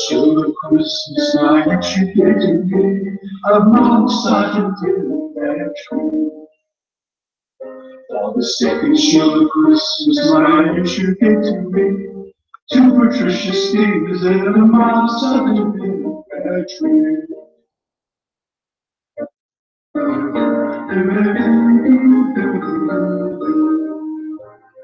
Sugar Christmas night you gave me, a Mount Sergeant in the pantry. For the second sugar Christmas night you gave to me, two Patricia Stevens and a Mount Sergeant in the pantry.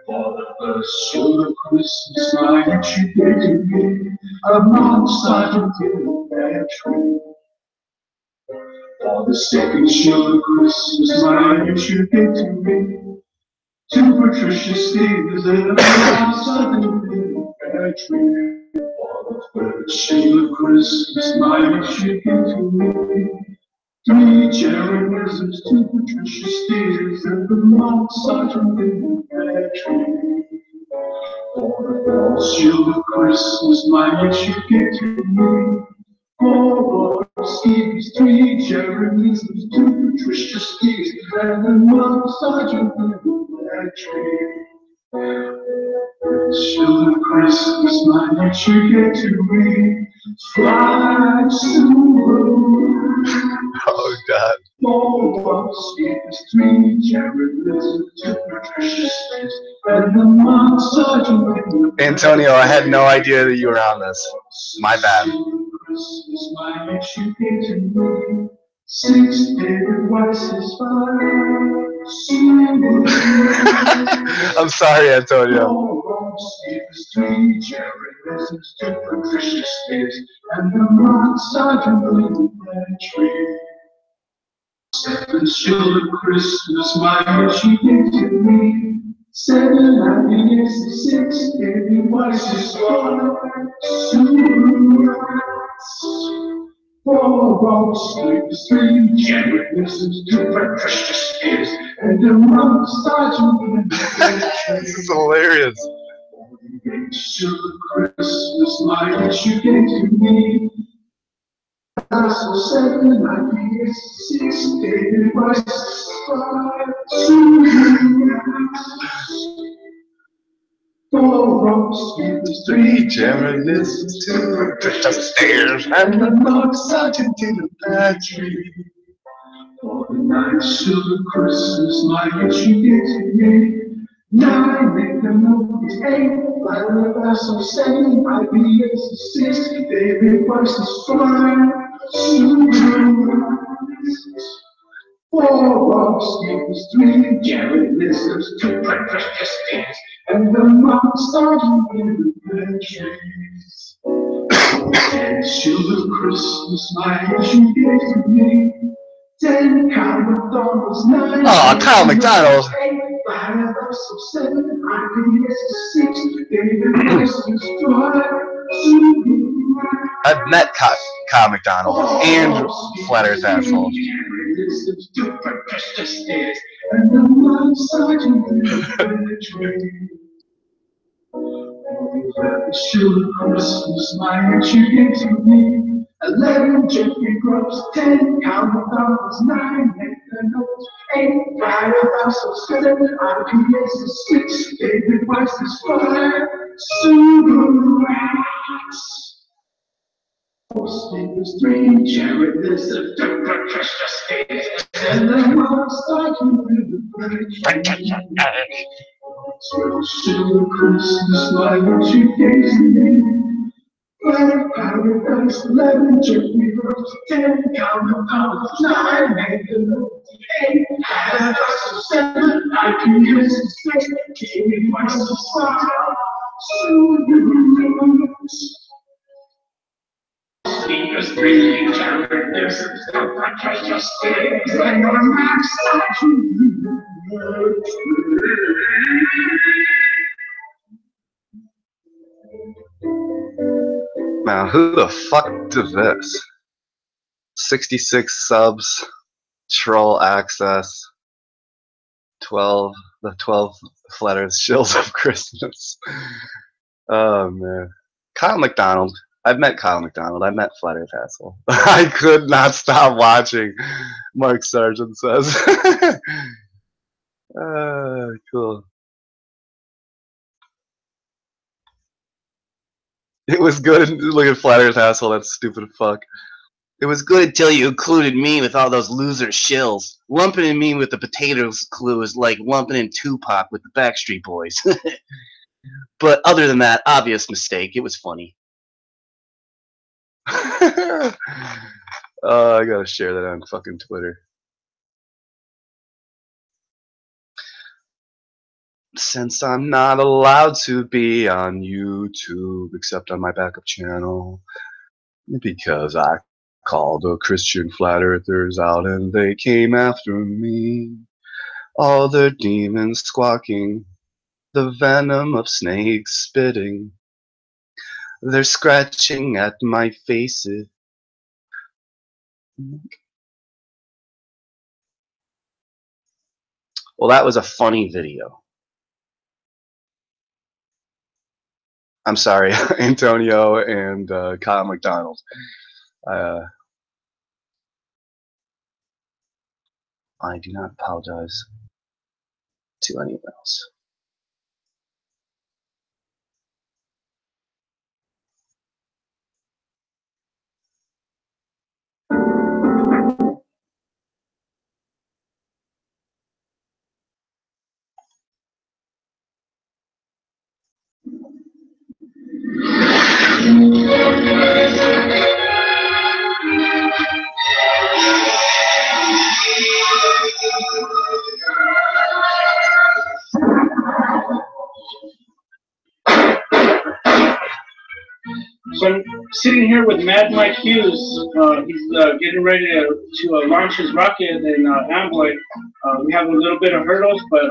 For the first sugar Christmas night you gave to me, a Mount Sergeant in the pantry. For the second sugar Christmas night you gave to me, two Patricia Stevens and a Mount Sergeant in the pantry. For the third sugar Christmas night you gave to me, three Jerry Wizards, two Patricia Stevens and a Mount Sergeant in the pantry. For the false shield of Christmas, my wish you give to me. 4 Steve's, 3 Jeremy's, 2 Patricia Steve's, and then 1 Sergeant Blueberry tree. Shield of Christmas, my wish you give to me. Fly soon. Oh God. 4 Steve's, 3 Jeremy's, 2 Patricia Steve's, and then 1 Sergeant Blueberry. Antonio, I had no idea that you were on this. My bad. Christmas, my wish you give to me. 6 David Weiss's 5. I'm sorry, Antonio. 4 Steve's, 3 Jerry Lizards, 2 Patricia Spears, and the Mark Sergeant Blueberry tree. 7 Shield of Christmas, my wish you give to me. 7 happy years, 6 David Weiss's 5. 4 Steve's, 3 Jerry Lizards, 2 Patricia Spears, and the Mark Sergeant Blueberry tree. This is hilarious. Shield of Christmas, my wish you gave to me. 7 ideas, 6 David Weiss's 5. 4 Steve's, 3 Jerry Lizards, 2 Patricia Spears, and the Mark Sergeant Blueberry tree. For the 9 Shield of Christmas, my wish you gave to me. 9 make the movies, 8 by the vessel, 7 ideas, 6 David Weiss's 5. 4 Steve's, 3 Jerry Lizards, 2 Patricia Spears, and the Mark Sergeant Blueberry trees. 10 Shield of Christmas, my wish you gave to me. 10 Kyle McDonald's, 9 Oh, Kyle McDonald. 8 by the vessel, 7 ideas, 6 David Weiss's 5. I've met Kyle McDonald and Flat Earth Asshole. And the Mark Sergeant Blueberry tree. Shield of Christmas, my wish you gave to me. 11 Jeffrey Grubbs, 10 Kyle McDonald's, 9 Nathan Oates, 8 Friday Russell, 7 IPS, 6 David Weiss's 5. Subaru Rats. 4 Steve's, 3 Jared Lizard, 2 Patricia Spears, and the Mark Sergeant Blueberry tree. Shield of Christmas, my wish you gave to me. 5 Paradise, 11 Jeffrey Rose, 10 Kyle McDonald, 9 Nathan Oates, 8 Adam Russell, 7 IPS, 6 David Weiss's 5. Steve's, 3 Jared Lizard, 2 Patricia Spears, and the Mark Sergeant Blueberry tree. Now, who the fuck did this? 66 subs, troll access, 12, the 12 Flat Earth Shields of Christmas. Oh man. Kyle McDonald. I've met Kyle McDonald. I met Flat Earth Asshole. I could not stop watching, Mark Sargent says. Cool. It was good. Look at Flat Earth Asshole. That's stupid fuck. It was good until you included me with all those loser shills. Lumping in me with the potatoes clue is like lumping in Tupac with the Backstreet Boys. But other than that, obvious mistake. It was funny. I gotta share that on fucking Twitter. Since I'm not allowed to be on YouTube except on my backup channel, because I called the Christian flat earthers out and they came after me. All their demons squawking, the venom of snakes spitting. They're scratching at my faces. Well, that was a funny video. I'm sorry, Antonio and Kyle McDonald. I do not apologize to anyone else. So I'm sitting here with Mad Mike Hughes. He's getting ready to launch his rocket in Amboy. We have a little bit of hurdles, but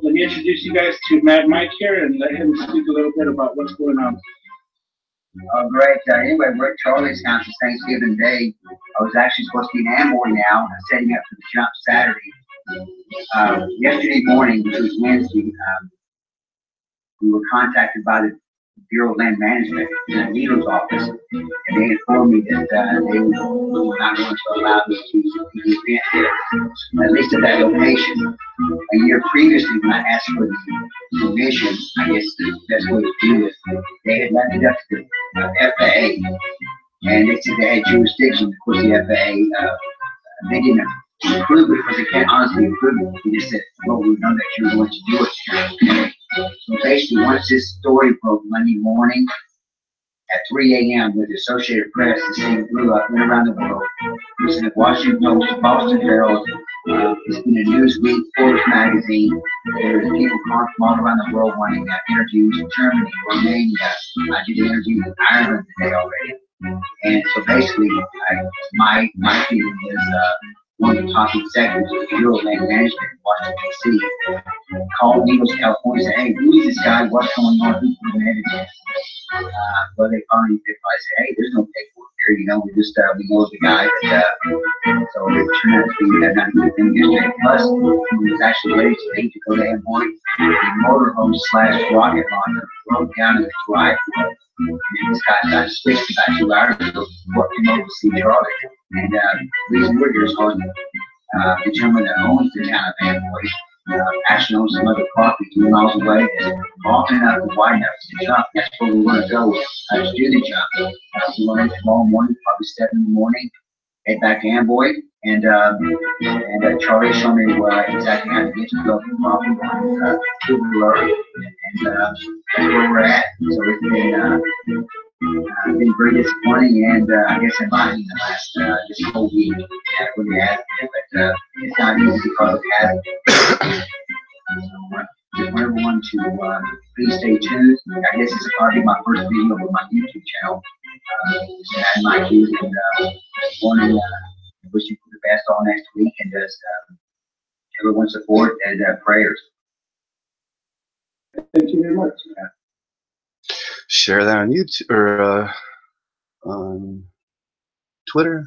let me introduce you guys to Mad Mike here and let him speak a little bit about what's going on. Oh, great. Anyway, we're at Charlie's house for Thanksgiving Day. I was actually supposed to be in Amboy now, setting up for the jump Saturday. Yesterday morning, which was Wednesday, we were contacted by the Bureau of Land Management in the Needles office, and they informed me that they were not going to allow us to do the event there, at least at that location. A year previously, when I asked for the permission, I guess the best way to do it, they had left it up to the FAA, and they said they had jurisdiction. Of course, the FAA, they didn't approve it because they can't honestly approve it. They just said, well, we know that you're going to do it. So basically, once this story broke Monday morning at 3 a.m. with the Associated Press, this thing blew up, went around the world. It was in the Washington Post, Boston Herald. It's been in Newsweek, Forbes magazine. There's people from all around the world wanting interviews in Germany, Romania. I did an interview in Ireland today already. And so basically, my feeling is one of the top executives of the Bureau of Land Management in Washington, D.C. called Needles, California, and said, hey, who is this guy? What's going on? Who's the manager? Well, they probably said, hey, there's no paperwork here. You know, we just, we know the guy. So it turned out to be not a good thing yesterday. Plus, he was actually ready today to go to Amboy. The motorhome / rocket launcher broke down in the driveway. And this guy got fixed about 2 hours ago, working over to see Charlie. And the reason we're here is because the gentleman that owns the town of Amboy actually owns some other property 2 miles away that's long enough and wide enough to jump. That's where we want to go to do the jump. We want to tomorrow morning, probably 7 in the morning, head back to Amboy. And Charlie showed me exactly how to get to the property on Google Earth. And that's where we're at. So it's been very disappointing, and I guess enlightening the last this whole week. Yeah, it really has been, but it's not easy because it has. So I want everyone to please stay tuned. I guess this is probably my first video on my YouTube channel. And my Hughes, and want to wish you the best all next week, and just everyone's support and prayers. Thank you very much. Share that on YouTube or on Twitter.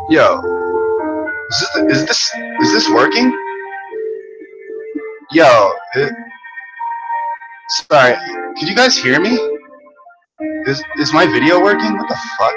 Yo, is this working? Yo, sorry, could you guys hear me? Is my video working? What the fuck?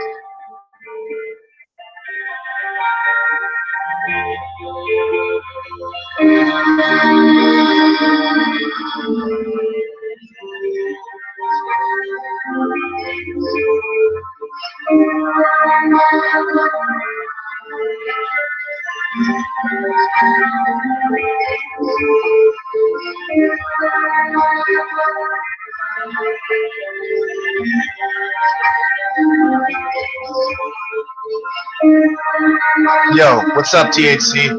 Yo, what's up, THC?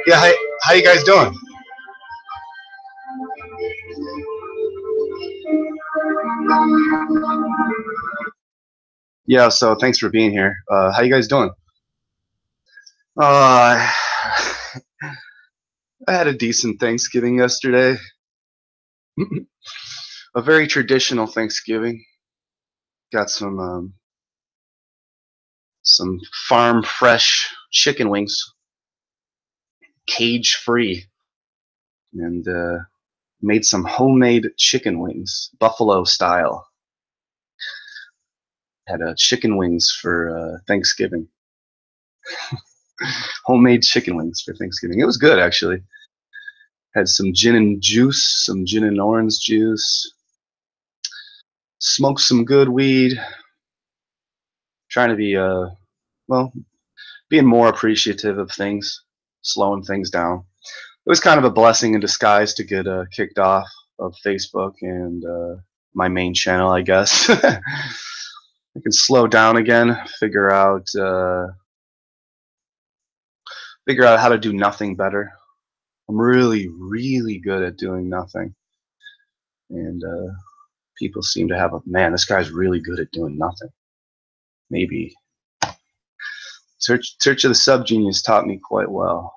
Yeah, how you guys doing? Yeah, so thanks for being here. How you guys doing? I had a decent Thanksgiving yesterday. A very traditional Thanksgiving. Got some farm fresh chicken wings, cage free, and made some homemade chicken wings, buffalo style. Had chicken wings for Thanksgiving. Homemade chicken wings for Thanksgiving. It was good, actually. Had some gin and juice, some gin and orange juice. Smoked some good weed. Trying to be, well, being more appreciative of things, slowing things down. It was kind of a blessing in disguise to get kicked off of Facebook and my main channel, I guess. I can slow down again, figure out how to do nothing better. I'm really, really good at doing nothing. And people seem to have a, man, this guy's really good at doing nothing. Maybe. Search of the Subgenius taught me quite well.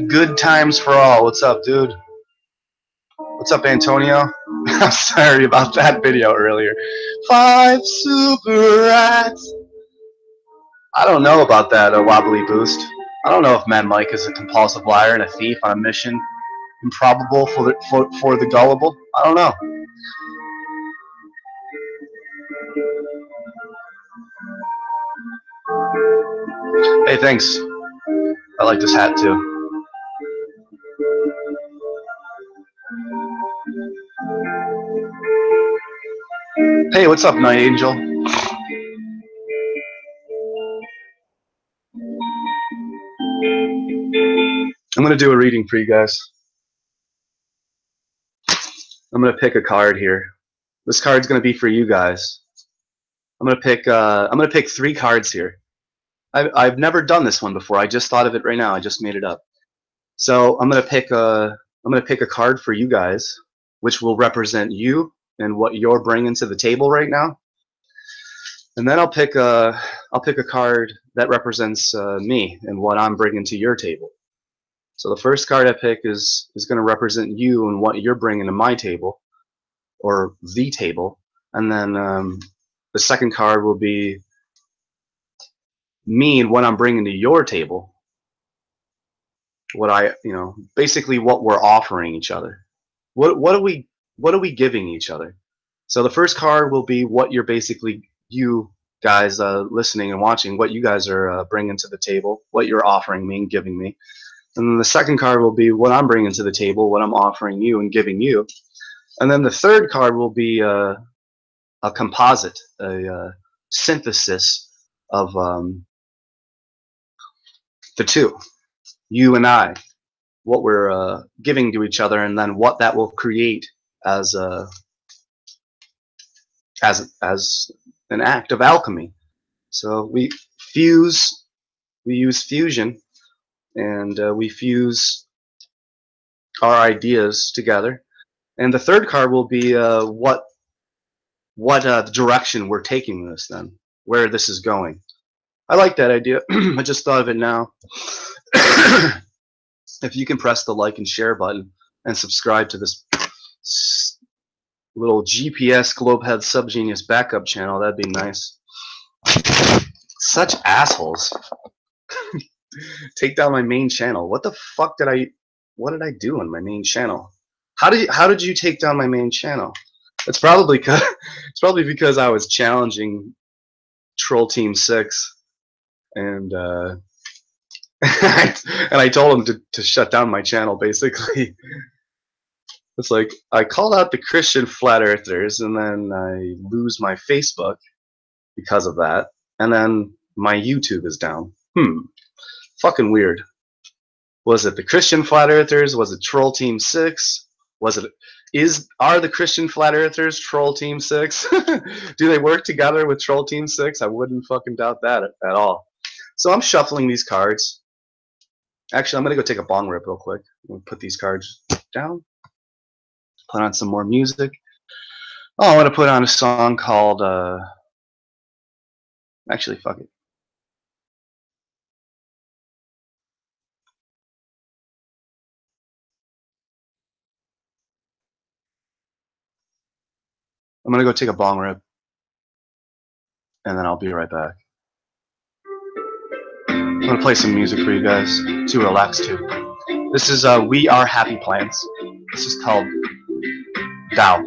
Good times for all. What's up, dude? What's up, Antonio? I'm sorry about that video earlier. 5 super rats. I don't know about that wobbly boost. I don't know if Mad Mike is a compulsive liar and a thief on a mission improbable for the gullible. I don't know. Hey, thanks. I like this hat too. Hey, what's up, Night Angel? I'm gonna do a reading for you guys. I'm gonna pick a card here. This card's gonna be for you guys. I'm gonna pick 3 cards here. I've never done this one before. I just thought of it right now. I just made it up. So I'm gonna pick a card for you guys, which will represent you and what you're bringing to the table right now. And then I'll pick a card that represents me and what I'm bringing to your table. So the first card I pick is going to represent you and what you're bringing to my table, or the table. And then the second card will be me and what I'm bringing to your table. What basically what we're offering each other. What are we giving each other? So the first card will be what you're basically, you guys listening and watching, what you guys are bringing to the table, what you're offering me and giving me. And then the second card will be what I'm bringing to the table, what I'm offering you and giving you. And then the third card will be a composite, a synthesis of the two, you and I, what we're giving to each other, and then what that will create as an act of alchemy. So we use fusion, and we fuse our ideas together. And the third card will be what what direction we're taking this then, where this is going. I like that idea. I just thought of it now. If you can press the like and share button and subscribe to this little GPS Globehead Subgenius backup channel, that'd be nice. Such assholes. Take down my main channel. What the fuck did I do on my main channel? How did you take down my main channel? It's probably because I was challenging Troll Team 6 and and I told him to shut down my channel, basically. It's like I called out the Christian flat earthers and then I lose my Facebook because of that, and then my YouTube is down. Fucking weird. Was it the Christian flat earthers? Was it Troll Team 6? Are the Christian flat earthers Troll Team 6? Do they work together with Troll Team 6? I wouldn't fucking doubt that at all. So I'm shuffling these cards. Actually, I'm gonna go take a bong rip real quick. We'll put these cards down. Put on some more music. Oh, I want to put on a song called actually, fuck it. I'm gonna go take a bong rip, and then I'll be right back. I'm gonna play some music for you guys to relax to. This is We Are Happy Plants. This is called Tao.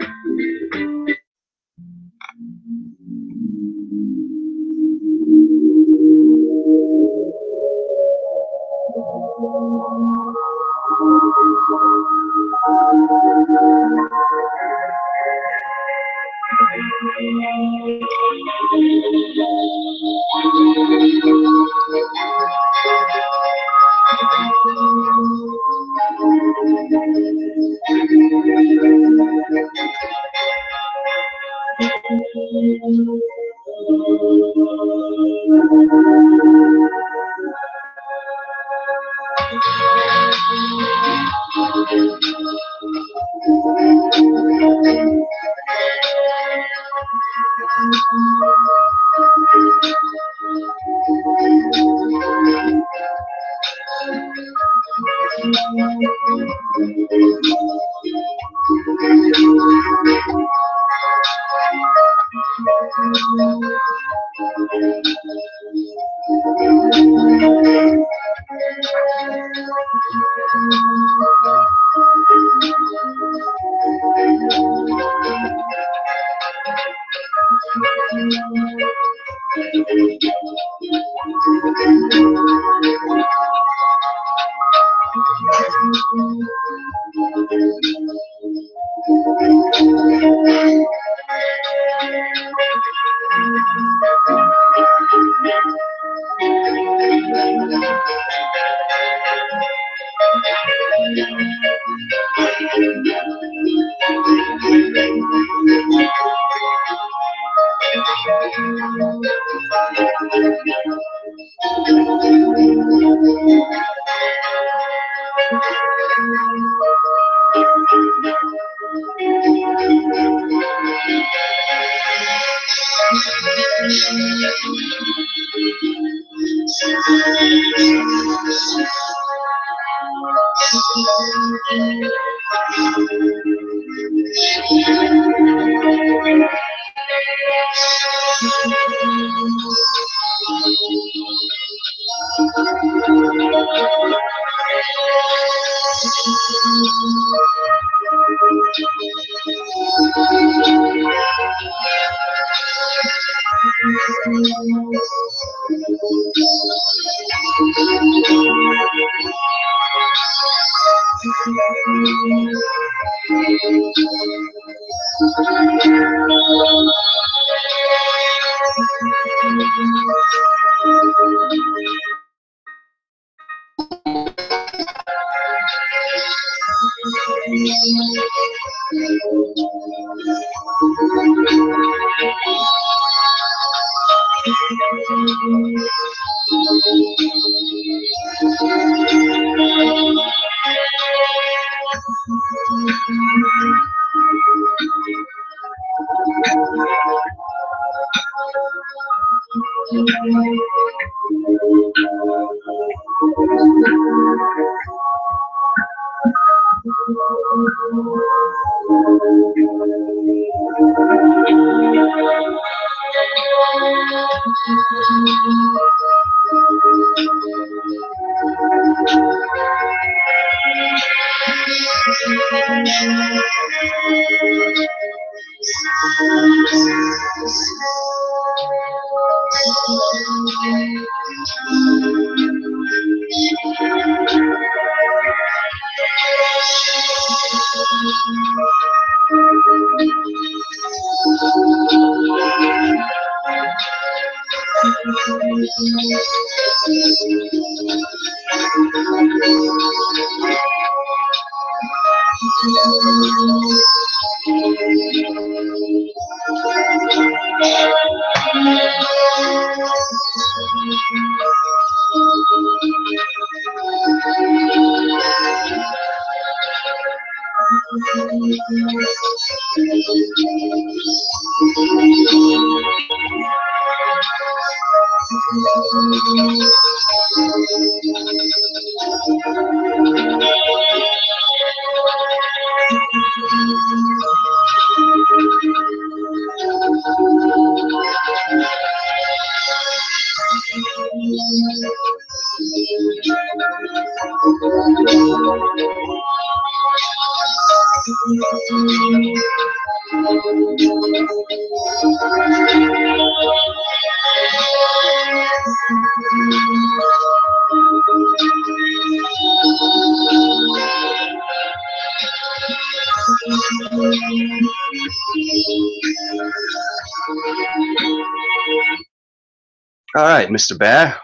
All right, Mr. Bear.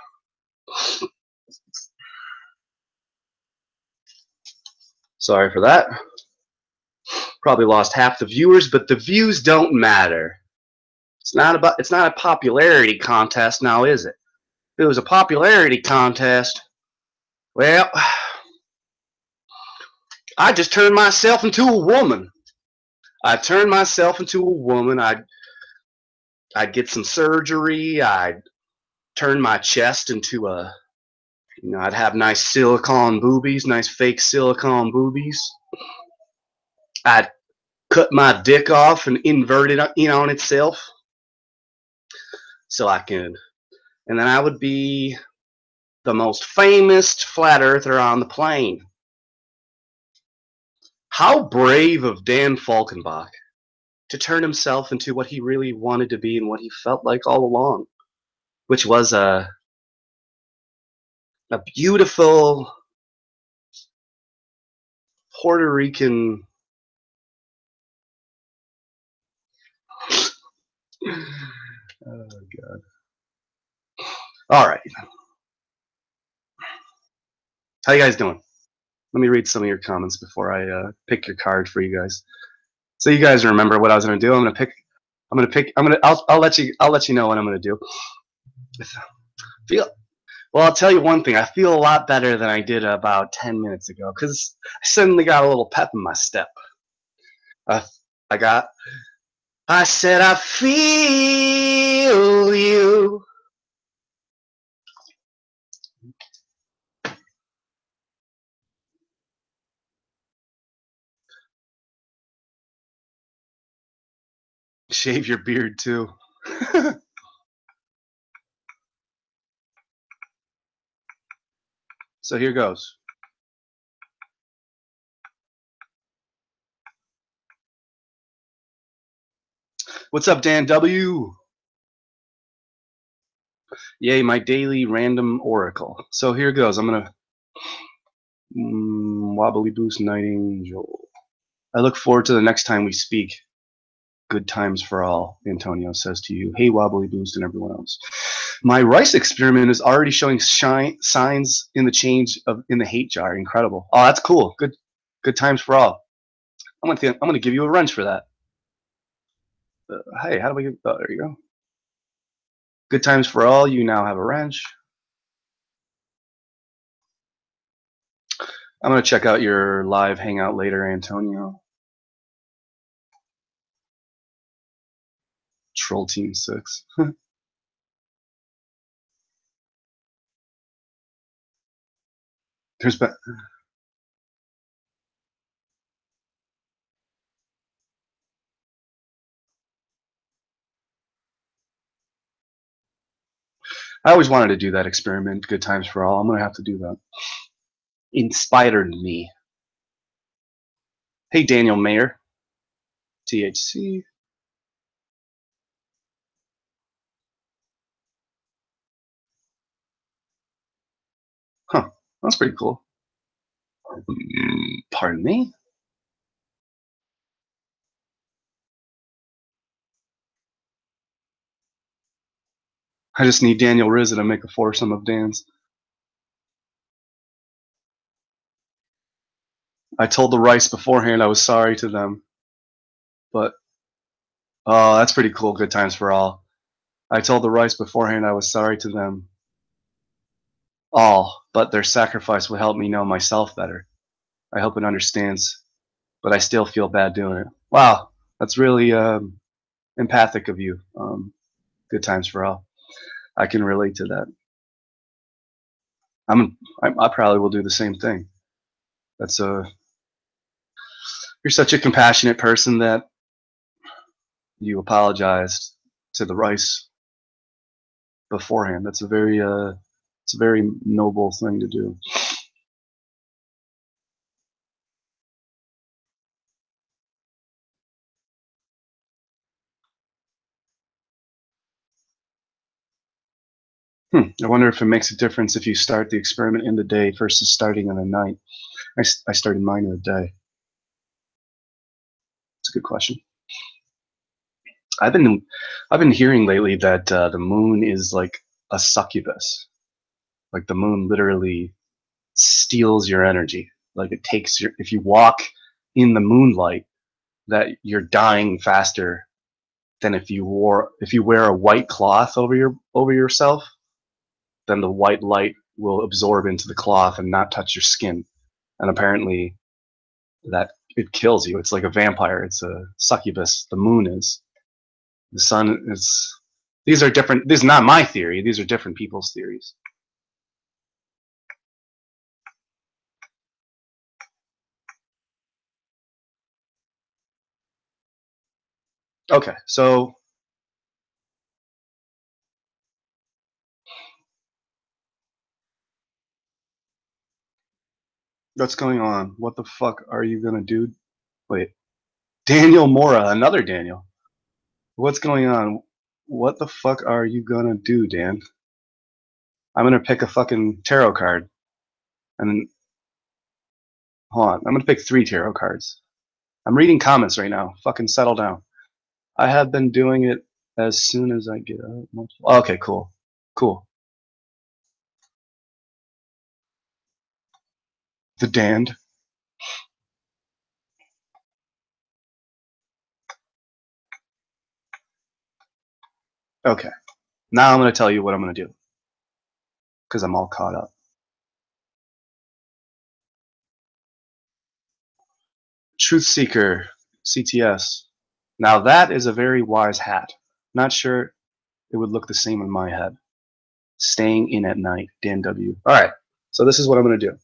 Sorry for that. Probably lost half the viewers, but the views don't matter. It's not a popularity contest now, is it? If it was a popularity contest, well, I just turned myself into a woman. I turned myself into a woman. I'd get some surgery. I'd turn my chest into a, I'd have nice silicone boobies, nice fake silicone boobies. I'd cut my dick off and invert it in on itself so I could, and then I would be the most famous flat earther on the plane. How brave of Dan Falkenbach to turn himself into what he really wanted to be and what he felt like all along, which was a beautiful Puerto Rican oh god. All right. How you guys doing? Let me read some of your comments before I pick your card for you guys. So you guys remember what I was going to do. I'll let you know what I'm going to do. Well, I'll tell you one thing. I feel a lot better than I did about 10 minutes ago because I suddenly got a little pep in my step. I said, I feel you. Shave your beard too. So here goes. What's up, Dan W? Yay, my daily random oracle. So here goes. I'm gonna Wobbly Boost Night Angel. I look forward to the next time we speak. Good times for all, Antonio says to you. Hey, Wobbly Boost and everyone else. My rice experiment is already showing signs in the change in the hate jar. Incredible. Oh, that's cool. Good times for all. I'm gonna give you a wrench for that. Hey, how do we get? Oh, there you go. Good times for all. You now have a wrench. I'm gonna check out your live hangout later, Antonio. Troll Team 6. There's been. I always wanted to do that experiment, Good Times for All. I'm going to have to do that. Inspired me. Hey, Daniel Mayer. THC. Huh. That's pretty cool. Pardon me? I just need Daniel Rizzo to make a foursome of Dan's. I told the Rice beforehand I was sorry to them. But, oh, that's pretty cool, Good Times for All. I told the Rice beforehand I was sorry to them all, but their sacrifice will help me know myself better. I hope it understands, but I still feel bad doing it. Wow, that's really empathic of you. Good Times for All. I can relate to that. I probably will do the same thing. That's you're such a compassionate person that you apologized to the Rice beforehand. That's a very it's a very noble thing to do. I wonder if it makes a difference if you start the experiment in the day versus starting in the night. I started mine in the day. It's a good question. I've been hearing lately that the moon is like a succubus. Like the moon literally steals your energy. Like it takes your, if you walk in the moonlight, that you're dying faster than if you wear a white cloth over yourself, then the white light will absorb into the cloth and not touch your skin. And apparently that it kills you. It's like a vampire. It's a succubus. The moon is. The sun is. These are different. This is not my theory. These are different people's theories. Okay, so what's going on? What the fuck are you gonna do? Wait, Daniel Mora, another Daniel. What's going on? What the fuck are you gonna do, Dan? I'm gonna pick a fucking tarot card, and hold on. I'm gonna pick 3 tarot cards. I'm reading comments right now. Fucking settle down. I have been doing it as soon as I get up. Okay, cool. Cool. The Damned. Okay. Now I'm going to tell you what I'm going to do. Because I'm all caught up. Truth Seeker, CTS. Now that is a very wise hat. Not sure it would look the same in my head. Staying in at night, Dan W. Alright, so this is what I'm going to do.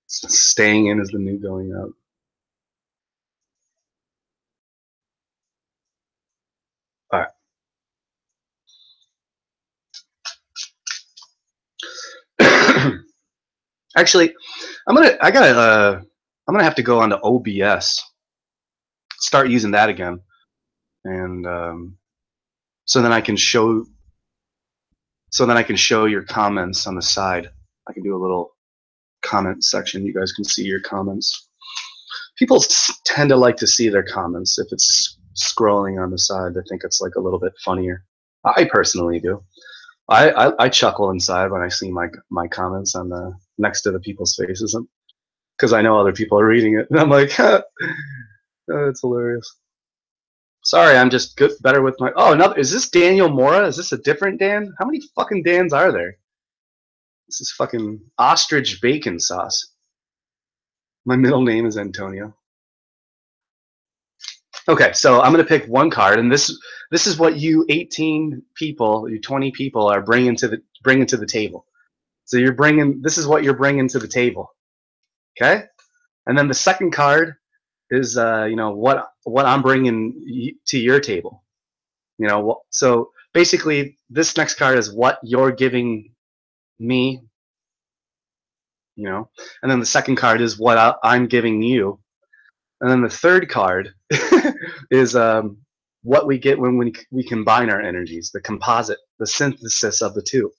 Staying in is the new going out. Alright. Actually, I'm gonna have to go on to OBS. Start using that again. And so then I can show your comments on the side. I can do a little comment section. You guys can see your comments. People tend to like to see their comments if it's scrolling on the side. They think it's like a little bit funnier. I personally do. I chuckle inside when I see my comments on the next to the people's faces, because I know other people are reading it, and I'm like, it's hilarious. Sorry, I'm just better with my. Oh, another. Is this Daniel Mora? Is this a different Dan? How many fucking Dans are there? This is fucking ostrich bacon sauce. My middle name is Antonio. Okay, so I'm gonna pick one card, and this is what you 18 people, you 20 people are bringing to the table. So this is what you're bringing to the table. Okay, and then the second card is what I'm bringing to your table. So basically this next card is what you're giving me. And then the second card is what I'm giving you, and then the third card is what we get when we combine our energies, the composite, the synthesis of the two.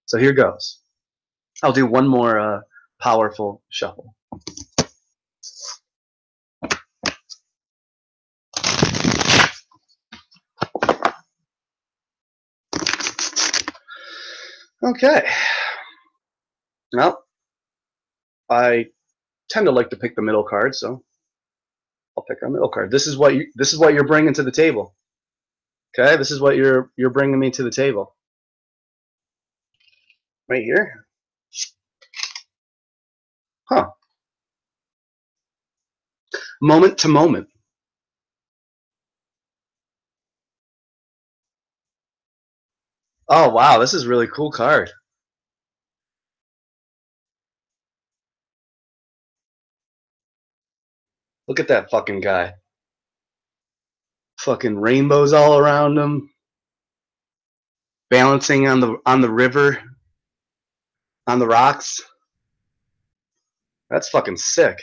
So here goes. I'll do one more powerful shuffle. Okay. Well, I tend to like to pick the middle card, so I'll pick a middle card. This is what you're bringing to the table. Okay, this is what you're bringing me to the table. Right here. Huh. Moment to moment. Oh wow, this is a really cool card. Look at that fucking guy. Fucking rainbows all around him. Balancing on the river. On the rocks. That's fucking sick.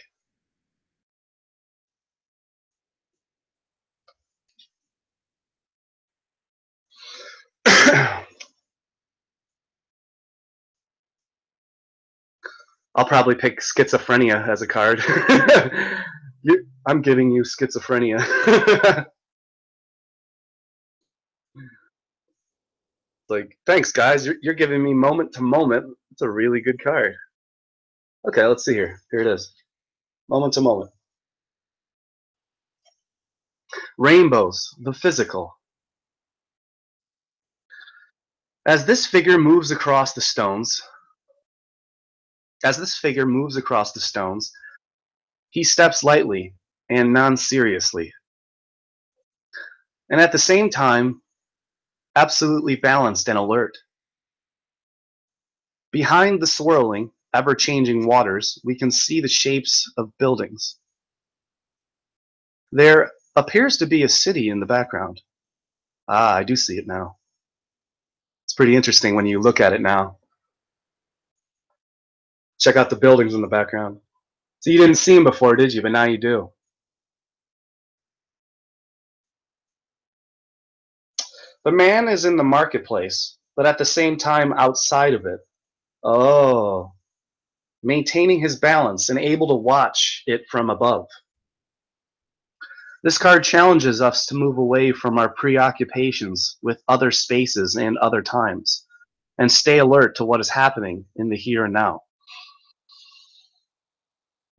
I'll probably pick schizophrenia as a card. I'm giving you schizophrenia. Like, thanks guys, you're giving me moment to moment. It's a really good card. Okay, let's see here. Here it is. Moment to moment. Rainbows, the physical. As this figure moves across the stones, he steps lightly and non-seriously. And at the same time, absolutely balanced and alert. Behind the swirling, ever-changing waters, we can see the shapes of buildings. There appears to be a city in the background. Ah, I do see it now. It's pretty interesting when you look at it now. Check out the buildings in the background. So you didn't see them before, did you? But now you do. The man is in the marketplace, but at the same time outside of it. Oh. Maintaining his balance and able to watch it from above. This card challenges us to move away from our preoccupations with other spaces and other times, and stay alert to what is happening in the here and now.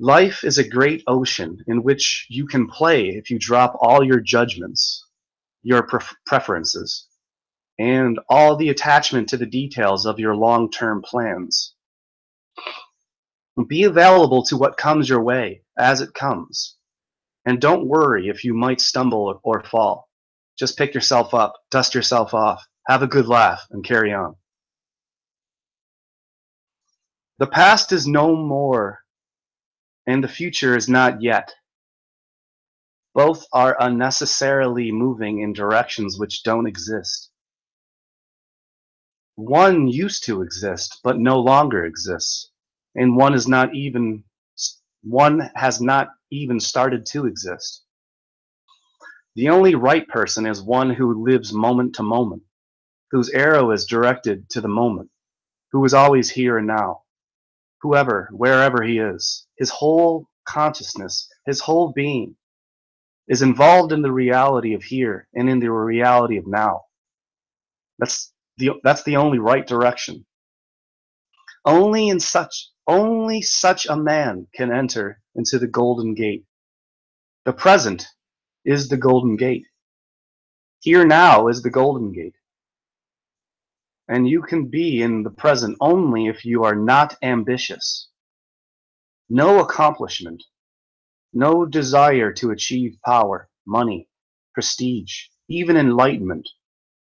Life is a great ocean in which you can play if you drop all your judgments, your preferences, and all the attachment to the details of your long-term plans. Be available to what comes your way as it comes. And don't worry if you might stumble or fall. Just pick yourself up, dust yourself off, have a good laugh, and carry on. The past is no more, and the future is not yet. Both are unnecessarily moving in directions which don't exist. One used to exist, but no longer exists, and one has not even started to exist. The only right person is one who lives moment to moment, whose arrow is directed to the moment, who is always here and now, whoever, wherever he is. His whole consciousness, his whole being, is involved in the reality of here and in the reality of now. That's the only right direction. Only such a man can enter into the Golden Gate. The present is the Golden Gate. Here now is the Golden Gate. And you can be in the present only if you are not ambitious. No accomplishment, no desire to achieve power, money, prestige, even enlightenment,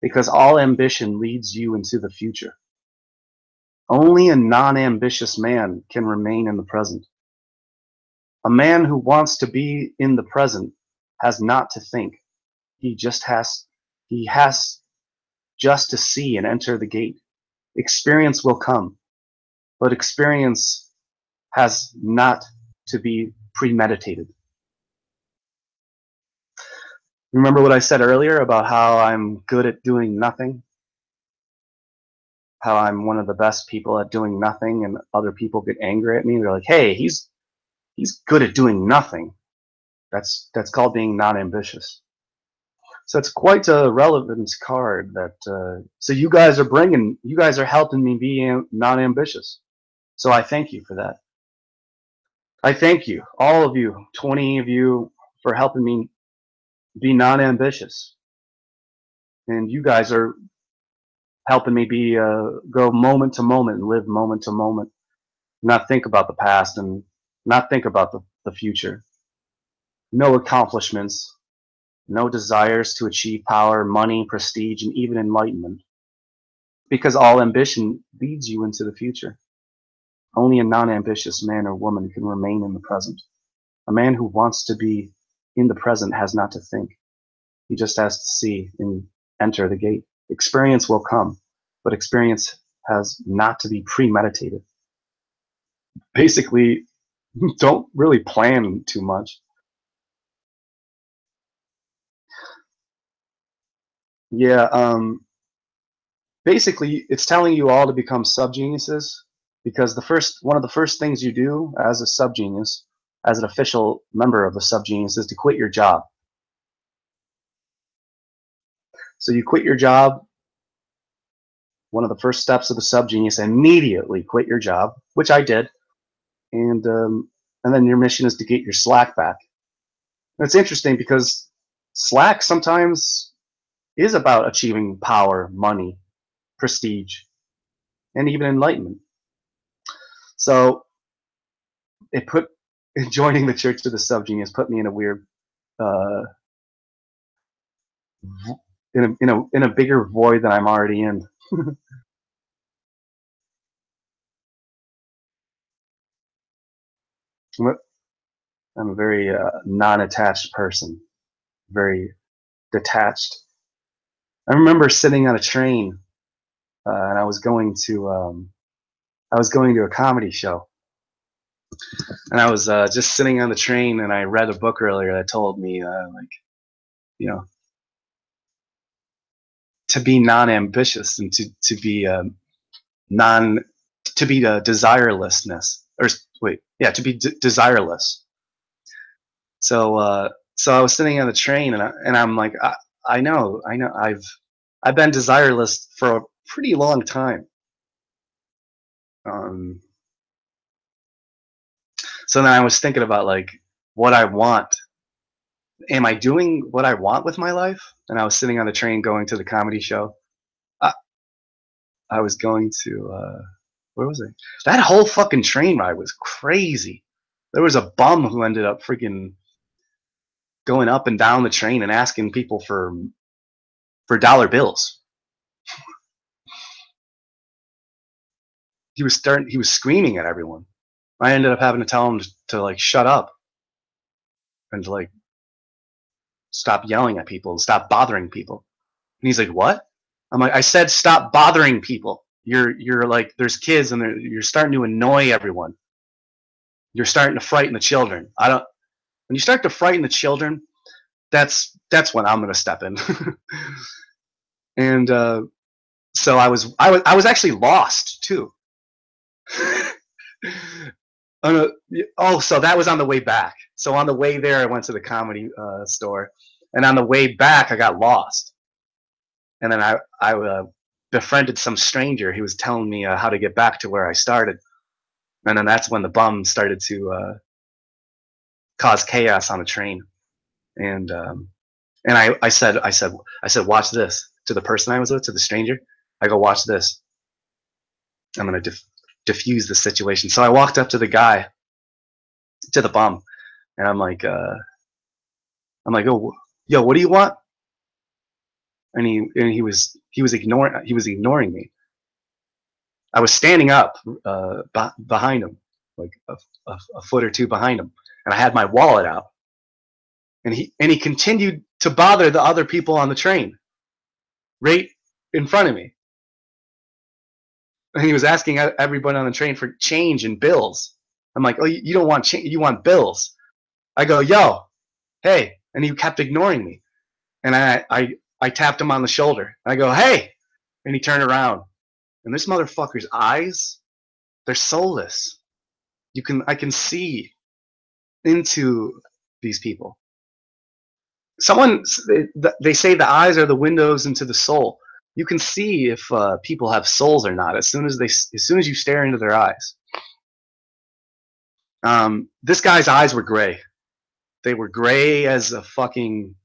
because all ambition leads you into the future. Only a non-ambitious man can remain in the present. A man who wants to be in the present has not to think. He has just to see and enter the gate. Experience will come, but experience has not to be premeditated. Remember what I said earlier about how I'm good at doing nothing? How I'm one of the best people at doing nothing, and other people get angry at me. They're like, hey, he's good at doing nothing. That's called being non-ambitious. So it's quite a relevance card that, so you guys are helping me be non-ambitious. So I thank you for that. I thank you, all of you, 20 of you, for helping me be non-ambitious. And you guys are helping me go moment to moment and live moment to moment, not think about the past and not think about the future. No accomplishments, no desires to achieve power, money, prestige, and even enlightenment, because all ambition leads you into the future. Only a non-ambitious man or woman can remain in the present. A man who wants to be in the present has not to think. He just has to see and enter the gate. Experience will come, but experience has not to be premeditated. Basically, don't really plan too much. Yeah, basically, it's telling you all to become subgeniuses, because one of the first things you do as a subgenius, as an official member of the subgenius, is to quit your job. So you quit your job. One of the first steps of the subgenius, immediately quit your job, which I did, and then your mission is to get your Slack back. And it's interesting because Slack sometimes is about achieving power, money, prestige, and even enlightenment. So joining the Church of the Subgenius put me in a weird, in a bigger void than I'm already in. I'm a very non-attached person, very detached. I remember sitting on a train, and I was going to a comedy show, and I was just sitting on the train, and I read a book earlier that told me, to be non-ambitious and to be desirelessness, or wait, yeah, to be desireless. So I was sitting on the train, and I'm like, I know, I've been desireless for a pretty long time. So then I was thinking about like what I want. Am I doing what I want with my life? And I was sitting on the train going to the comedy show. I was going to where was I? That whole fucking train ride was crazy. There was a bum who ended up freaking going up and down the train and asking people for dollar bills. He was screaming at everyone. I ended up having to tell him to like shut up and to like stop yelling at people and stop bothering people. And he's like, "What?" I'm like, "I said stop bothering people. You're like, there's kids and you're starting to annoy everyone. You're starting to frighten the children. When you start to frighten the children, that's when I'm gonna step in." And so I was actually lost too. So that was on the way back. So on the way there, I went to the comedy store, and on the way back, I got lost. And then I befriended some stranger. He was telling me how to get back to where I started. And then that's when the bum started to cause chaos on the train. And I said, watch this, to the person I was with, to the stranger. I go, watch this. I'm gonna diffuse the situation. So I walked up to the guy, to the bum, and I'm like, oh, yo, what do you want? And he was ignoring me. I was standing up behind him, like a foot or two behind him, and I had my wallet out. And he continued to bother the other people on the train, right in front of me. And he was asking everybody on the train for change and bills. I'm like, oh, you don't want change, you want bills. I go, yo, hey, and he kept ignoring me. And I tapped him on the shoulder. I go, hey, and he turned around. And this motherfucker's eyes, they're soulless. I can see into these people. They say the eyes are the windows into the soul. You can see if people have souls or not as soon as you stare into their eyes. This guy's eyes were gray. They were gray as a fucking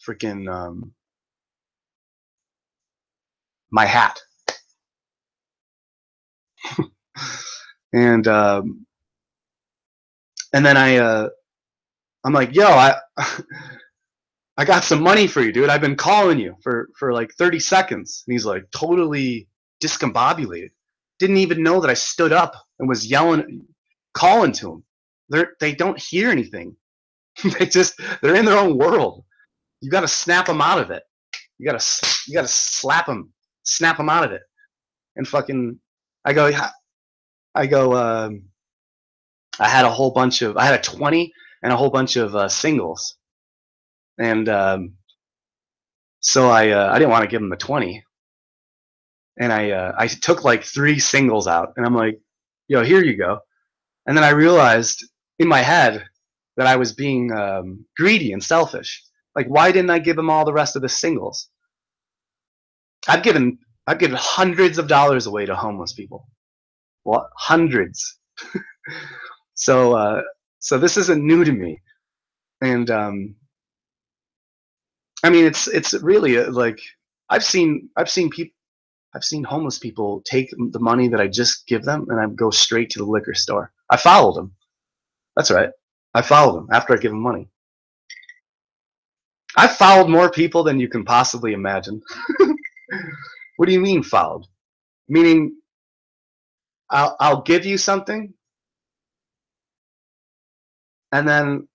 freaking my hat. And then I'm like, yo, I got some money for you, dude. I've been calling you for like 30 seconds. And he's like totally discombobulated. Didn't even know that I stood up and was yelling, calling to him. They don't hear anything. They're in their own world. You got to snap them out of it. You got to snap them out of it. And fucking, I had a 20 and a whole bunch of singles. And so I didn't want to give him the 20. And I took like 3 singles out. And I'm like, yo, here you go. And then I realized in my head that I was being greedy and selfish. Like, why didn't I give him all the rest of the singles? I've given hundreds of dollars away to homeless people. Well, hundreds. So this isn't new to me. And I mean, it's really like I've seen homeless people take the money that I just give them and I go straight to the liquor store. I followed them. That's right. I followed them after I give them money. I followed more people than you can possibly imagine. What do you mean followed? Meaning I'll give you something and then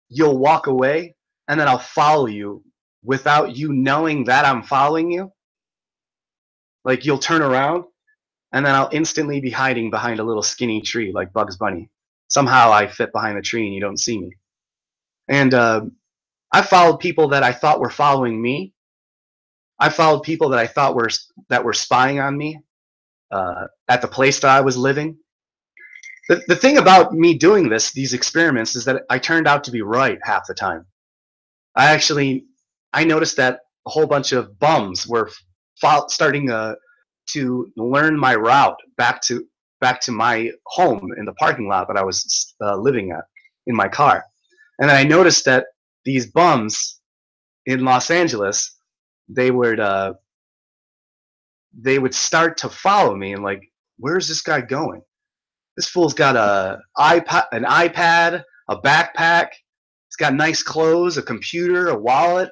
you'll walk away and then I'll follow you without you knowing that I'm following you. Like you'll turn around and then I'll instantly be hiding behind a little skinny tree like Bugs Bunny. Somehow I fit behind the tree and you don't see me. And I followed people that I thought were following me. I followed people that I thought were spying on me at the place that I was living. The thing about me doing these experiments, is that I turned out to be right half the time. I noticed that a whole bunch of bums were starting to learn my route back to my home in the parking lot that I was living at in my car. And then I noticed that these bums in Los Angeles, they would start to follow me and like, where's this guy going? This fool's got an iPad, a backpack. He's got nice clothes, a computer, a wallet.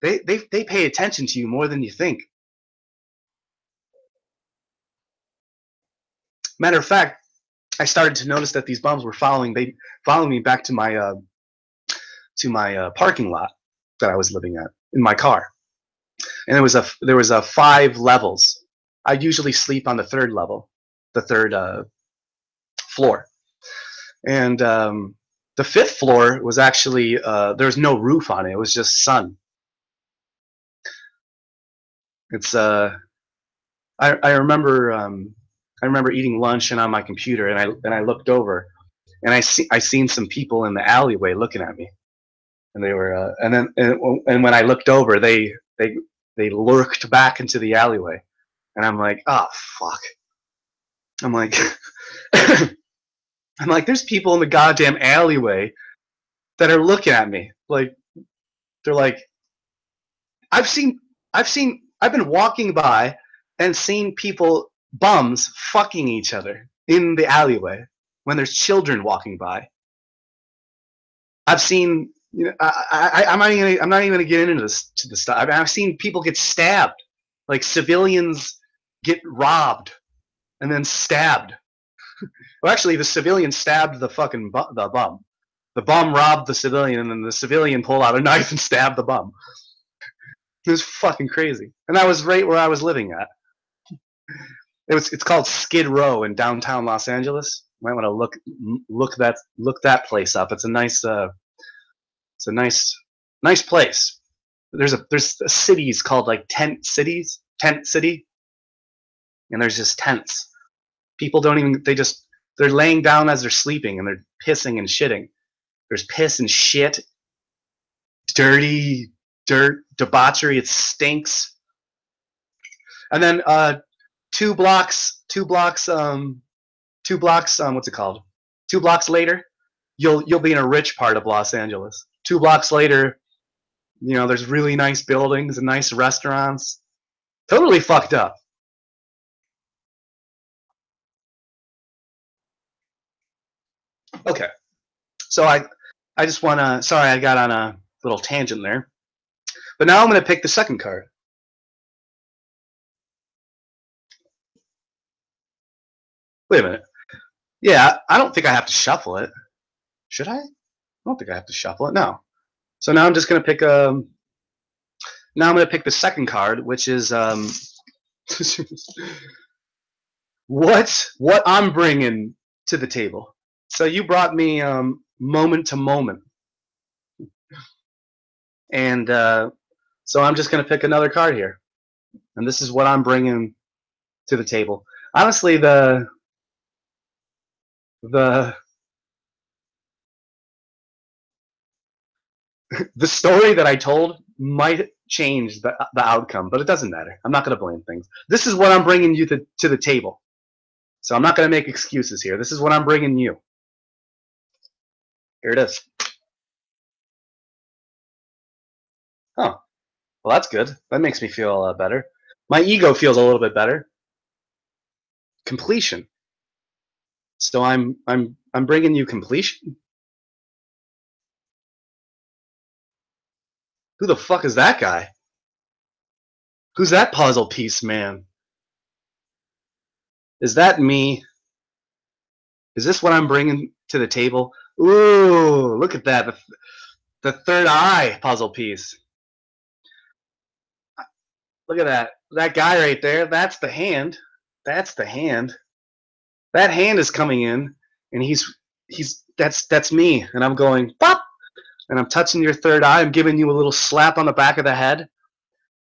They pay attention to you more than you think. Matter of fact, I started to notice that these bums were following me back to my parking lot that I was living at in my car. And there was 5 levels. I usually sleep on the 3rd level, the 3rd floor. And the 5th floor was actually there's no roof on it. It was just sun. It's I remember eating lunch and on my computer, and I looked over, and I seen some people in the alleyway looking at me, and they were and when I looked over, they lurked back into the alleyway, and I'm like, oh fuck. I'm like, there's people in the goddamn alleyway that are looking at me like they're like, I've been walking by and seen people, bums, fucking each other in the alleyway when there's children walking by. I've seen, you know, I'm not even gonna get into this to the stuff. I've seen people get stabbed, like civilians get robbed and then stabbed. Well, actually, the civilian stabbed the fucking the bum. The bum robbed the civilian, and then the civilian pulled out a knife and stabbed the bum. It was fucking crazy, and that was right where I was living at. It's called Skid Row in downtown Los Angeles. You might want to look that place up. It's a nice nice place. There's cities called like Tent City, and there's just tents. People don't even, they're laying down as they're sleeping and they're pissing and shitting. There's piss and shit, dirty dirt, debauchery. It stinks. And then 2 blocks, what's it called? 2 blocks later, you'll be in a rich part of Los Angeles. 2 blocks later, you know, there's really nice buildings and nice restaurants. Totally fucked up. Okay, so I just want to, sorry I got on a little tangent there, but now I'm going to pick the second card. Wait a minute. Yeah, I don't think I have to shuffle it. Should I? I don't think I have to shuffle it. No. So now I'm just going to pick now I'm going to pick the second card, which is what I'm bringing to the table. So you brought me moment to moment, and so I'm just going to pick another card here, and this is what I'm bringing to the table. Honestly, the story that I told might change the outcome, but it doesn't matter. I'm not going to blame things. This is what I'm bringing you to the table. So I'm not going to make excuses here. This is what I'm bringing you. Here it is. Oh, well, that's good. That makes me feel a lot better. My ego feels a little bit better. Completion. So I'm bringing you completion. Who the fuck is that guy? Who's that puzzle piece man? Is that me? Is this what I'm bringing to the table? Ooh, look at that. The third eye puzzle piece. Look at that. That guy right there, that's the hand. That's the hand. That hand is coming in, and that's me. And I'm going, pop! And I'm touching your third eye. I'm giving you a little slap on the back of the head.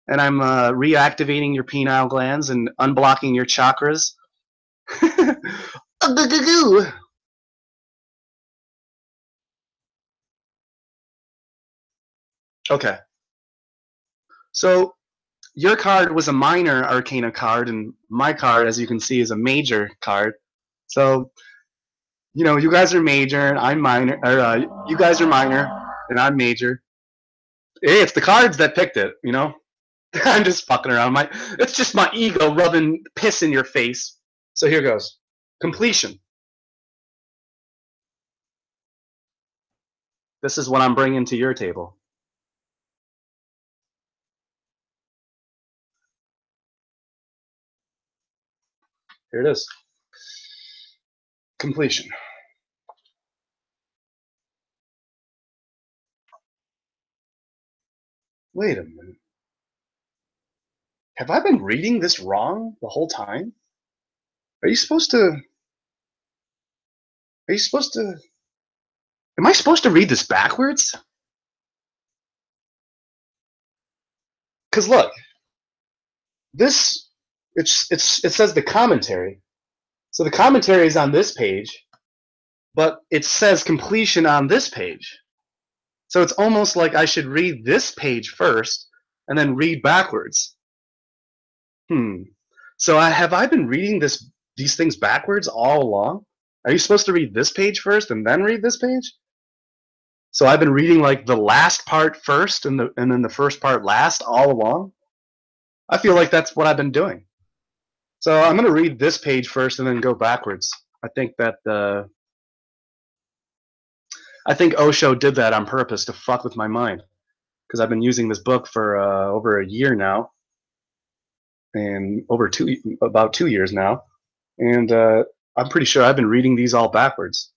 And I'm reactivating your pineal glands and unblocking your chakras. Okay. So your card was a minor arcana card, and my card, as you can see, is a major card. So, you know, you guys are major, and I'm minor. Or you guys are minor, and I'm major. Hey, it's the cards that picked it, you know? I'm just fucking around. It's just my ego rubbing piss in your face. So here goes. Completion. This is what I'm bringing to your table. Here it is. Completion. Wait a minute. Have I been reading this wrong the whole time? Am I supposed to read this backwards? Because look, it says the commentary. So the commentary is on this page, but it says completion on this page. So it's almost like I should read this page first and then read backwards. So have I been reading these things backwards all along? Are you supposed to read this page first and then read this page? So I've been reading like the last part first and then the first part last all along. I feel like that's what I've been doing. So I'm going to read this page first and then go backwards. I think Osho did that on purpose to fuck with my mind, because I've been using this book for over a year now, and about 2 years now, and I'm pretty sure I've been reading these all backwards.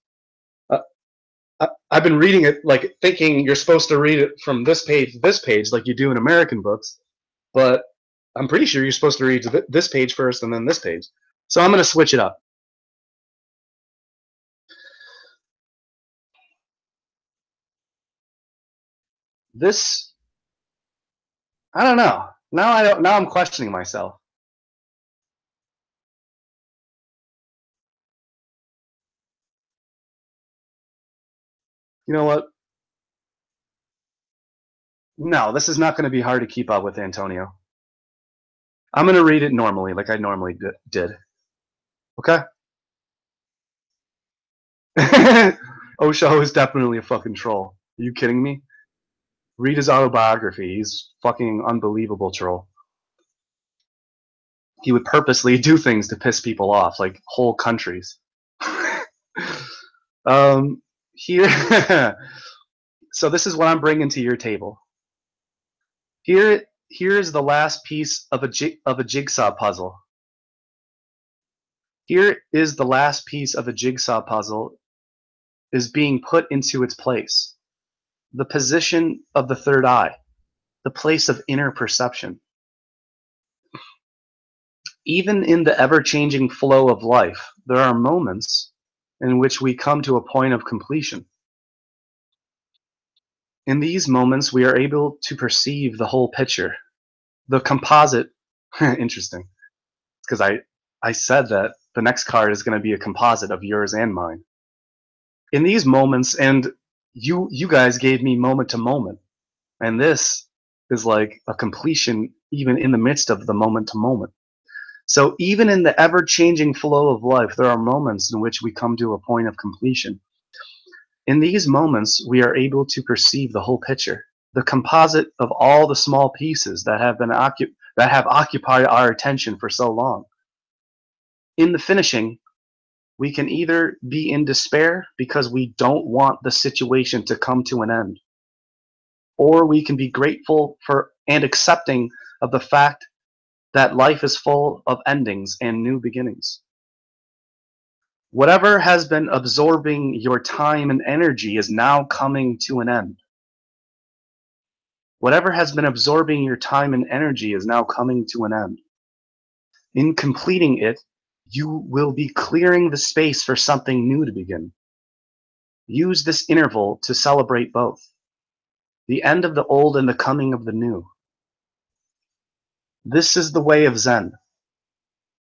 I've been reading it like thinking you're supposed to read it from this page to this page like you do in American books, but I'm pretty sure you're supposed to read this page first and then this page. So I'm going to switch it up. This, I don't know. Now I'm questioning myself. You know what? No, this is not going to be hard to keep up with, Antonio. I'm going to read it normally, like I normally did. Okay? Osho is definitely a fucking troll. Are you kidding me? Read his autobiography. He's fucking unbelievable troll. He would purposely do things to piss people off, like whole countries. Here, so this is what I'm bringing to your table. Here is the last piece of a jigsaw puzzle. Here is the last piece of a jigsaw puzzle is being put into its place. The position of the third eye, the place of inner perception. Even in the ever-changing flow of life, there are moments in which we come to a point of completion. In these moments, we are able to perceive the whole picture. The composite, interesting, because I said that the next card is going to be a composite of yours and mine. In these moments, and you guys gave me moment to moment, and this is like a completion even in the midst of the moment to moment. So even in the ever-changing flow of life, there are moments in which we come to a point of completion. In these moments, we are able to perceive the whole picture, the composite of all the small pieces that have occupied our attention for so long. In the finishing, we can either be in despair because we don't want the situation to come to an end, or we can be grateful for and accepting of the fact that life is full of endings and new beginnings. Whatever has been absorbing your time and energy is now coming to an end. Whatever has been absorbing your time and energy is now coming to an end. In completing it, you will be clearing the space for something new to begin. Use this interval to celebrate both, the end of the old and the coming of the new. This is the way of Zen.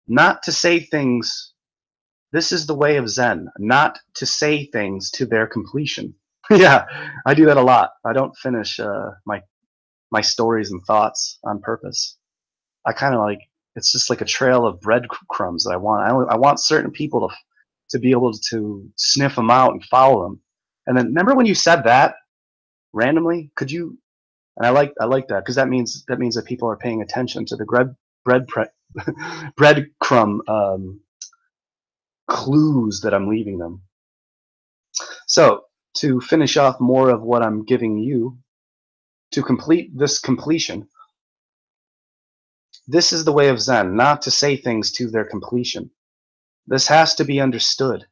Not to say things. This is the way of Zen, not to say things to their completion. Yeah, I do that a lot. I don't finish my stories and thoughts on purpose. I kind of like, it's just like a trail of breadcrumbs that I want. I want certain people to be able to sniff them out and follow them. And then remember when you said that randomly? Could you? And I like that, because that means that people are paying attention to the breadcrumb clues that I'm leaving them. So to finish off more of what I'm giving you, to complete this completion, this is the way of Zen, not to say things to their completion. This has to be understood.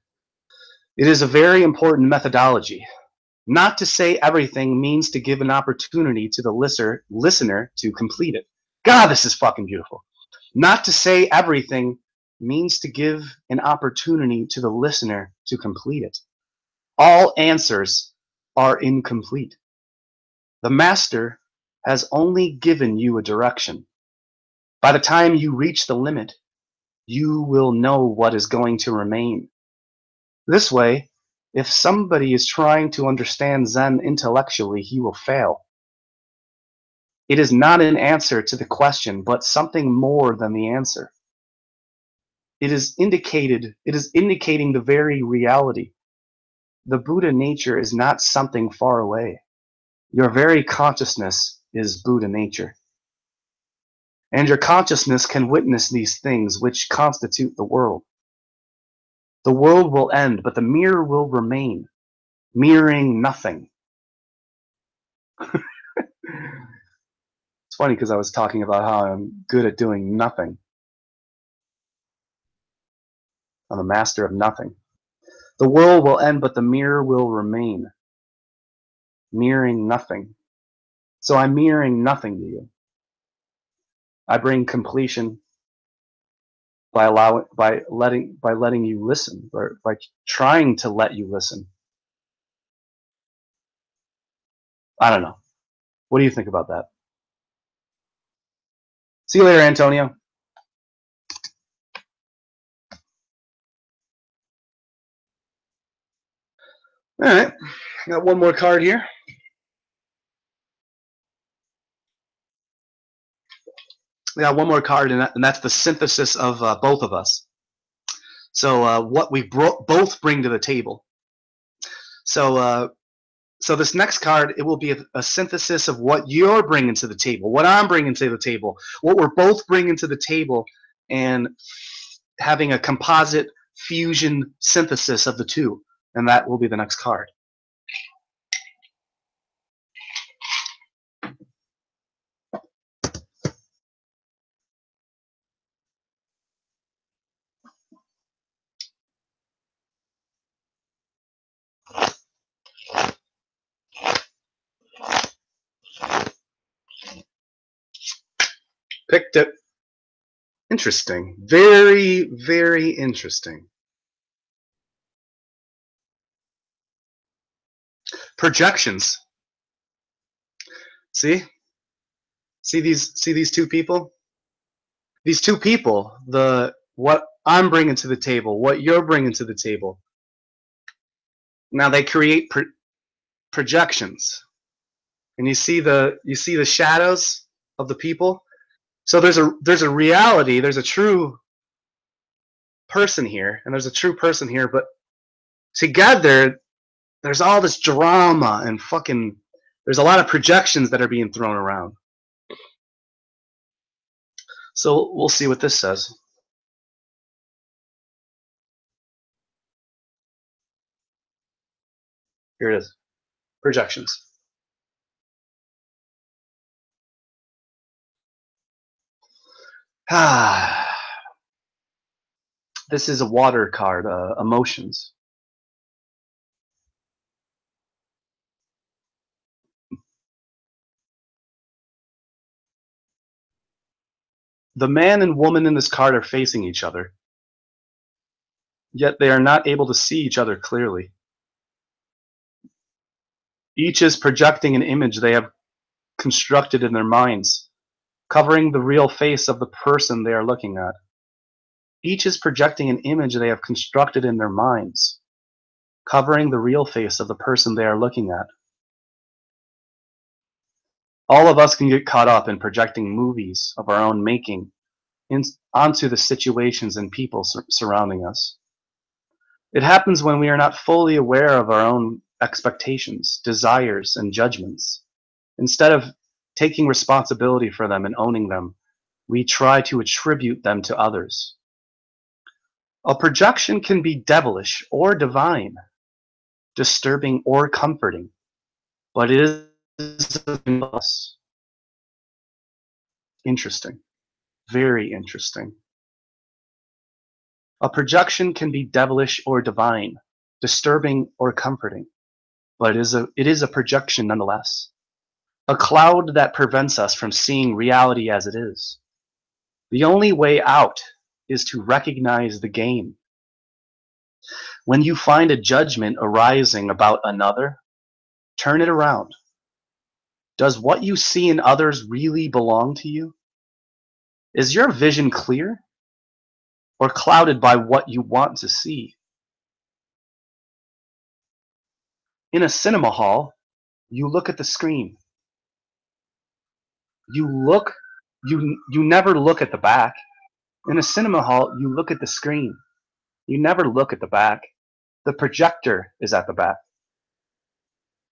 It is a very important methodology. Not to say everything means to give an opportunity to the listener to complete it. God, this is fucking beautiful. Not to say everything means to give an opportunity to the listener to complete it. All answers are incomplete. The master has only given you a direction. By the time you reach the limit, you will know what is going to remain. This way, if somebody is trying to understand Zen intellectually, he will fail. It is not an answer to the question, but something more than the answer. It is indicating the very reality. The Buddha nature is not something far away. Your very consciousness is Buddha nature. And your consciousness can witness these things which constitute the world. The world will end, but the mirror will remain, mirroring nothing. It's funny because I was talking about how I'm good at doing nothing. I'm a master of nothing. The world will end, but the mirror will remain, mirroring nothing. So I'm mirroring nothing to you. I bring completion by letting you listen, or by trying to let you listen. I don't know. What do you think about that? See you later, Antonio. All right, got one more card here. We got one more card, and that's the synthesis of both of us. So what we both bring to the table. So this next card, it will be a synthesis of what you're bringing to the table, what I'm bringing to the table, what we're both bringing to the table, and having a composite fusion synthesis of the two. And that will be the next card. Picked it. Interesting. Very, very interesting. Projections. See these two people? These two people, what I'm bringing to the table, what you're bringing to the table. Now they create projections. And you see the shadows of the people? So there's a reality, there's a true person here, and there's a true person here, but together there's all this drama and fucking, there's a lot of projections that are being thrown around. So we'll see what this says. Here it is. Projections. This is a water card, emotions. The man and woman in this card are facing each other, yet they are not able to see each other clearly. Each is projecting an image they have constructed in their minds, covering the real face of the person they are looking at. Each is projecting an image they have constructed in their minds, covering the real face of the person they are looking at. All of us can get caught up in projecting movies of our own making onto the situations and people surrounding us. It happens when we are not fully aware of our own expectations, desires, and judgments. Instead of taking responsibility for them and owning them, we try to attribute them to others. A projection can be devilish or divine, disturbing or comforting, but it is us. Interesting. Very interesting. A projection can be devilish or divine, disturbing or comforting, but it is a projection nonetheless. A cloud that prevents us from seeing reality as it is. The only way out is to recognize the game. When you find a judgment arising about another, turn it around. Does what you see in others really belong to you? Is your vision clear or clouded by what you want to see? In a cinema hall, you look at the screen. You never look at the back. In a cinema hall, you look at the screen. You never look at the back. The projector is at the back.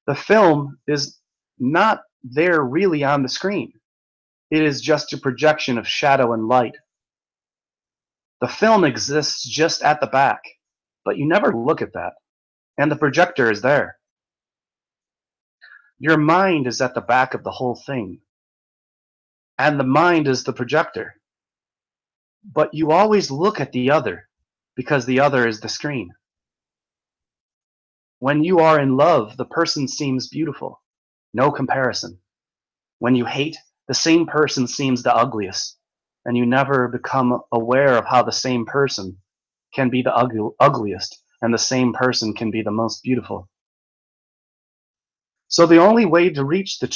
The film is not there really on the screen. It is just a projection of shadow and light. The film exists just at the back, but you never look at that. And the projector is there. Your mind is at the back of the whole thing. And the mind is the projector. But you always look at the other, because the other is the screen. When you are in love, the person seems beautiful. No comparison. When you hate, the same person seems the ugliest. And you never become aware of how the same person can be the ugliest, and the same person can be the most beautiful. So the only way to reach to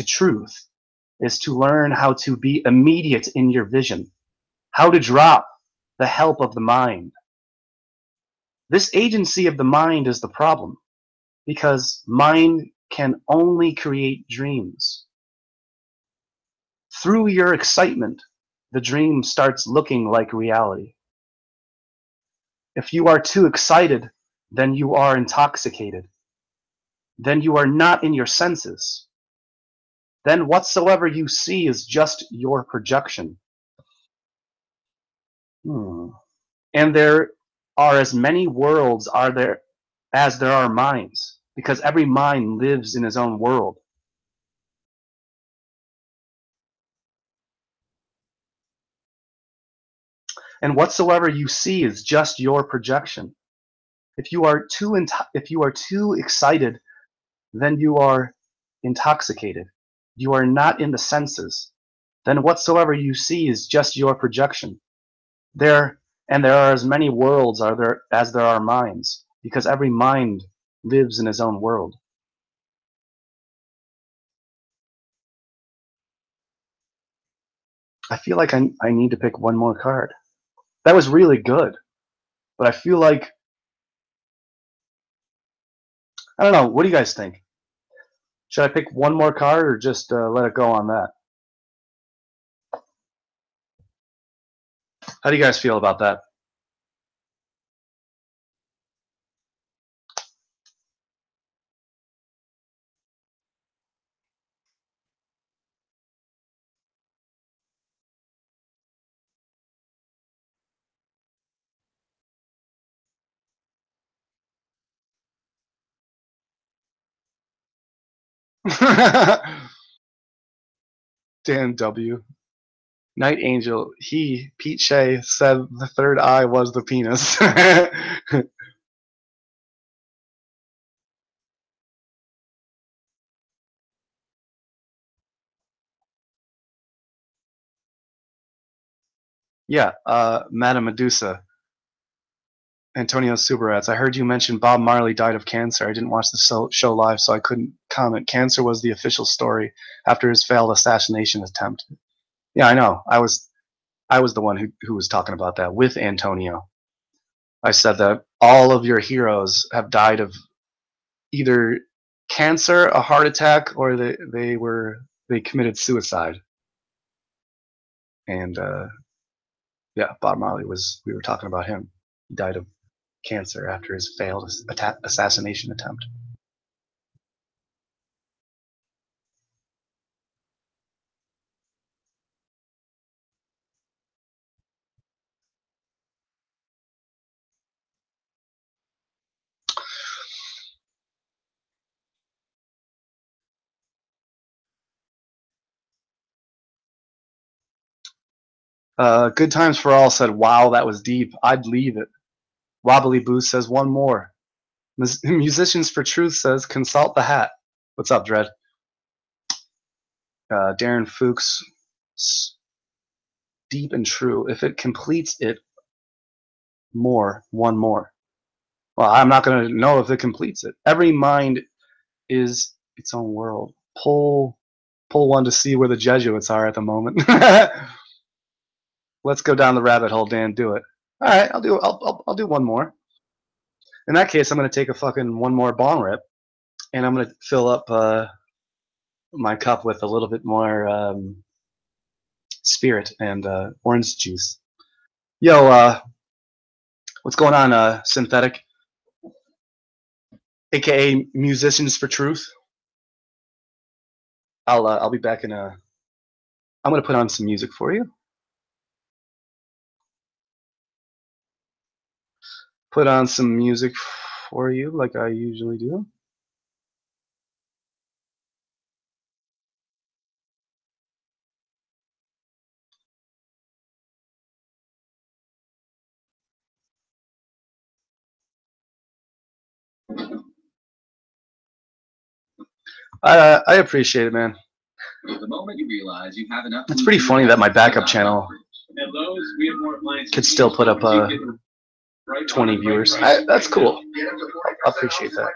truth is to learn how to be immediate in your vision, how to drop the help of the mind. This agency of the mind is the problem, because mind can only create dreams. Through your excitement, the dream starts looking like reality. If you are too excited, then you are intoxicated. Then you are not in your senses. Then whatsoever you see is just your projection. And there are as many worlds as there are minds, because every mind lives in his own world. And whatsoever you see is just your projection. If you are too excited, then you are intoxicated. You are not in the senses. Then whatsoever you see is just your projection. There are as many worlds as there are minds, because every mind lives in his own world. I feel like I need to pick one more card. That was really good, but I feel like, I don't know, what do you guys think? Should I pick one more card or just let it go on that? How do you guys feel about that? Dan W. Night Angel, Pete Shea, said the third eye was the penis. Yeah, Madame Medusa. Antonio Subarats, I heard you mention Bob Marley died of cancer. I didn't watch the show live, so I couldn't comment. Cancer was the official story after his failed assassination attempt. Yeah, I know. I was the one who was talking about that with Antonio. I said that all of your heroes have died of either cancer, a heart attack, or they committed suicide. And yeah, Bob Marley we were talking about him. He died of cancer after his failed assassination attempt. Good Times for All said, wow, that was deep. I'd leave it. Wobbly Boost says, one more. Musicians for Truth says, consult the hat. What's up, Dread? Darren Fuchs, deep and true. If it completes it, one more. Well, I'm not going to know if it completes it. Every mind is its own world. Pull one to see where the Jesuits are at the moment. Let's go down the rabbit hole, Dan. Do it. All right, I'll do one more. In that case, I'm going to take a fucking one more bong rip, and I'm going to fill up my cup with a little bit more spirit and orange juice. Yo, What's going on, Synthetic? AKA Musicians for Truth. I'll be back in a. I'm gonna put on some music for you. Put on some music for you like I usually do. I appreciate it, man. The moment you realize you have enough. It's pretty funny that my backup channel could still put up 20 viewers. That's cool. I appreciate that.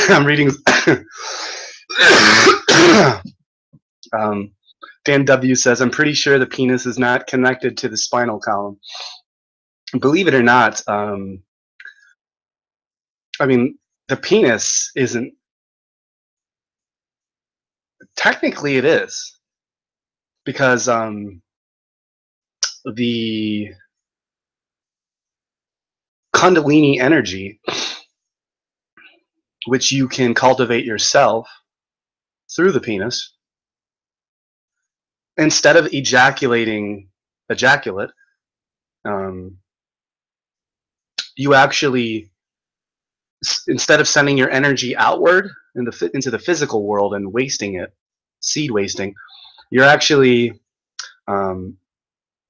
I'm reading. Dan W says, "I'm pretty sure the penis is not connected to the spinal column." Believe it or not, I mean, the penis isn't. Technically, it is, because the Kundalini energy, which you can cultivate yourself through the penis, instead of ejaculating ejaculate, you actually, instead of sending your energy outward into the physical world and wasting it, seed wasting, you're actually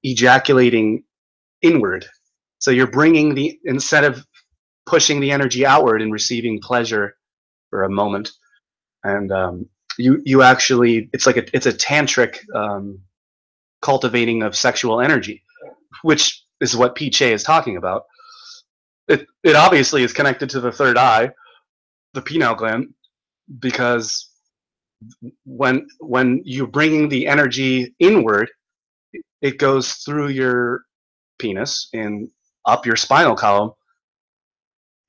ejaculating inward. So you're bringing instead of pushing the energy outward and receiving pleasure for a moment, and you actually, it's a tantric cultivating of sexual energy, which is what Pete Shea is talking about. It obviously is connected to the third eye, the pineal gland, because when you're bringing the energy inward, it goes through your penis and up your spinal column,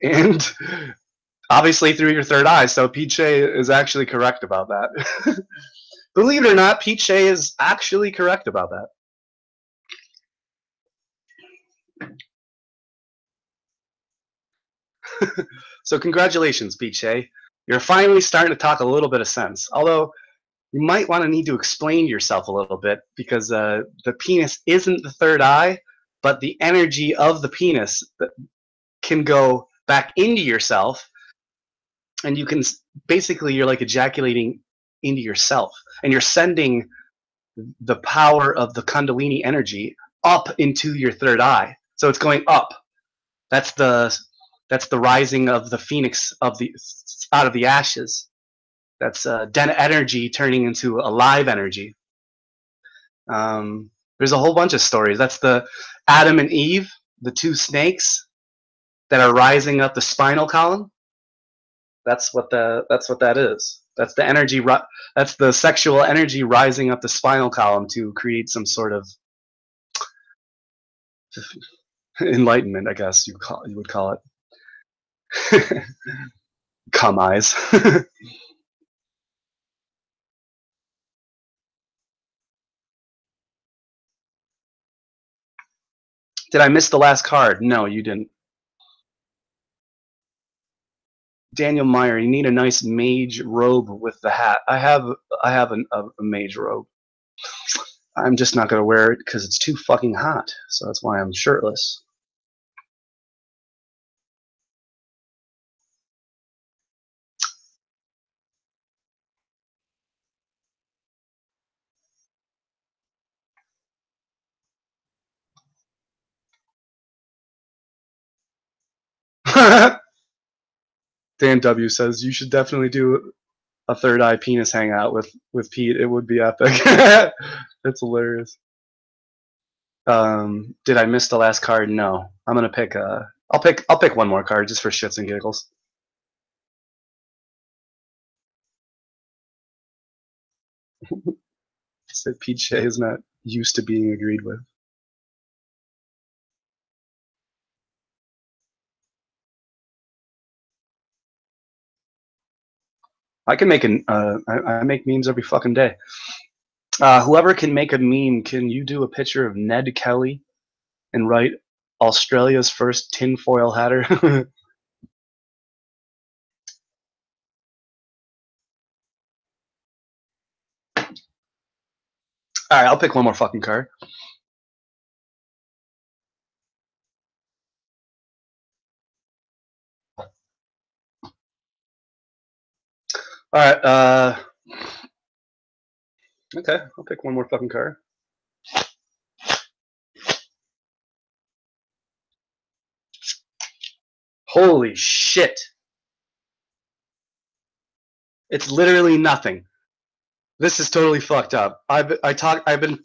and obviously through your third eye. So Pete Shea is actually correct about that. Believe it or not, Pete Shea is actually correct about that. So congratulations, Pete Shea. You're finally starting to talk a little bit of sense. Although you might want to need to explain yourself a little bit, because the penis isn't the third eye, but the energy of the penis can go back into yourself, and you can basically, you're like ejaculating into yourself, and you're sending the power of the Kundalini energy up into your third eye. So it's going up. That's the rising of the phoenix out of the ashes. That's dead energy turning into alive energy. There's a whole bunch of stories. That's the Adam and Eve, the two snakes that are rising up the spinal column. That's what that is. That's the energy. That's the sexual energy rising up the spinal column to create some sort of enlightenment, I guess you would call it. Cum eyes. Did I miss the last card? No, you didn't. Daniel Meyer, you need a nice mage robe with the hat. I have a mage robe. I'm just not going to wear it because it's too fucking hot. So that's why I'm shirtless. Dan W says you should definitely do a third eye penis hangout with Pete. It would be epic. That's hilarious. Did I miss the last card? No. I'm gonna pick I'll pick one more card just for shits and giggles. Said Pete Shea is not used to being agreed with. I can make I make memes every fucking day. Whoever can make a meme, can you do a picture of Ned Kelly and write Australia's first tinfoil hatter? Alright, I'll pick one more fucking card. Alright, okay, I'll pick one more fucking card. Holy shit. It's literally nothing. This is totally fucked up. I've been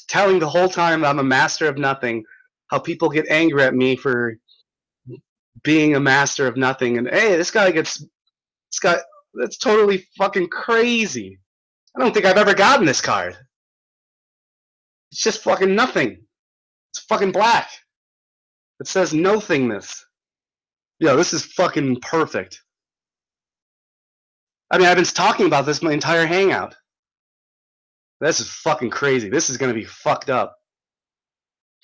telling the whole time I'm a master of nothing, how people get angry at me for being a master of nothing, and hey, this guy that's totally fucking crazy. I don't think I've ever gotten this card. It's just fucking nothing. It's fucking black. It says nothingness. Yo, this is fucking perfect. I mean, I've been talking about this my entire hangout. This is fucking crazy. This is gonna be fucked up.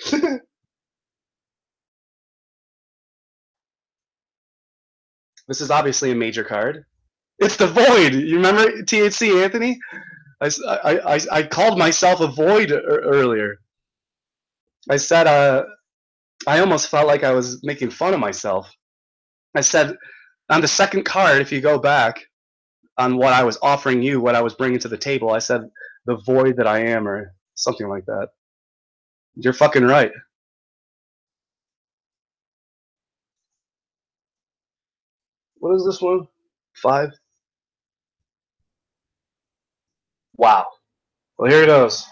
This is obviously a major card. It's the Void. You remember THC, Anthony? I called myself a Void earlier. I said I almost felt like I was making fun of myself. I said, on the second card, if you go back on what I was offering you, what I was bringing to the table, I said, the void that I am, or something like that. You're fucking right. What is this one? 5? Wow. Well, here it goes.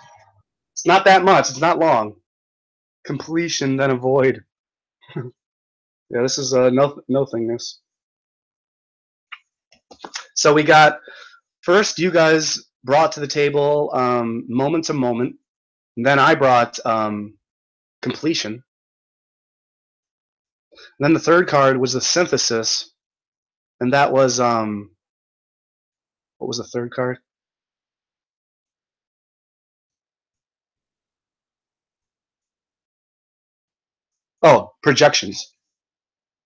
It's not that much. It's not long. Completion, then a void. Yeah, this is nothingness. So we got, first you guys brought to the table moment to moment. And then I brought completion. And then the third card was the synthesis. And that was, what was the third card? Oh, projections.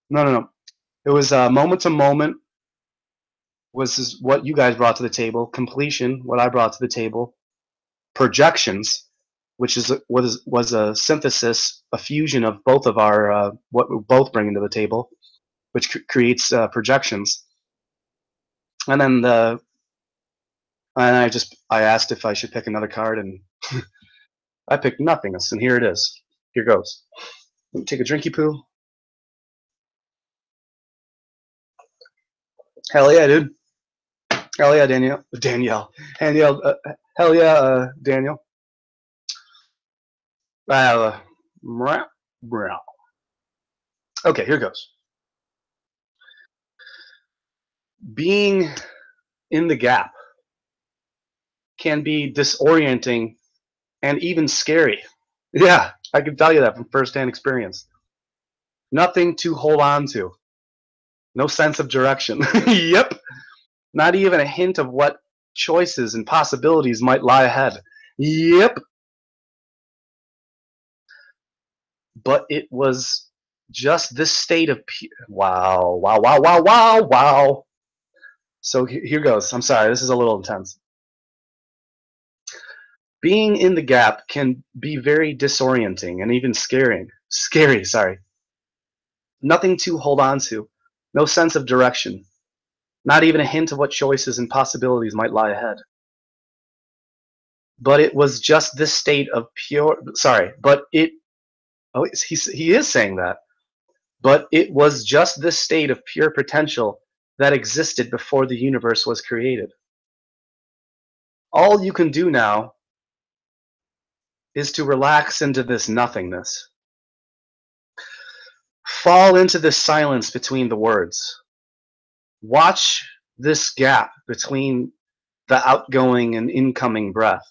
No. It was moment to moment was what you guys brought to the table. Completion, what I brought to the table. Projections, which was a synthesis, a fusion of both of our what we're both bringing to the table, which creates projections. And then I asked if I should pick another card, and I picked nothingness, and here it is. Here goes. Let me take a drinky poo. Hell yeah, dude. Hell yeah, Danielle. Hell yeah, Daniel. Okay, here goes. Being in the gap can be disorienting and even scary. Yeah, I can tell you that from firsthand experience. Nothing to hold on to. No sense of direction. Yep. Not even a hint of what choices and possibilities might lie ahead. Yep. But it was just this state of wow. So here goes. I'm sorry, this is a little intense. Being in the gap can be very disorienting and even scary, sorry. Nothing to hold on to, no sense of direction, not even a hint of what choices and possibilities might lie ahead. But it was just this state of he is saying that. But it was just this state of pure potential that existed before the universe was created. All you can do now is to relax into this nothingness. Fall into this silence between the words. Watch this gap between the outgoing and incoming breath.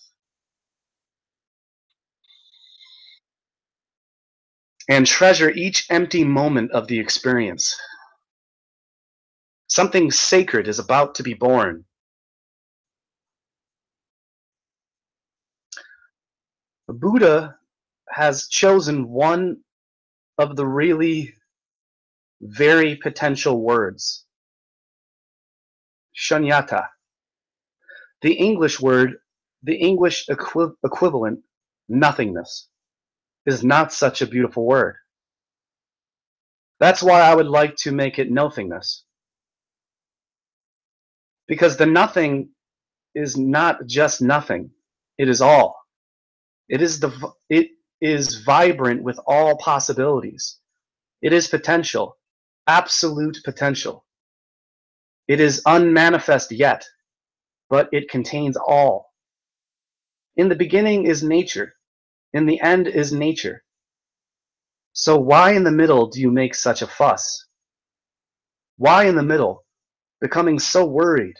And treasure each empty moment of the experience. Something sacred is about to be born. Buddha has chosen one of the really very potential words, shunyata. The English word, the English equivalent, nothingness, is not such a beautiful word. That's why I would like to make it nothingness. Because the nothing is not just nothing. It is all. It is vibrant with all possibilities. It is potential, absolute potential. It is unmanifest yet, but it contains all. In the beginning is nature. In the end is nature. So why in the middle do you make such a fuss? Why in the middle, becoming so worried,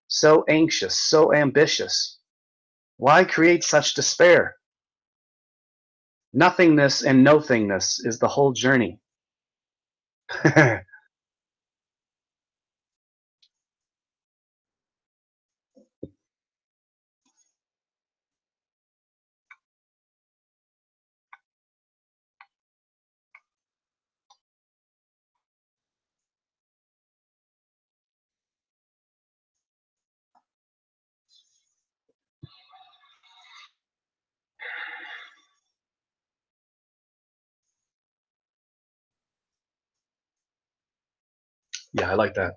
so anxious, so ambitious? Why create such despair? Nothingness and nothingness is the whole journey. Yeah, I like that.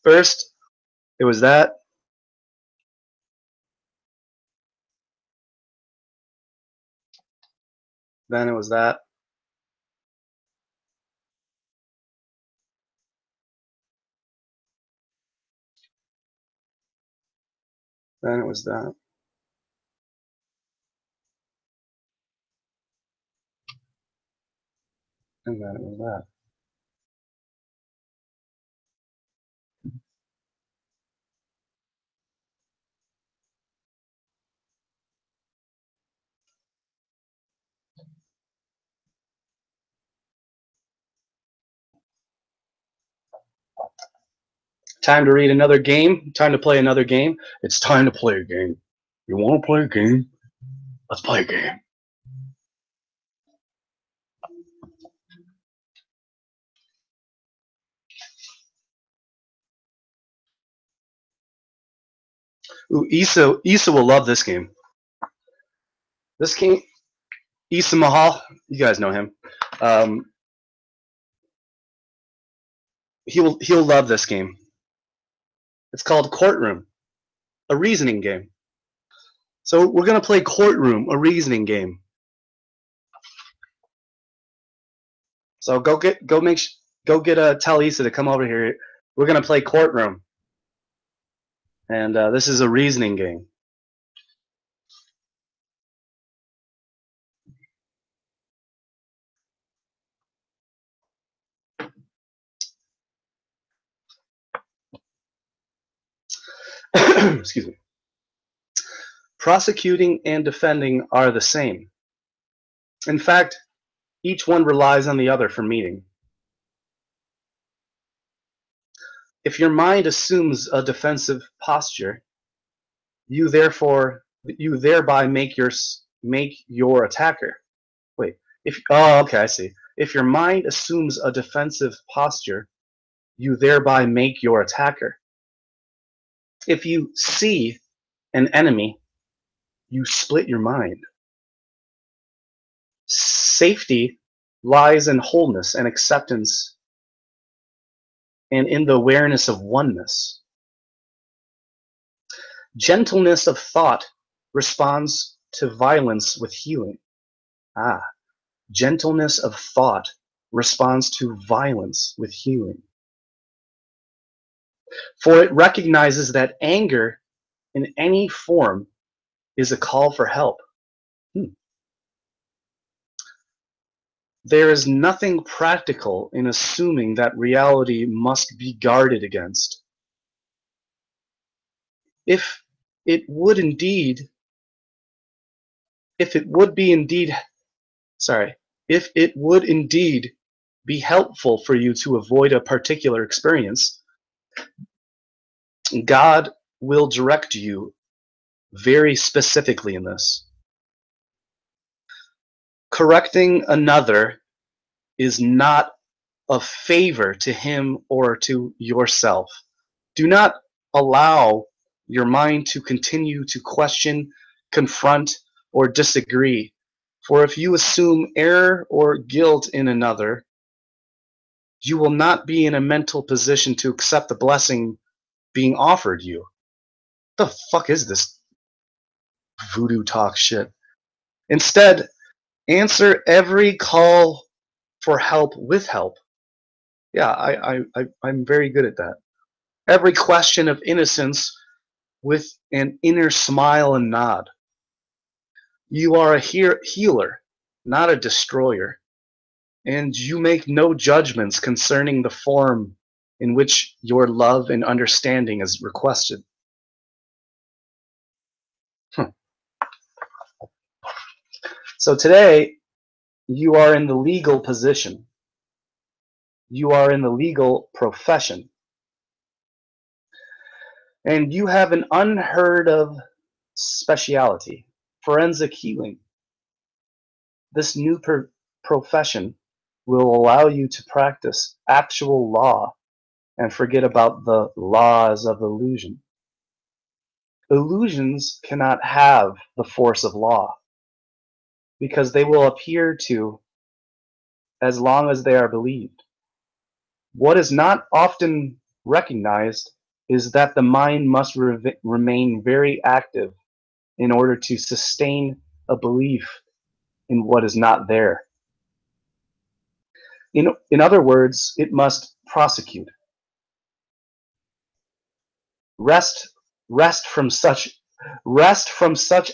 First, it was that. Then it was that. Then it was that. And then it was that. Time to read another game. Time to play another game. It's time to play a game. You want to play a game? Let's play a game. Ooh, Issa will love this game. This game, Issa Mahal, you guys know him. He'll love this game. It's called Courtroom, a reasoning game. So we're gonna play Courtroom, a reasoning game. So tell Issa to come over here. We're gonna play Courtroom, and this is a reasoning game. Excuse me. Prosecuting and defending are the same. In fact, each one relies on the other for meaning. If your mind assumes a defensive posture, you thereby make your attacker. Wait, okay, I see. If your mind assumes a defensive posture, you thereby make your attacker. If you see an enemy, you split your mind. Safety lies in wholeness and acceptance and in the awareness of oneness. Gentleness of thought responds to violence with healing. Gentleness of thought responds to violence with healing. For it recognizes that anger in any form is a call for help. There is nothing practical in assuming that reality must be guarded against. If it would indeed be helpful for you to avoid a particular experience, God will direct you very specifically in this. Correcting another is not a favor to him or to yourself. Do not allow your mind to continue to question, confront, or disagree. For if you assume error or guilt in another, you will not be in a mental position to accept the blessing being offered you. What the fuck is this voodoo talk shit? Instead, answer every call for help with help. Yeah, I'm very good at that. Every question of innocence with an inner smile and nod. You are a healer, not a destroyer, and you make no judgments concerning the form in which your love and understanding is requested. So today, you are in the legal position. You are in the legal profession. And you have an unheard of speciality, forensic healing. This new profession will allow you to practice actual law and forget about the laws of illusion. Illusions cannot have the force of law because they will appear to as long as they are believed. What is not often recognized is that the mind must remain very active in order to sustain a belief in what is not there. In other words, it must prosecute. Rest from such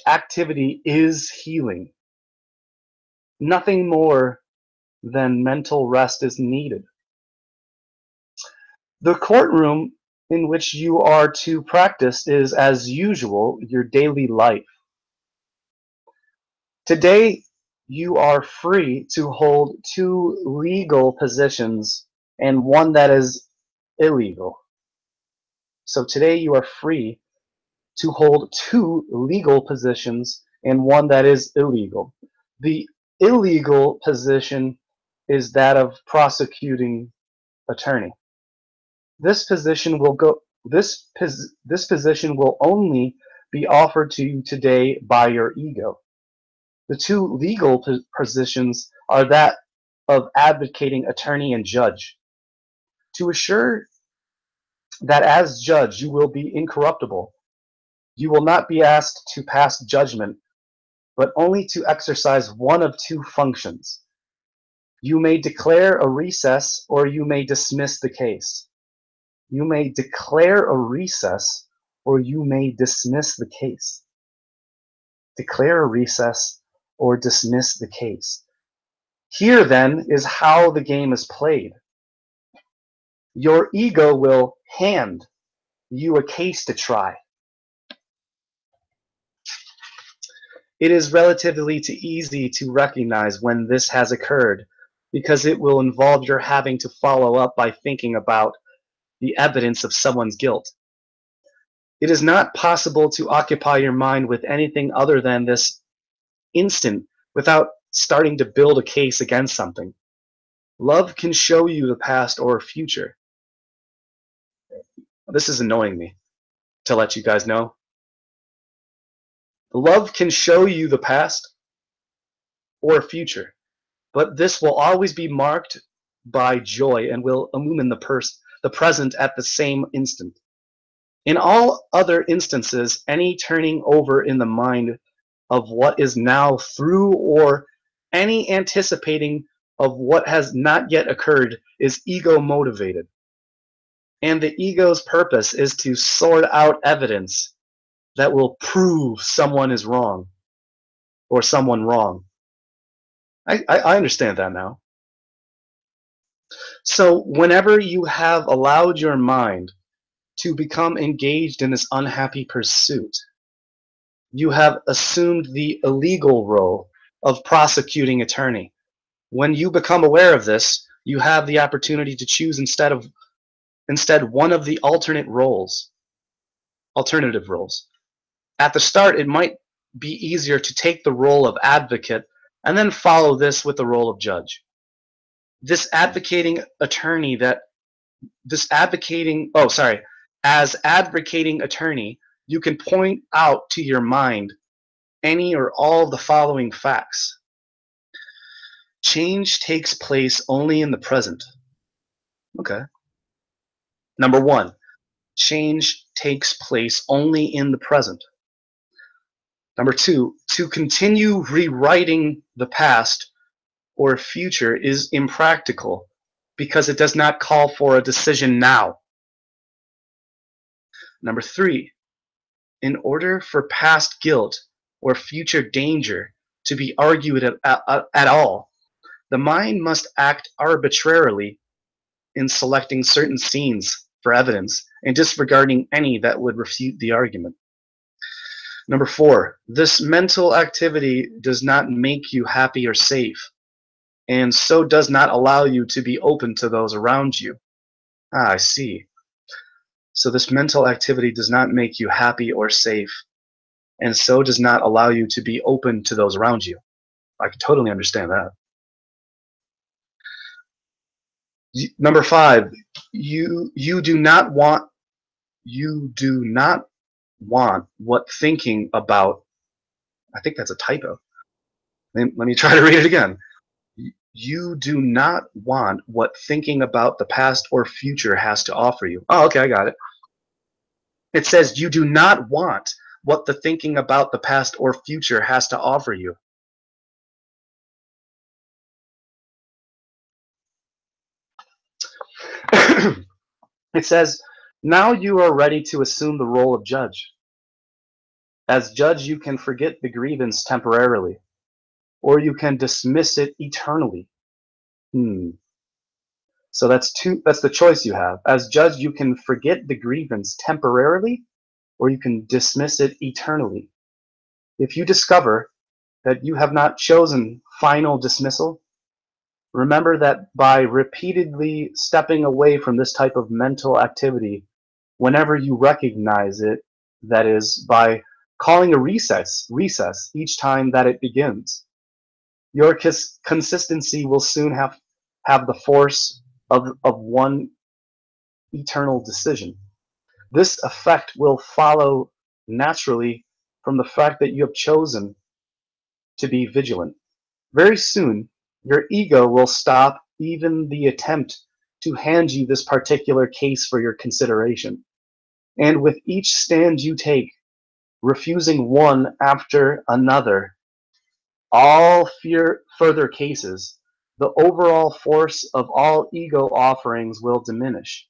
activity is healing. Nothing more than mental rest is needed. The courtroom in which you are to practice is, as usual, your daily life. Today, you are free to hold two legal positions and one that is illegal. So today you are free to hold two legal positions and one that is illegal. The illegal position is that of prosecuting attorney. This position will only be offered to you today by your ego. The two legal positions are that of advocating attorney and judge. To assure that as judge you will be incorruptible, you will not be asked to pass judgment, but only to exercise one of two functions. You may declare a recess or you may dismiss the case. You may declare a recess or you may dismiss the case. Declare a recess or dismiss the case. Here then is how the game is played. Your ego will hand you a case to try. It is relatively easy to recognize when this has occurred because it will involve your having to follow up by thinking about the evidence of someone's guilt. It is not possible to occupy your mind with anything other than this instant without starting to build a case against something. Love can show you the past or future. This is annoying me to let you guys know. Love can show you the past or future, but this will always be marked by joy and will illumine the present at the same instant. In all other instances, any turning over in the mind of what is now through or any anticipating of what has not yet occurred is ego motivated. And the ego's purpose is to sort out evidence that will prove someone is wrong or someone wrong. I understand that now. So whenever you have allowed your mind to become engaged in this unhappy pursuit, you have assumed the illegal role of prosecuting attorney. When you become aware of this, you have the opportunity to choose instead one of the alternative roles. At the start, it might be easier to take the role of advocate and then follow this with the role of judge. As advocating attorney, you can point out to your mind any or all of the following facts. Change takes place only in the present. Okay. Number one, change takes place only in the present. Number two, to continue rewriting the past or future is impractical because it does not call for a decision now. Number three, in order for past guilt or future danger to be argued at all, the mind must act arbitrarily in selecting certain scenes for evidence and disregarding any that would refute the argument. Number four, this mental activity does not make you happy or safe, and so does not allow you to be open to those around you. I see. So this mental activity does not make you happy or safe, and so does not allow you to be open to those around you. I can totally understand that. Number 5, you do not want what thinking about. I think that's a typo. Let me try to read it again. You do not want what thinking about the past or future has to offer you. Oh, okay, I got it. It says you do not want what the thinking about the past or future has to offer you. It says, now you are ready to assume the role of judge. As judge, you can forget the grievance temporarily, or you can dismiss it eternally. So that's the choice you have. As judge, you can forget the grievance temporarily, or you can dismiss it eternally. If you discover that you have not chosen final dismissal, remember that by repeatedly stepping away from this type of mental activity, whenever you recognize it, that is, by calling a recess each time that it begins, your consistency will soon have the force of one eternal decision. This effect will follow naturally from the fact that you have chosen to be vigilant. Very soon, your ego will stop even the attempt to hand you this particular case for your consideration. And with each stand you take, refusing one after another, all further cases, the overall force of all ego offerings will diminish,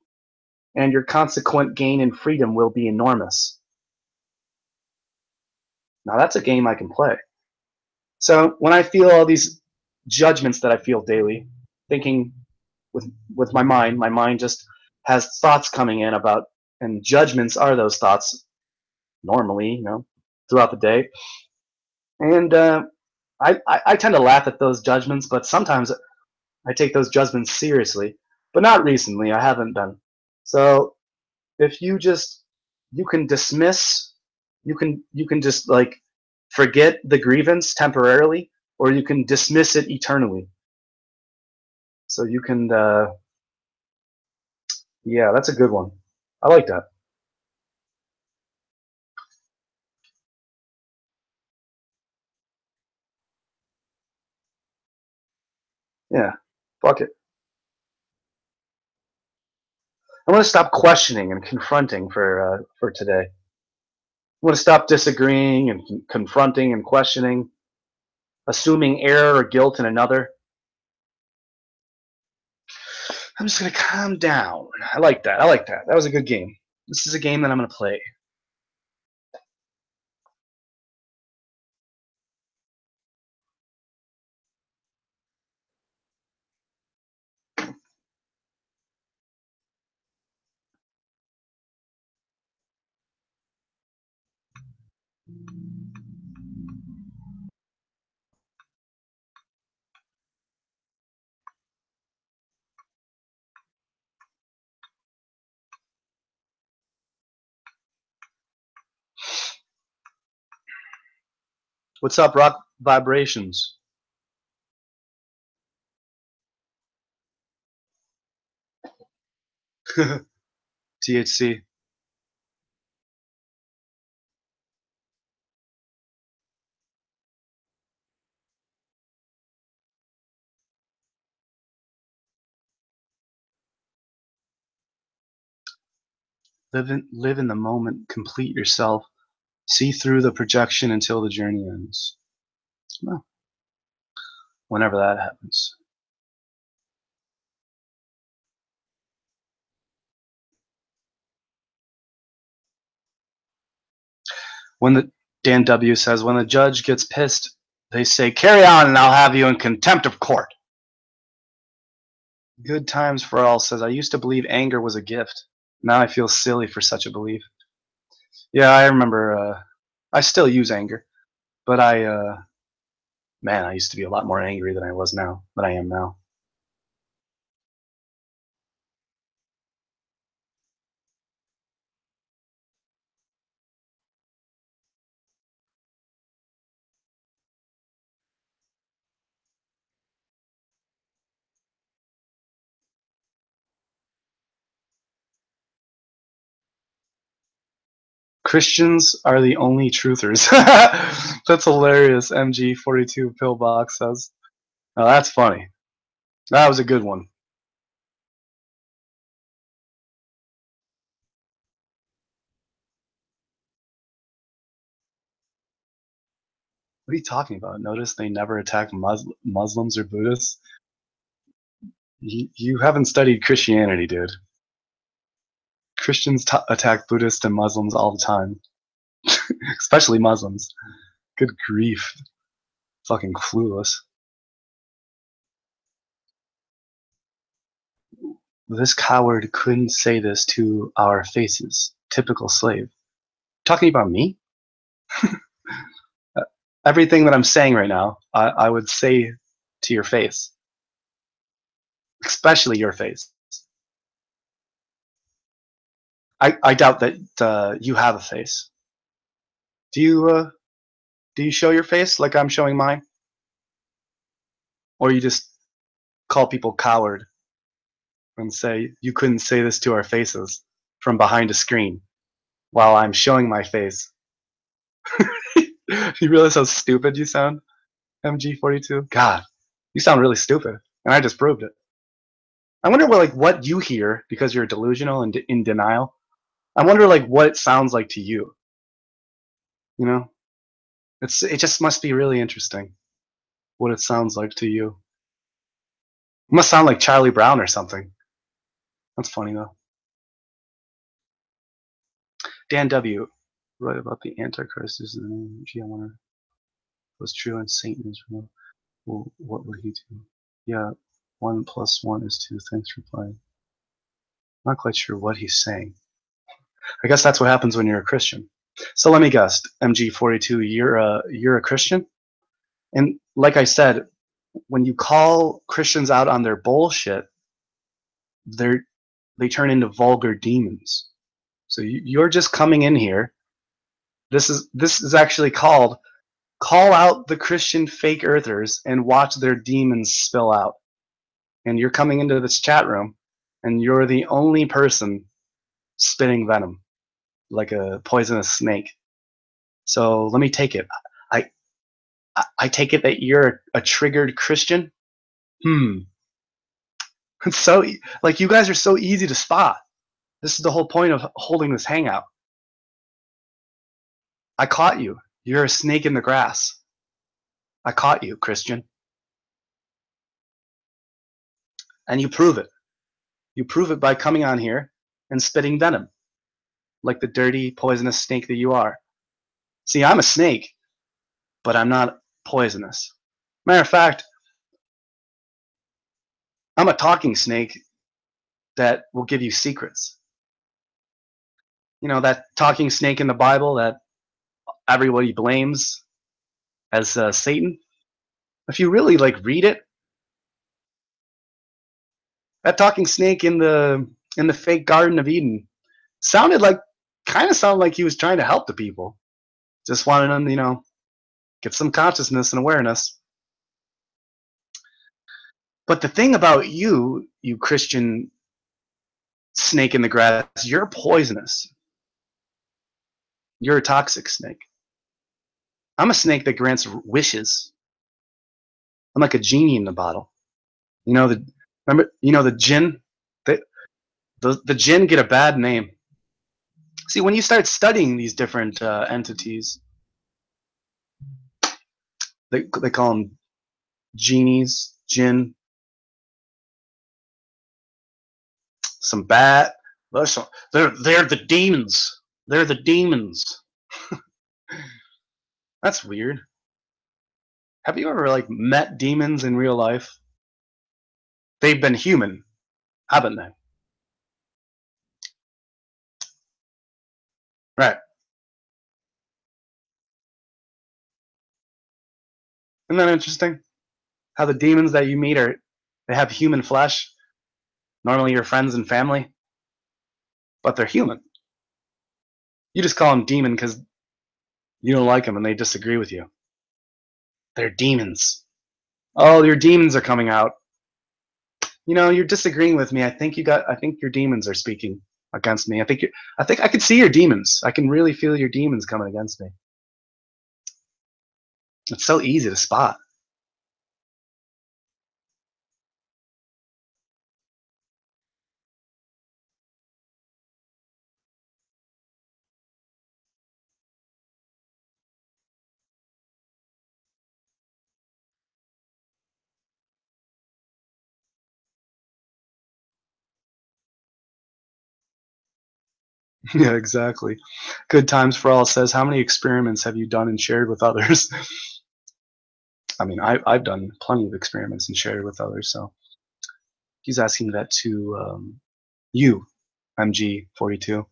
and your consequent gain in freedom will be enormous. Now that's a game I can play. So when I feel all these judgments that I feel daily, thinking with my mind just has thoughts coming in about, and judgments are those thoughts normally, throughout the day. And I tend to laugh at those judgments, but sometimes I take those judgments seriously. But not recently, I haven't been. So if you can dismiss, you can just like forget the grievance temporarily, or you can dismiss it eternally. So you can, yeah, that's a good one. I like that. Yeah, fuck it. I want to stop questioning and confronting for today. I want to stop disagreeing and confronting and questioning, assuming error or guilt in another. I'm just gonna calm down. I like that. I like that. That was a good game. This is a game that I'm gonna play. What's up, Rock Vibrations? THC. Live in the moment. Complete yourself. See through the projection until the journey ends. Well, whenever that happens. When the Dan W says, when the judge gets pissed, they say, carry on and I'll have you in contempt of court. Good Times for All says, I used to believe anger was a gift. Now I feel silly for such a belief. Yeah, I remember, I still use anger, but man, I used to be a lot more angry than I am now. Christians are the only truthers. That's hilarious. MG42 Pillbox says. Oh, that's funny. That was a good one. What are you talking about? Notice they never attack Muslims or Buddhists. You haven't studied Christianity, dude. Christians attack Buddhists and Muslims all the time, especially Muslims. Good grief. Fucking clueless. This coward couldn't say this to our faces. Typical slave. Talking about me? Everything that I'm saying right now, I would say to your face. Especially your face. I doubt that you have a face. Do you show your face like I'm showing mine? Or you just call people coward and say, you couldn't say this to our faces from behind a screen while I'm showing my face? You realize how stupid you sound, MG42? God, you sound really stupid, and I just proved it. I wonder what you hear because you're delusional and in denial. I wonder what it sounds like to you. You know, it just must be really interesting what it sounds like to you. It must sound like Charlie Brown or something. That's funny though. Dan W. Right about the Antichrist is the name. Gee, I wonder was true and Satan is real. Well, what would he do? Yeah, 1 + 1 is 2. Thanks for playing. Not quite sure what he's saying. I guess that's what happens when you're a Christian. So let me guess, MG42, you're a Christian? And like I said, when you call Christians out on their bullshit, they turn into vulgar demons. So you're just coming in here. This is actually called call out the Christian fake earthers and watch their demons spill out. And you're coming into this chat room and you're the only person spitting venom like a poisonous snake. So let me take it. I take it that you're a triggered Christian? It's so you guys are so easy to spot. This is the whole point of holding this hangout. I caught you. You're a snake in the grass. I caught you, Christian. And you prove it. You prove it by coming on here and spitting venom, like the dirty, poisonous snake that you are. See, I'm a snake, but I'm not poisonous. Matter of fact, I'm a talking snake that will give you secrets. You know, that talking snake in the Bible that everybody blames as Satan? If you really read it, that talking snake in the fake Garden of Eden kind of sounded like he was trying to help the people. Just wanted them, get some consciousness and awareness. But the thing about you Christian snake in the grass, you're poisonous. You're a toxic snake. I'm a snake that grants wishes. I'm like a genie in the bottle. Remember the jinn? The jinn get a bad name. See, when you start studying these different entities, they call them genies, jinn, some bad. They're the demons. They're the demons. That's weird. Have you ever met demons in real life? They've been human, haven't they? Right. Isn't that interesting? How the demons that you meet they have human flesh, normally your friends and family, but they're human. You just call them demon because you don't like them and they disagree with you. They're demons. Oh, your demons are coming out. You're disagreeing with me. I think your demons are speaking. against me. I think I can see your demons. I can really feel your demons coming against me. It's so easy to spot. Yeah, exactly. Good Times for All says, how many experiments have you done and shared with others? I mean, I've done plenty of experiments and shared with others. So he's asking that to you, MG42.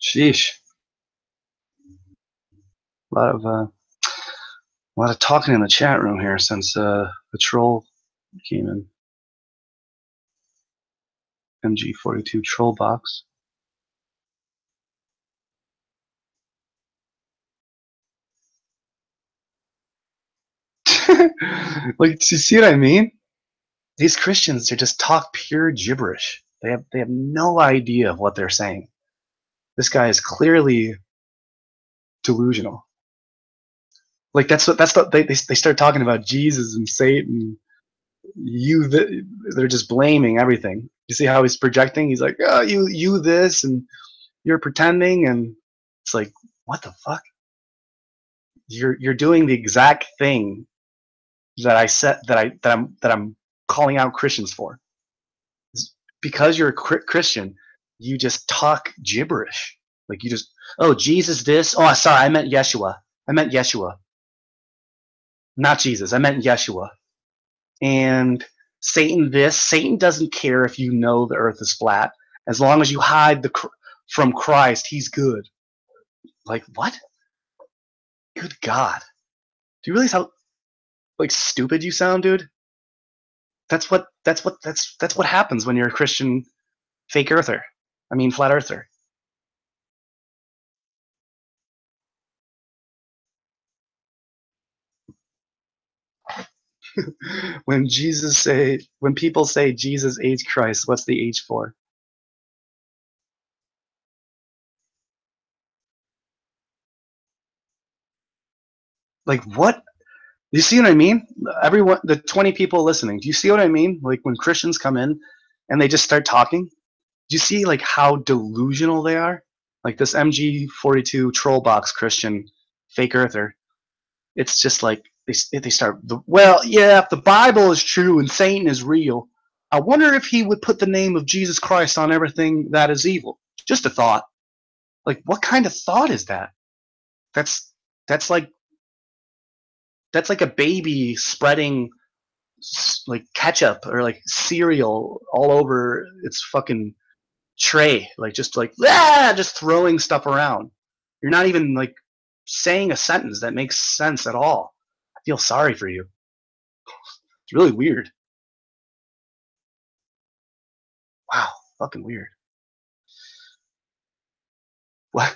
Sheesh. A lot of talking in the chat room here since the troll came in. MG42 troll box. Like, do you see what I mean? These Christians, they just talk pure gibberish. They have no idea what they're saying. This guy is clearly delusional. Like they start talking about Jesus and Satan. They're just blaming everything. You see how he's projecting? He's like, oh, you this, and you're pretending, and it's like, what the fuck? You're doing the exact thing that I said that I'm calling out Christians for. Because you're a Christian, you just talk gibberish. Like you just, oh, Jesus this. Oh, sorry, I meant Yeshua. I meant Yeshua. Not Jesus. I meant Yeshua. And Satan this. Satan doesn't care if you know the earth is flat. As long as you hide from Christ, he's good. Like, what? Good God. Do you realize how like stupid you sound, dude? That's what happens when you're a Christian fake earther. I mean flat earther. when people say Jesus ate Christ, what's the H for? Like what? You see what I mean? Everyone, the 20 people listening, do you see what I mean? Like when Christians come in and they just start talking, do you see like how delusional they are? Like this MG42 troll box Christian fake earther. It's just like they start, well, yeah, if the Bible is true and Satan is real, I wonder if he would put the name of Jesus Christ on everything that is evil. Just a thought. Like, what kind of thought is that? That's that's like a baby spreading like ketchup or like cereal all over its fucking tray, like just throwing stuff around. You're not even like saying a sentence that makes sense at all. I feel sorry for you. It's really weird. Wow, fucking weird. What?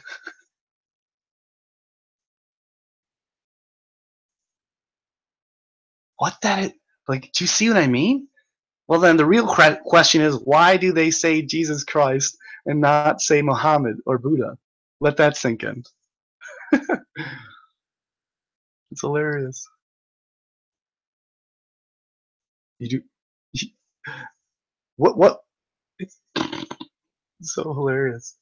What that? Like, do you see what I mean? Well, then the real question is, why do they say Jesus Christ and not say Muhammad or Buddha? Let that sink in. It's hilarious. You do. What? It's so hilarious.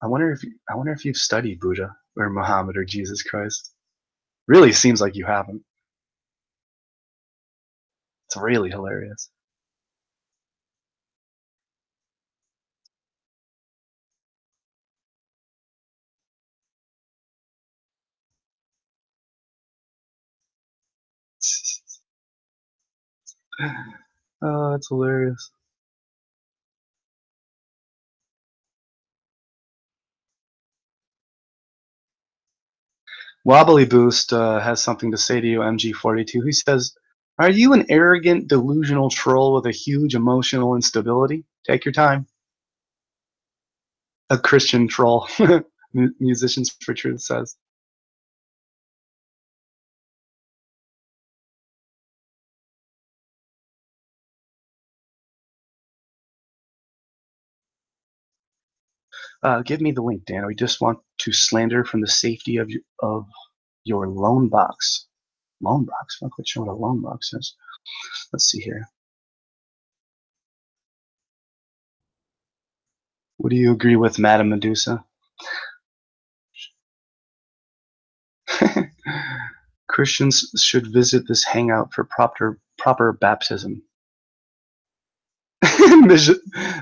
I wonder if you've studied Buddha or Muhammad or Jesus Christ. Really seems like you haven't. It's really hilarious. Oh, it's hilarious. Wobbly Boost has something to say to you, MG42. He says, "Are you an arrogant, delusional troll with a huge emotional instability? Take your time." A Christian troll, Musicians for Truth says. Give me the link, Dan. We just want to slander from the safety of your loan box. Loan box? I'm not quite sure what a loan box is. Let's see here. What do you agree with, Madame Medusa? Christians should visit this hangout for proper baptism.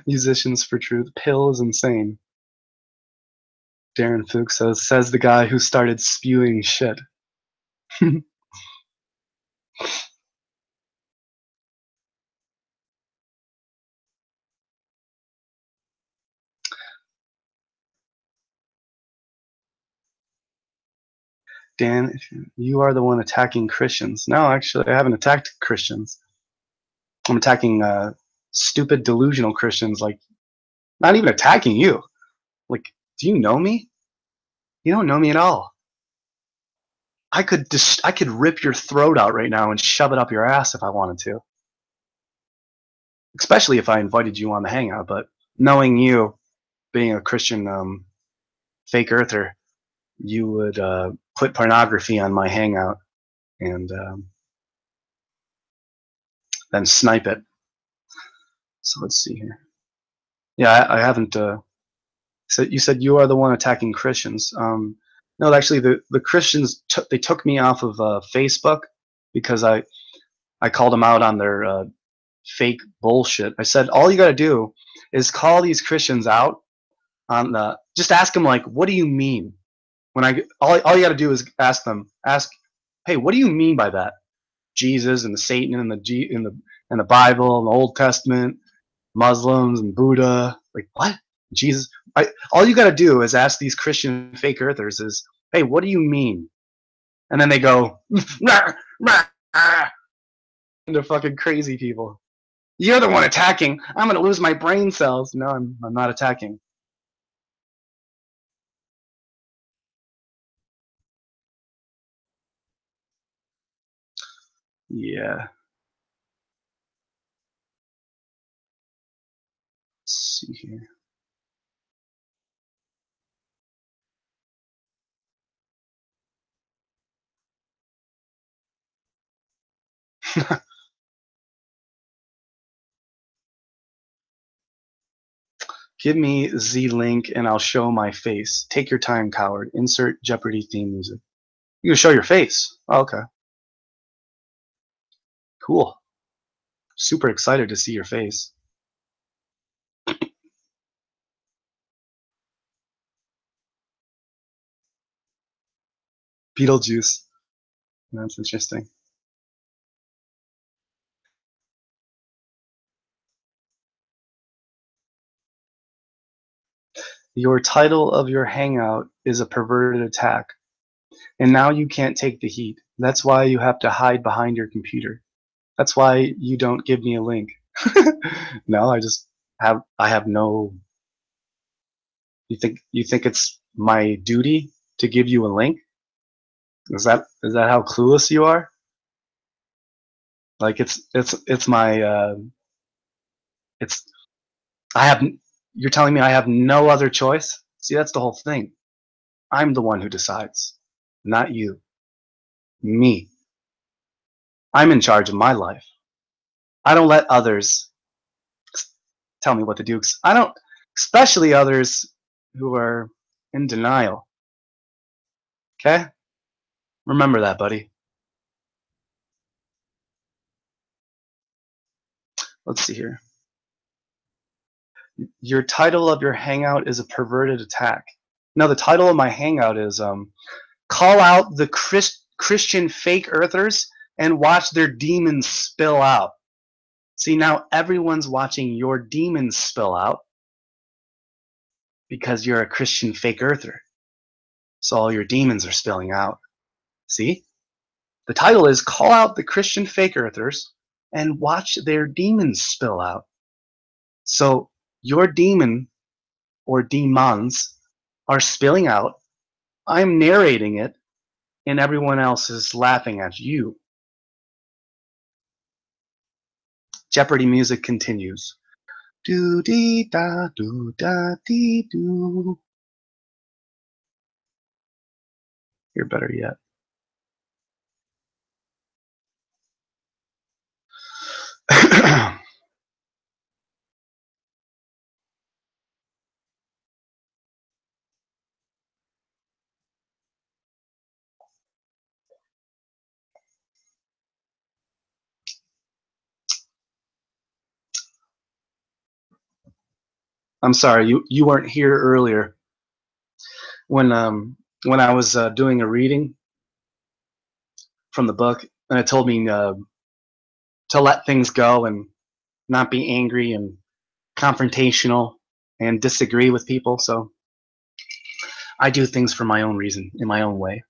Musicians for Truth. Pill is insane. Darren Fuchs says the guy who started spewing shit. Dan, you are the one attacking Christians. No, actually, I haven't attacked Christians. I'm attacking stupid, delusional Christians. Like, not even attacking you. Like, do you know me? You don't know me at all. I could rip your throat out right now and shove it up your ass if I wanted to. Especially if I invited you on the hangout. But knowing you, being a Christian fake earther, you would put pornography on my hangout and then snipe it. So let's see here. Yeah, I haven't. So you said you are the one attacking Christians. No, actually, the Christians they took me off of Facebook because I called them out on their fake bullshit. I said all you got to do is call these Christians out on the. Just ask them like, what do you mean? When all you got to do is ask, hey, what do you mean by that? Jesus and the Satan and the Bible and the Old Testament, Muslims and Buddha. Like what? Jesus. All you got to do is ask these Christian fake earthers is, hey, what do you mean? And then they go, rah, rah, rah. And they're fucking crazy people. You're the one attacking. I'm gonna lose my brain cells. No, I'm not attacking. Yeah. Let's see here. Give me Z link and I'll show my face. Take your time, coward. Insert Jeopardy theme music. You can show your face. Oh, okay. Cool. Super excited to see your face. Beetlejuice. That's interesting. Your title of your hangout is a perverted attack. And now you can't take the heat. That's why you have to hide behind your computer. That's why you don't give me a link. No, I have no. You think it's my duty to give you a link? Is that how clueless you are? Like it's my it's I have you're telling me I have no other choice? See, that's the whole thing. I'm the one who decides, not you. Me. I'm in charge of my life. I don't let others tell me what to do. I don't, especially others who are in denial. Okay? Remember that, buddy. Let's see here. Your title of your hangout is a perverted attack. No, the title of my hangout is call out the Christian fake earthers and watch their demons spill out. See, now everyone's watching your demons spill out because you're a Christian fake earther. So all your demons are spilling out. See? The title is call out the Christian fake earthers and watch their demons spill out. So your demon or demons are spilling out. I'm narrating it, and everyone else is laughing at you. Jeopardy music continues. Do dee da do da dee do. You're better yet. I'm sorry, you weren't here earlier when I was doing a reading from the book, and it told me to let things go and not be angry and confrontational and disagree with people. So I do things for my own reason, in my own way.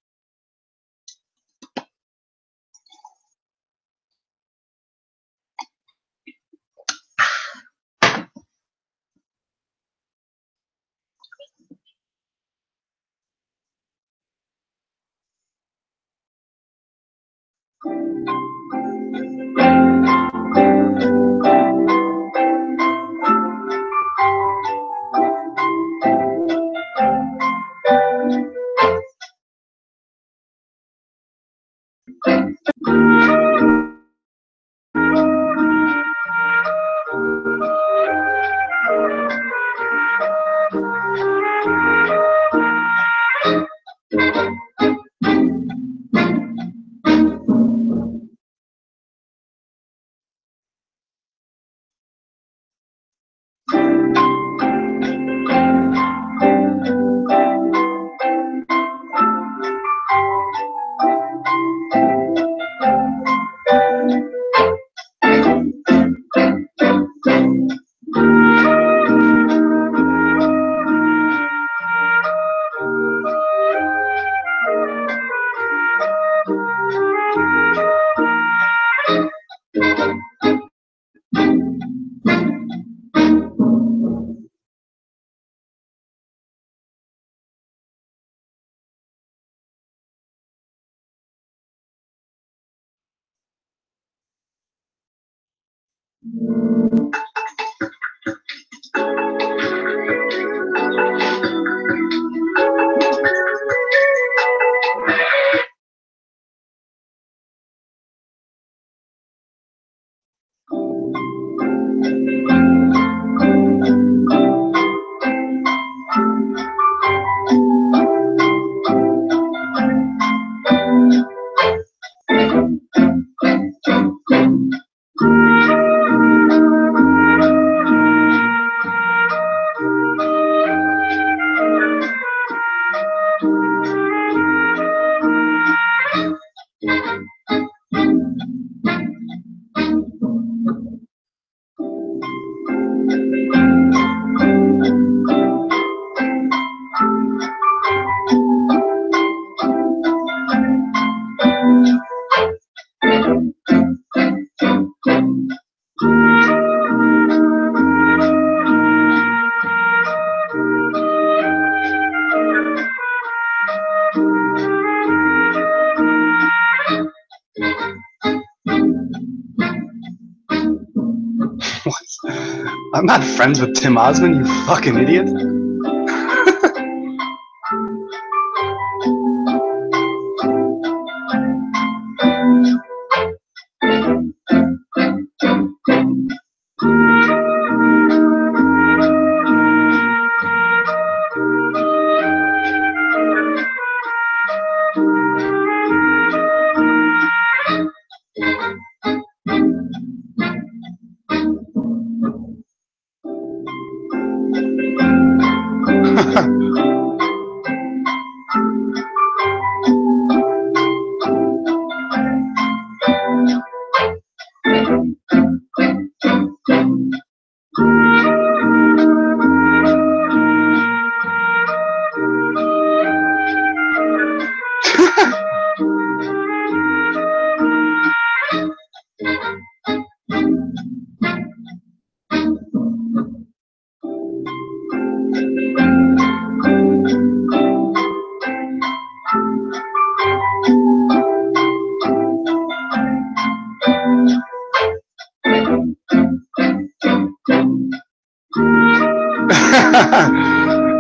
I'm not friends with Tim Osmond, you fucking idiot.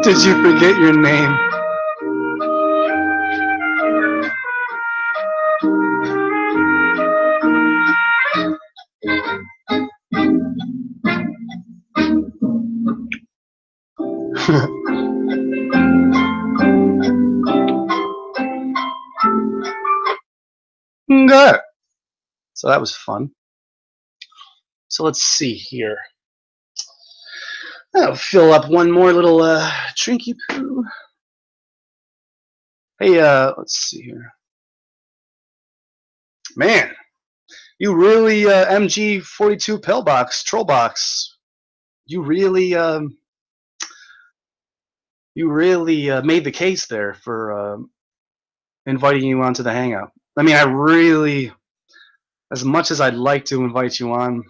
Did you forget your name? Good. So that was fun. So let's see here. I'll fill up one more little trinky poo. Hey, let's see here. Man, you really MG42 Pillbox Trollbox. You really made the case there for inviting you onto the hangout. I mean, I really, as much as I'd like to invite you on,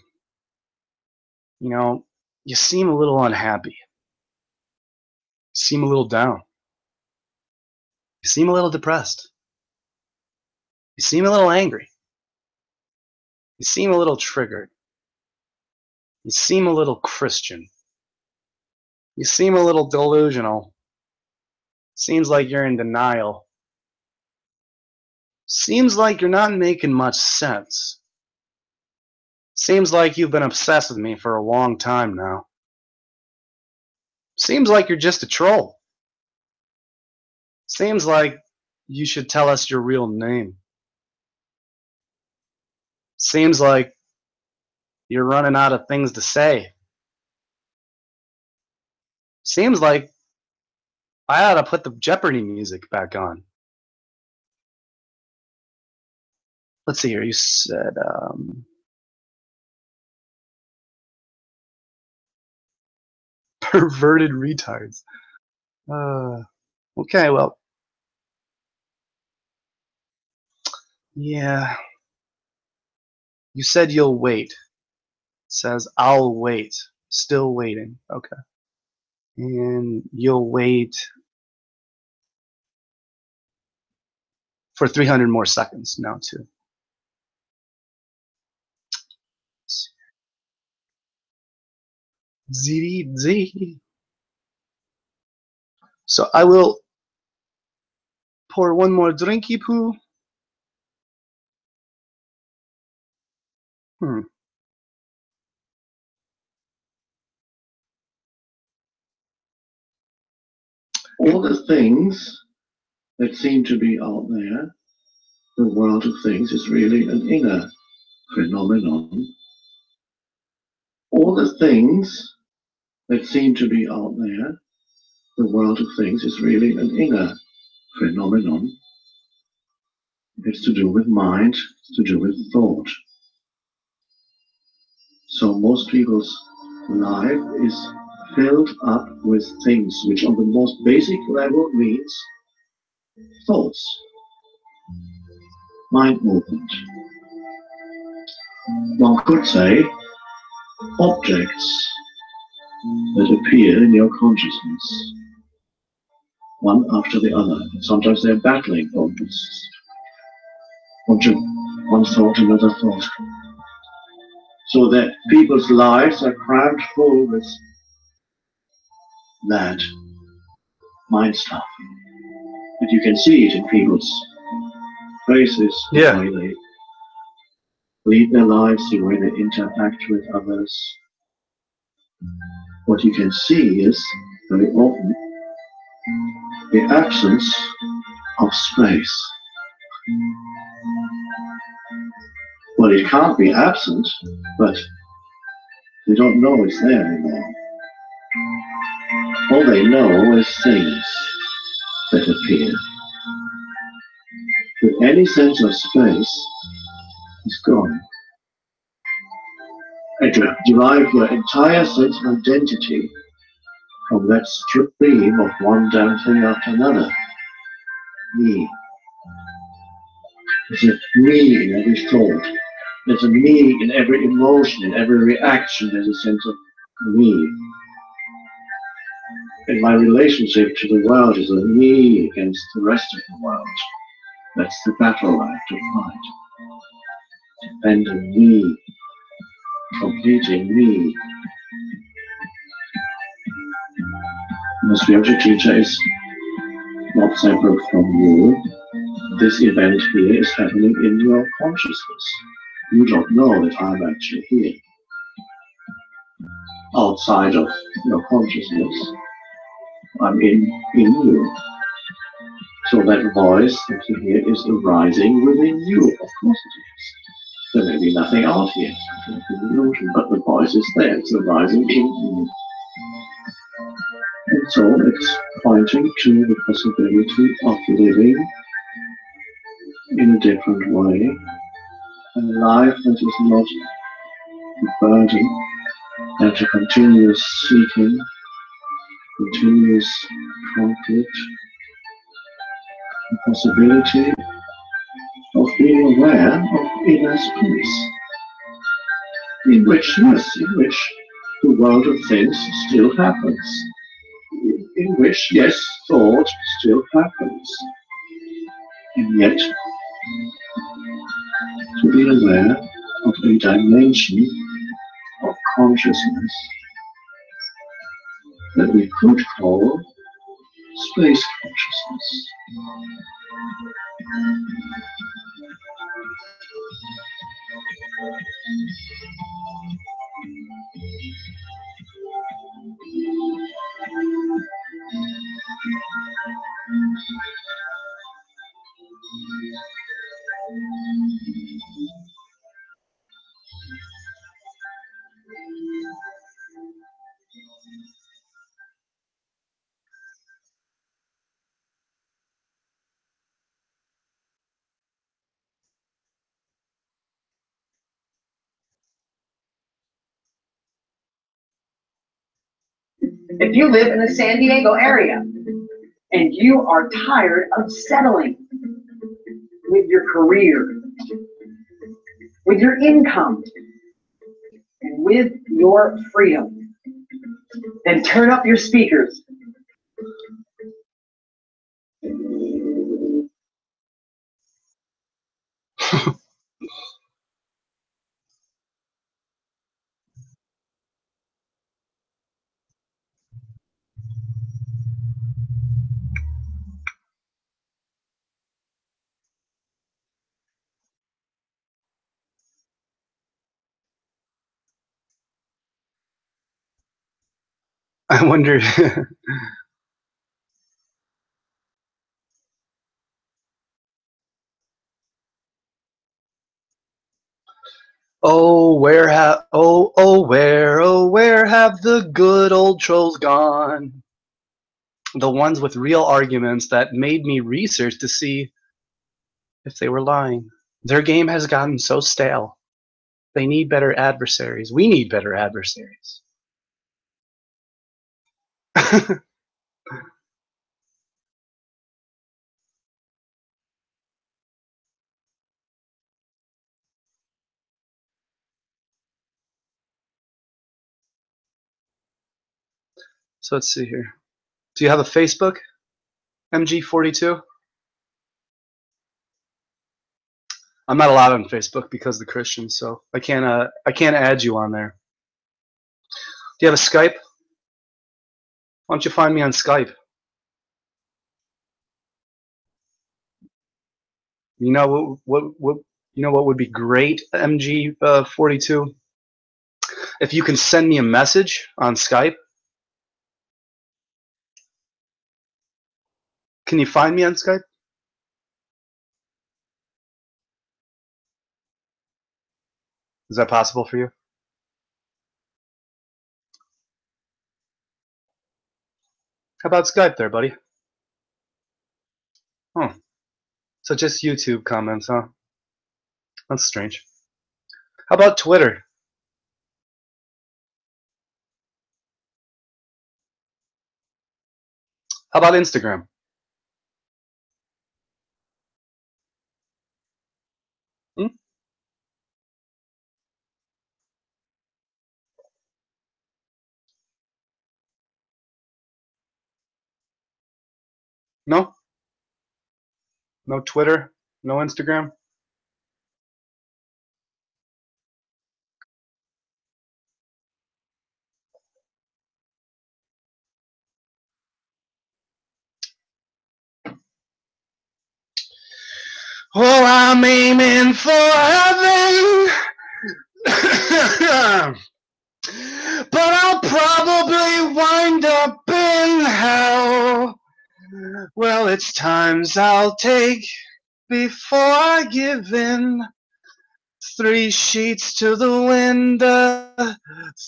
you know, you seem a little unhappy. You seem a little down. You seem a little depressed. You seem a little angry. You seem a little triggered. You seem a little Christian. You seem a little delusional. Seems like you're in denial. Seems like you're not making much sense. Seems like you've been obsessed with me for a long time now. Seems like you're just a troll. Seems like you should tell us your real name. Seems like you're running out of things to say. Seems like I ought to put the Jeopardy music back on. Let's see here. You said, perverted retards. Okay, well, yeah. You said you'll wait. It says I'll wait. Still waiting. Okay. And you'll wait for 300 more seconds now too. Z. So I will pour one more drinky poo. All the things that seem to be out there, the world of things is really an inner phenomenon. All the things that seem to be out there, the world of things is really an inner phenomenon. It's to do with mind, it's to do with thought. So most people's life is filled up with things which on the most basic level means thoughts, mind movement. One could say objects that appear in your consciousness, one after the other. Sometimes they're battling focus. One thought, another thought. So that people's lives are crammed full with that mind stuff. And you can see it in people's faces, the way they lead their lives, the way they interact with others. What you can see is, very often, the absence of space. Well, it can't be absent, but they don't know it's there anymore. All they know is things that appear. But any sense of space is gone. and to derive your entire sense of identity from that stream of one damn thing after another. Me. There's a me in every thought. There's a me in every emotion, in every reaction. There's a sense of me. And my relationship to the world is a me against the rest of the world. That's the battle I have to fight. Defending me. Completing me. The spiritual teacher is not separate from you. This event here is happening in your consciousness. You don't know that I'm actually here. Outside of your consciousness, I'm in you. So that voice that you hear is arising within you. Of course it is. There may be nothing out here, it's an illusion, but the voice is there. It's arising in you. And so it's pointing to the possibility of living in a different way, a life that is not a burden, and to continuous seeking, continuous conflict, the possibility of being aware of inner space, in which, yes, in which the world of things still happens, in which, yes, thought still happens, and yet to be aware of a dimension of consciousness that we could call space consciousness. If you live in the San Diego area and you are tired of settling with your career, with your income, and with your freedom, then turn up your speakers. I wonder. Oh, where have where have the good old trolls gone? The ones with real arguments that made me research to see if they were lying. Their game has gotten so stale. They need better adversaries. We need better adversaries. So let's see here. Do you have a Facebook, MG42? I'm not allowed on Facebook because of the Christians, so I can't add you on there. Do you have a Skype? Why don't you find me on Skype? You know what you know what would be great, MG42? If you can send me a message on Skype. Can you find me on Skype? Is that possible for you? How about Skype there, buddy? Oh, so just YouTube comments, huh? That's strange. How about Twitter? How about Instagram? Hmm? No? No Twitter? No Instagram? Well, I'm aiming for heaven. But I'll probably wind up in hell. Well, it's times I'll take before I give in. 3 sheets to the wind,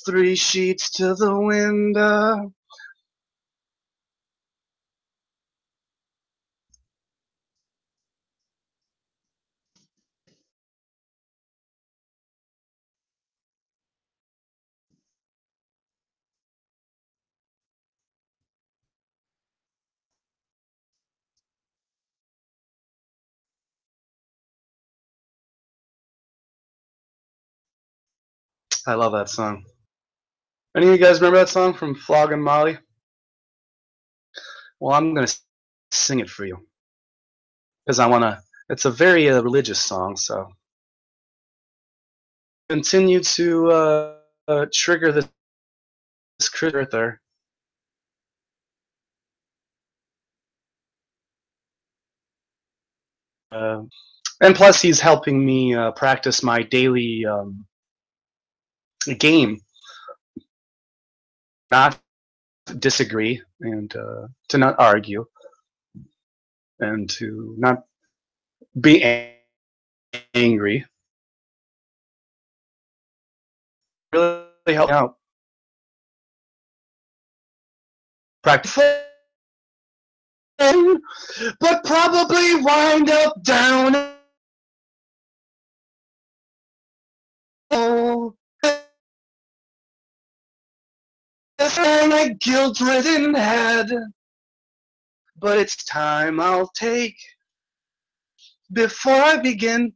3 sheets to the wind. I love that song. Any of you guys remember that song from Flogging Molly? Well, I'm going to sing it for you because I want to. It's a very religious song, so continue to trigger this critter right there. And plus, he's helping me practice my daily game, not disagree and to not argue and to not be angry. Really help me out. Practice, but probably wind up down. Oh, and a guilt-ridden head. But it's time I'll take before I begin.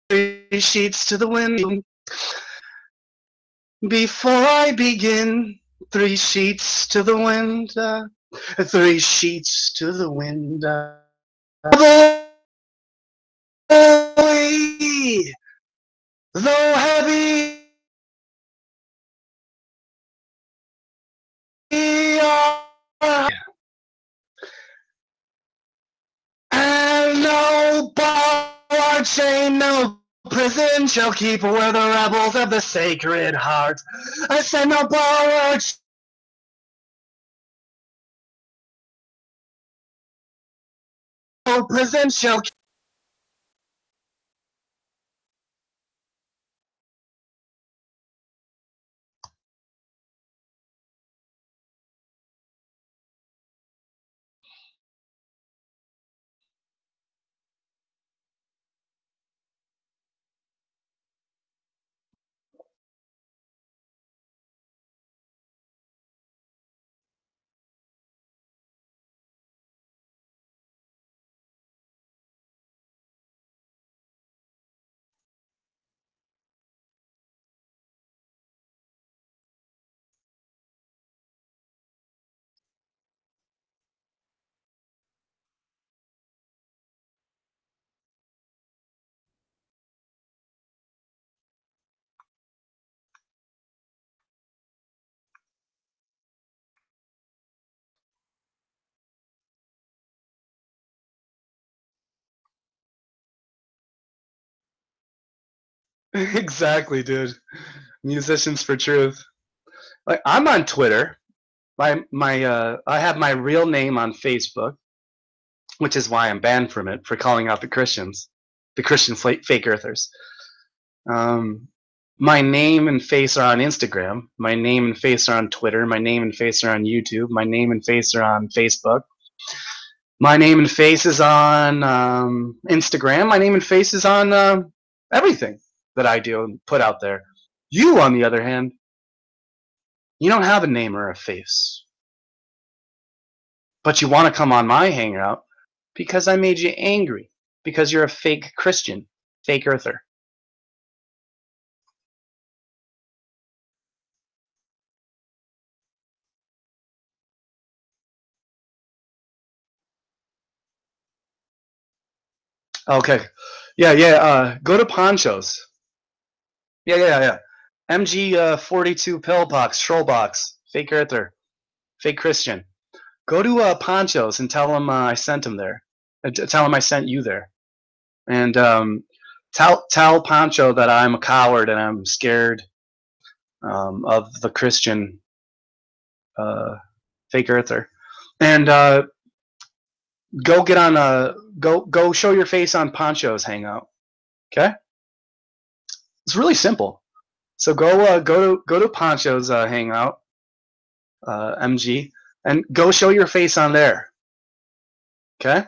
Three sheets to the wind. Before I begin, 3 sheets to the wind, 3 sheets to the wind. Though heavy, and no bar or chain, no prison shall keep where the rebels of the Sacred Heart. I said no bar or no prison shall keep. Exactly, dude. Musicians for Truth. Like, I'm on Twitter. I have my real name on Facebook, which is why I'm banned from it for calling out the Christians, the Christian fake earthers. My name and face are on Instagram. My name and face are on Twitter. My name and face are on YouTube. My name and face are on Facebook. My name and face is on Instagram. My name and face is on everything that I do and put out there. You, on the other hand, You don't have a name or a face. But you want to come on my hangout because I made you angry. Because you're a fake Christian. Fake earther. Okay. Yeah. Go to Ponchos. Yeah. MG 42 Pillbox, Trollbox, Fake Earther, Fake Christian. Go to Ponchos and tell them I sent him there. Tell him I sent you there. And tell Poncho that I'm a coward and I'm scared of the Christian Fake Earther. And go get on go show your face on Poncho's hangout. Okay? It's really simple. So go to Poncho's hangout, MG, and go show your face on there. Okay?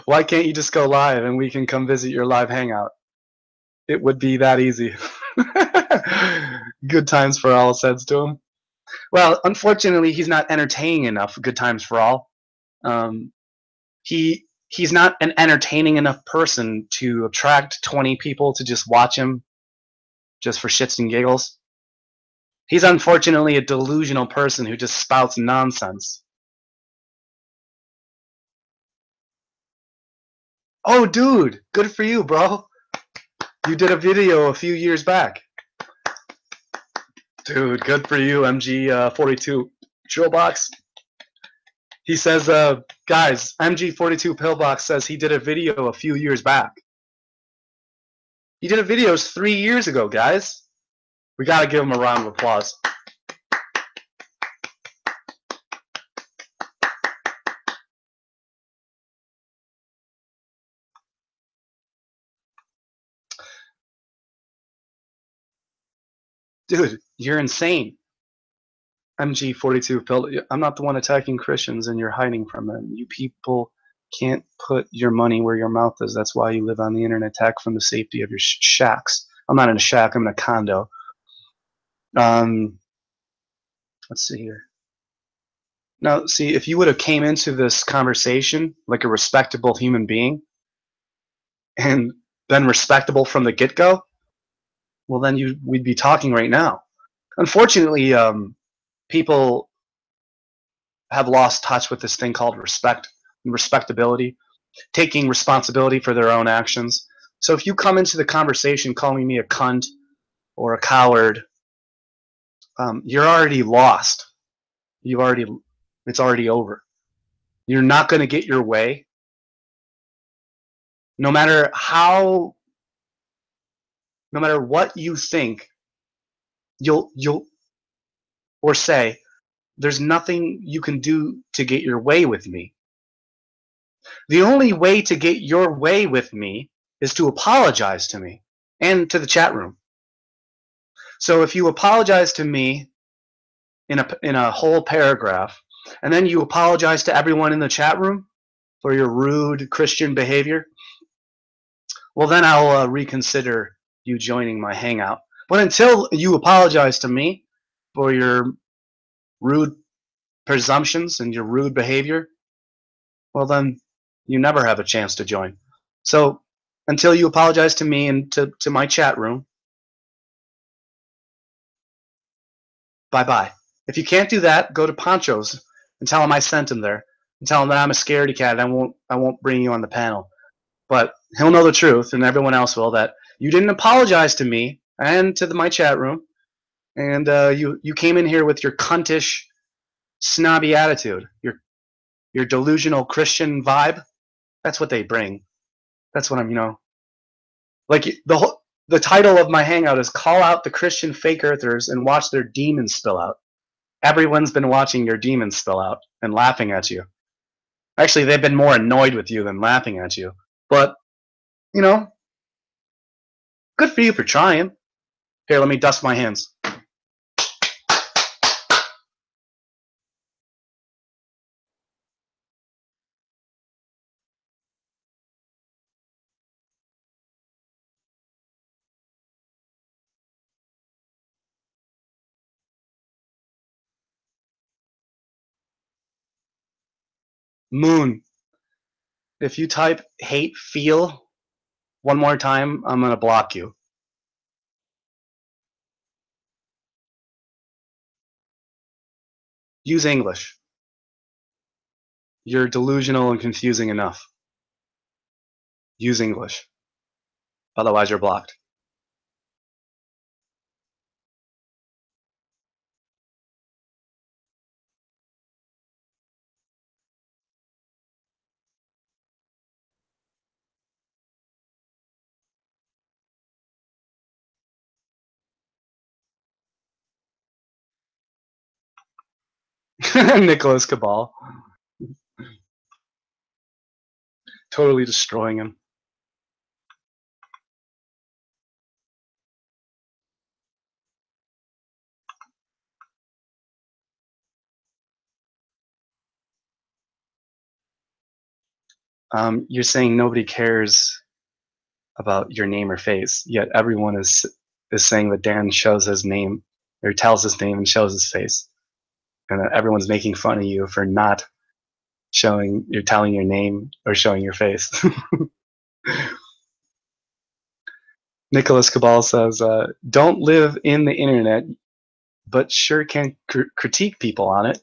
Why can't you just go live and we can come visit your live hangout? It would be that easy. Good times for all, says to him. Well, unfortunately, he's not entertaining enough. Good times for all. He's not an entertaining enough person to attract 20 people to just watch him just for shits and giggles. He's unfortunately a delusional person who just spouts nonsense. Oh, dude, good for you, bro. You did a video a few years back. Dude, good for you, MG42 Drillbox. He says, guys, MG42 Pillbox says he did a video a few years back. He did a video 3 years ago, guys. We gotta give him a round of applause. Dude, you're insane. MG42 Pill. I'm not the one attacking Christians and you're hiding from them. You people can't put your money where your mouth is. That's why you live on the internet, attack from the safety of your shacks. I'm not in a shack, I'm in a condo. Let's see here. Now, see, if you would have came into this conversation like a respectable human being and been respectable from the get-go, well, then we'd be talking right now. Unfortunately, people have lost touch with this thing called respect and respectability, taking responsibility for their own actions. So if you come into the conversation calling me a cunt or a coward, you're already lost. It's already over. You're not going to get your way. No matter what you think, you'll or say, there's nothing you can do to get your way with me. The only way to get your way with me is to apologize to me and to the chat room. So if you apologize to me in a whole paragraph, and then you apologize to everyone in the chat room for your rude Christian behavior, well, then I'll reconsider you joining my hangout. But until you apologize to me for your rude presumptions and your rude behavior, well, then you never have a chance to join. So until you apologize to me and to my chat room, bye-bye. If you can't do that, go to Poncho's and tell him I sent him there. And tell him that I'm a scaredy cat and I won't bring you on the panel. But he'll know the truth, and everyone else will, that you didn't apologize to me and to my chat room, and you came in here with your cuntish, snobby attitude, your delusional Christian vibe. That's what they bring. That's what I'm, like the title of my hangout is "Call Out the Christian Fake Earthers and Watch Their Demons Spill Out." Everyone's been watching your demons spill out and laughing at you. Actually, they've been more annoyed with you than laughing at you. But, good for you for trying. Here, let me dust my hands. Moon, if you type hate feel one more time, I'm gonna block you. Use English. You're delusional and confusing enough. Use English. Otherwise, you're blocked. Nicholas Cabal. Totally destroying him. You're saying nobody cares about your name or face, yet everyone is saying that Dan shows his name or tells his name and shows his face, and that everyone's making fun of you for not showing, you're telling your name or showing your face. Nicholas Cabal says, "Don't live in the internet, but sure can critique people on it."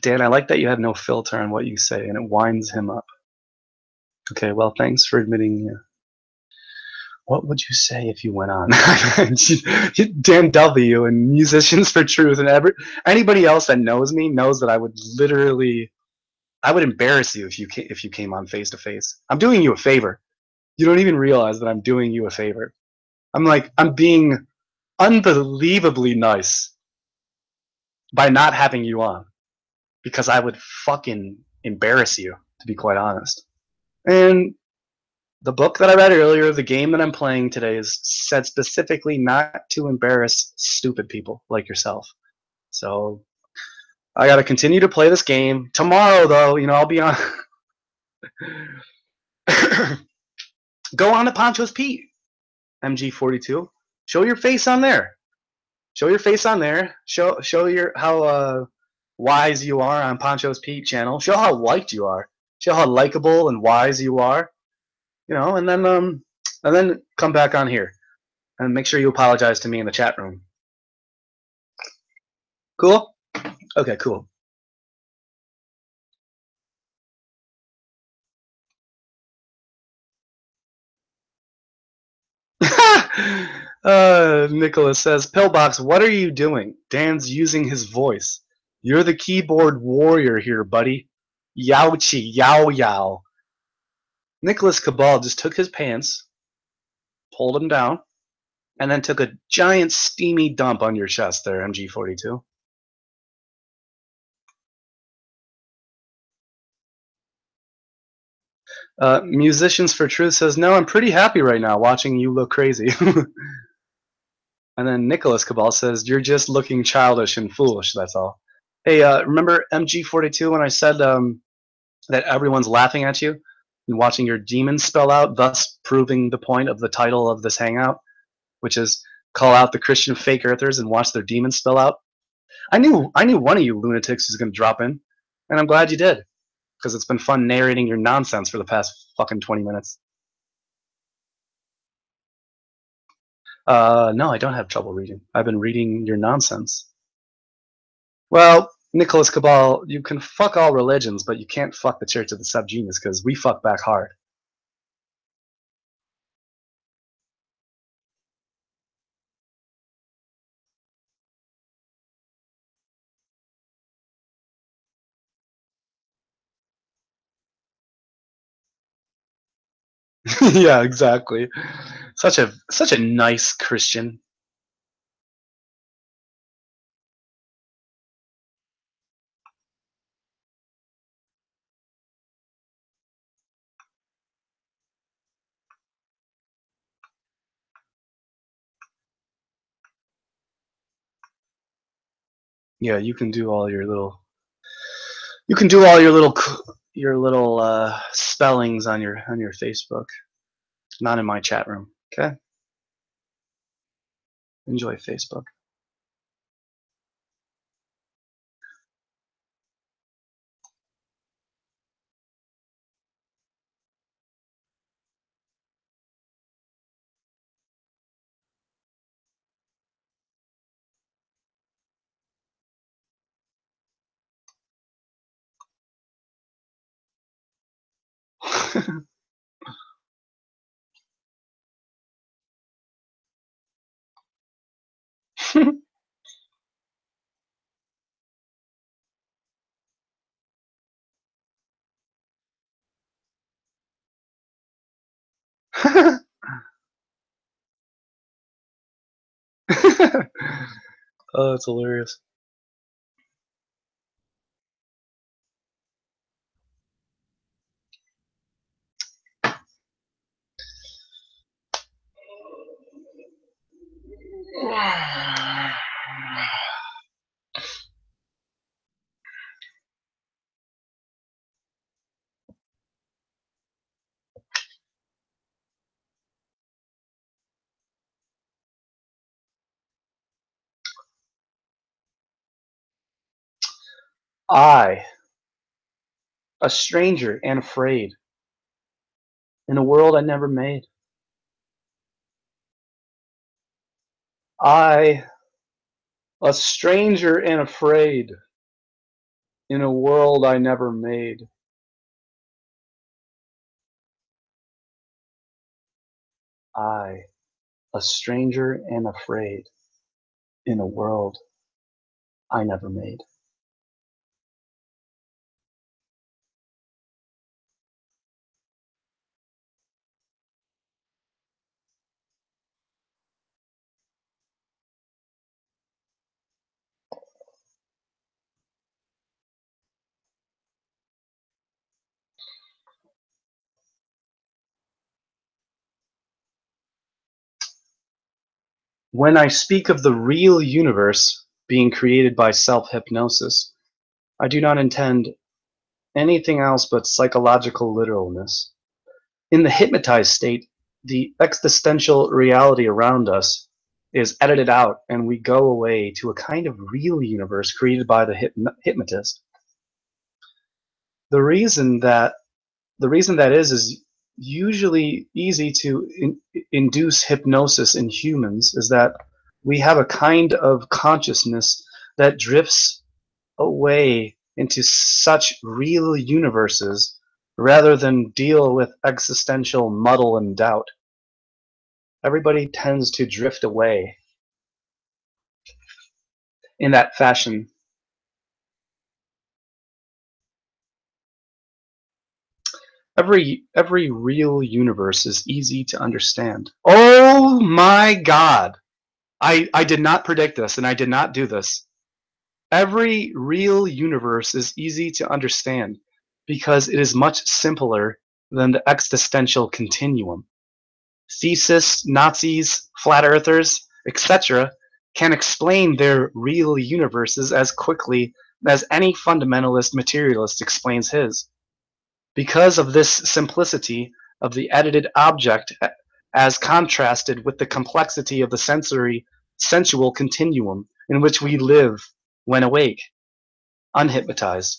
Dan, I like that you have no filter on what you say, and it winds him up. Okay, well, thanks for admitting. What would you say if you went on? Dan W. and Musicians for Truth and anybody else that knows me knows that I would literally, I would embarrass you if you came on face to face. I'm doing you a favor. You don't even realize that I'm doing you a favor. I'm being unbelievably nice by not having you on, because I would fucking embarrass you, to be quite honest. And the book that I read earlier, the game that I'm playing today, is said specifically not to embarrass stupid people like yourself. So I got to continue to play this game. Tomorrow, though, I'll be on. Go on to Poncho's Pete, MG42. Show your face on there. Show your face on there. Show your how wise you are on Poncho's Pete channel. Show how liked you are. Show how likable and wise you are. And then come back on here and make sure you apologize to me in the chat room. Cool? Okay, cool. Nicholas says, Pillbox, what are you doing? Dan's using his voice. You're the keyboard warrior here, buddy. Yowchi, yow yow. Nicholas Cabal just took his pants, pulled them down, and then took a giant steamy dump on your chest there, MG42. Musicians for Truth says, no, I'm pretty happy right now watching you look crazy. And then Nicholas Cabal says, you're just looking childish and foolish, that's all. Hey, remember MG42 when I said that everyone's laughing at you and watching your demons spell out, thus proving the point of the title of this hangout, which is call out the Christian fake earthers and watch their demons spell out? I knew one of you lunatics was going to drop in, and I'm glad you did, because it's been fun narrating your nonsense for the past fucking 20 minutes. No, I don't have trouble reading. I've been reading your nonsense. Well, Nicholas Cabal, you can fuck all religions, but you can't fuck the Church of the Subgenius, because we fuck back hard. Yeah, exactly. Such a nice Christian. Yeah, you can do all your little spellings on your Facebook. Not in my chat room. Okay? Enjoy Facebook. Oh, it's hilarious. I, a stranger and afraid, in a world I never made. I, a stranger and afraid, in a world I never made. I, a stranger and afraid, in a world I never made. When I speak of the real universe being created by self-hypnosis, I do not intend anything else but psychological literalness. In the hypnotized state, the existential reality around us is edited out and we go away to a kind of real universe created by the hypnotist. The reason that is usually easy to induce hypnosis in humans is that we have a kind of consciousness that drifts away into such real universes rather than deal with existential muddle and doubt. Everybody tends to drift away in that fashion. Every real universe is easy to understand. Oh my God! I did not predict this and I did not do this. Every real universe is easy to understand because it is much simpler than the existential continuum. Thesis, Nazis, flat earthers, etc. can explain their real universes as quickly as any fundamentalist materialist explains his. Because of this simplicity of the edited object as contrasted with the complexity of the sensual continuum in which we live when awake, unhypnotized.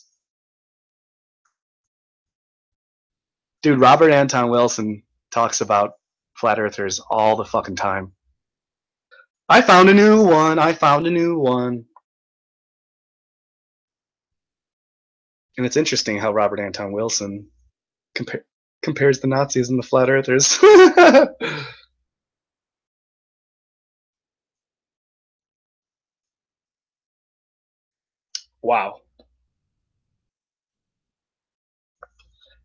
Dude, Robert Anton Wilson talks about flat earthers all the fucking time. I found a new one. I found a new one. And it's interesting how Robert Anton Wilson compares the Nazis and the flat earthers. Wow.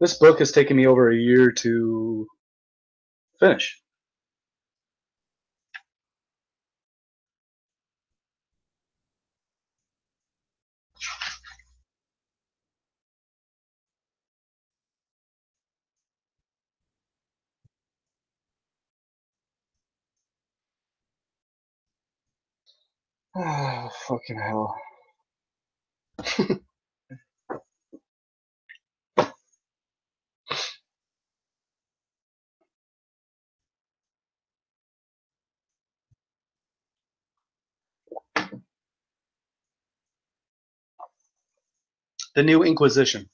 This book has taken me over a year to finish. Oh, fucking hell. The New Inquisition.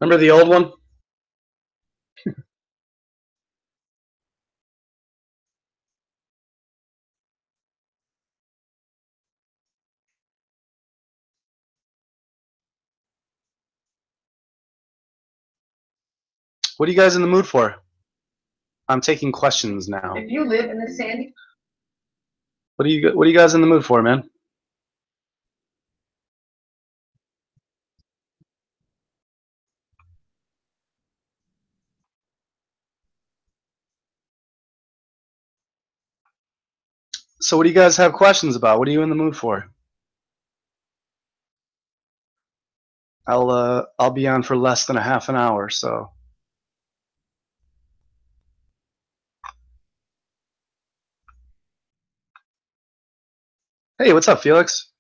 Remember the old one? What are you guys in the mood for? I'm taking questions now. If you live in the Sandy, What are you guys in the mood for, man? So what do you guys have questions about? What are you in the mood for? I'll be on for less than a half an hour, so. Hey, what's up, Felix?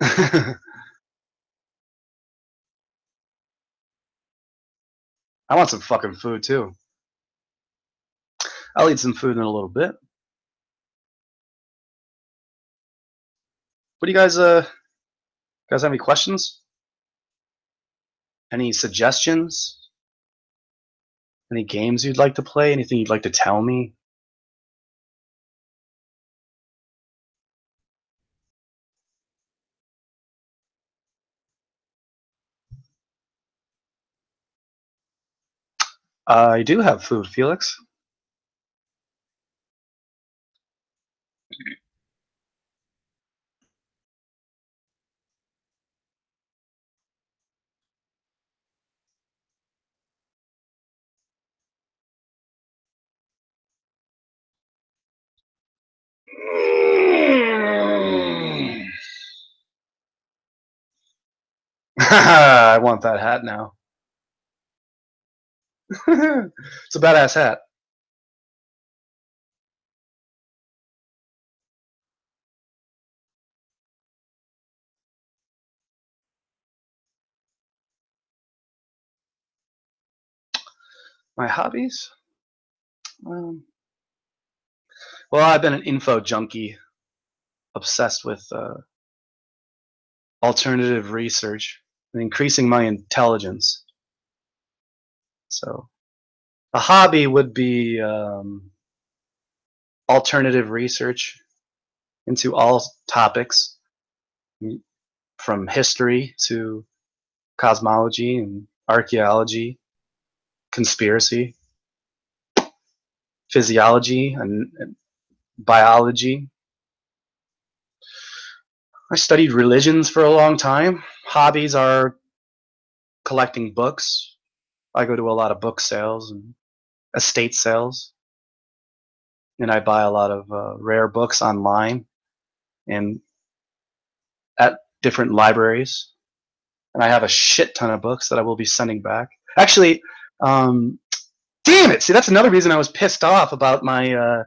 I want some fucking food too. I'll eat some food in a little bit. What do you guys have any questions? Any suggestions? Any games you'd like to play? Anything you'd like to tell me? I do have food, Felix. I want that hat now. It's a badass hat. My hobbies? Well, I've been an info junkie, obsessed with alternative research and increasing my intelligence. So a hobby would be alternative research into all topics, from history to cosmology and archaeology, conspiracy, physiology, and biology. I studied religions for a long time. Hobbies are collecting books. I go to a lot of book sales and estate sales, and I buy a lot of rare books online and at different libraries. And I have a shit ton of books that I will be sending back. Actually, damn it! See, that's another reason I was pissed off about my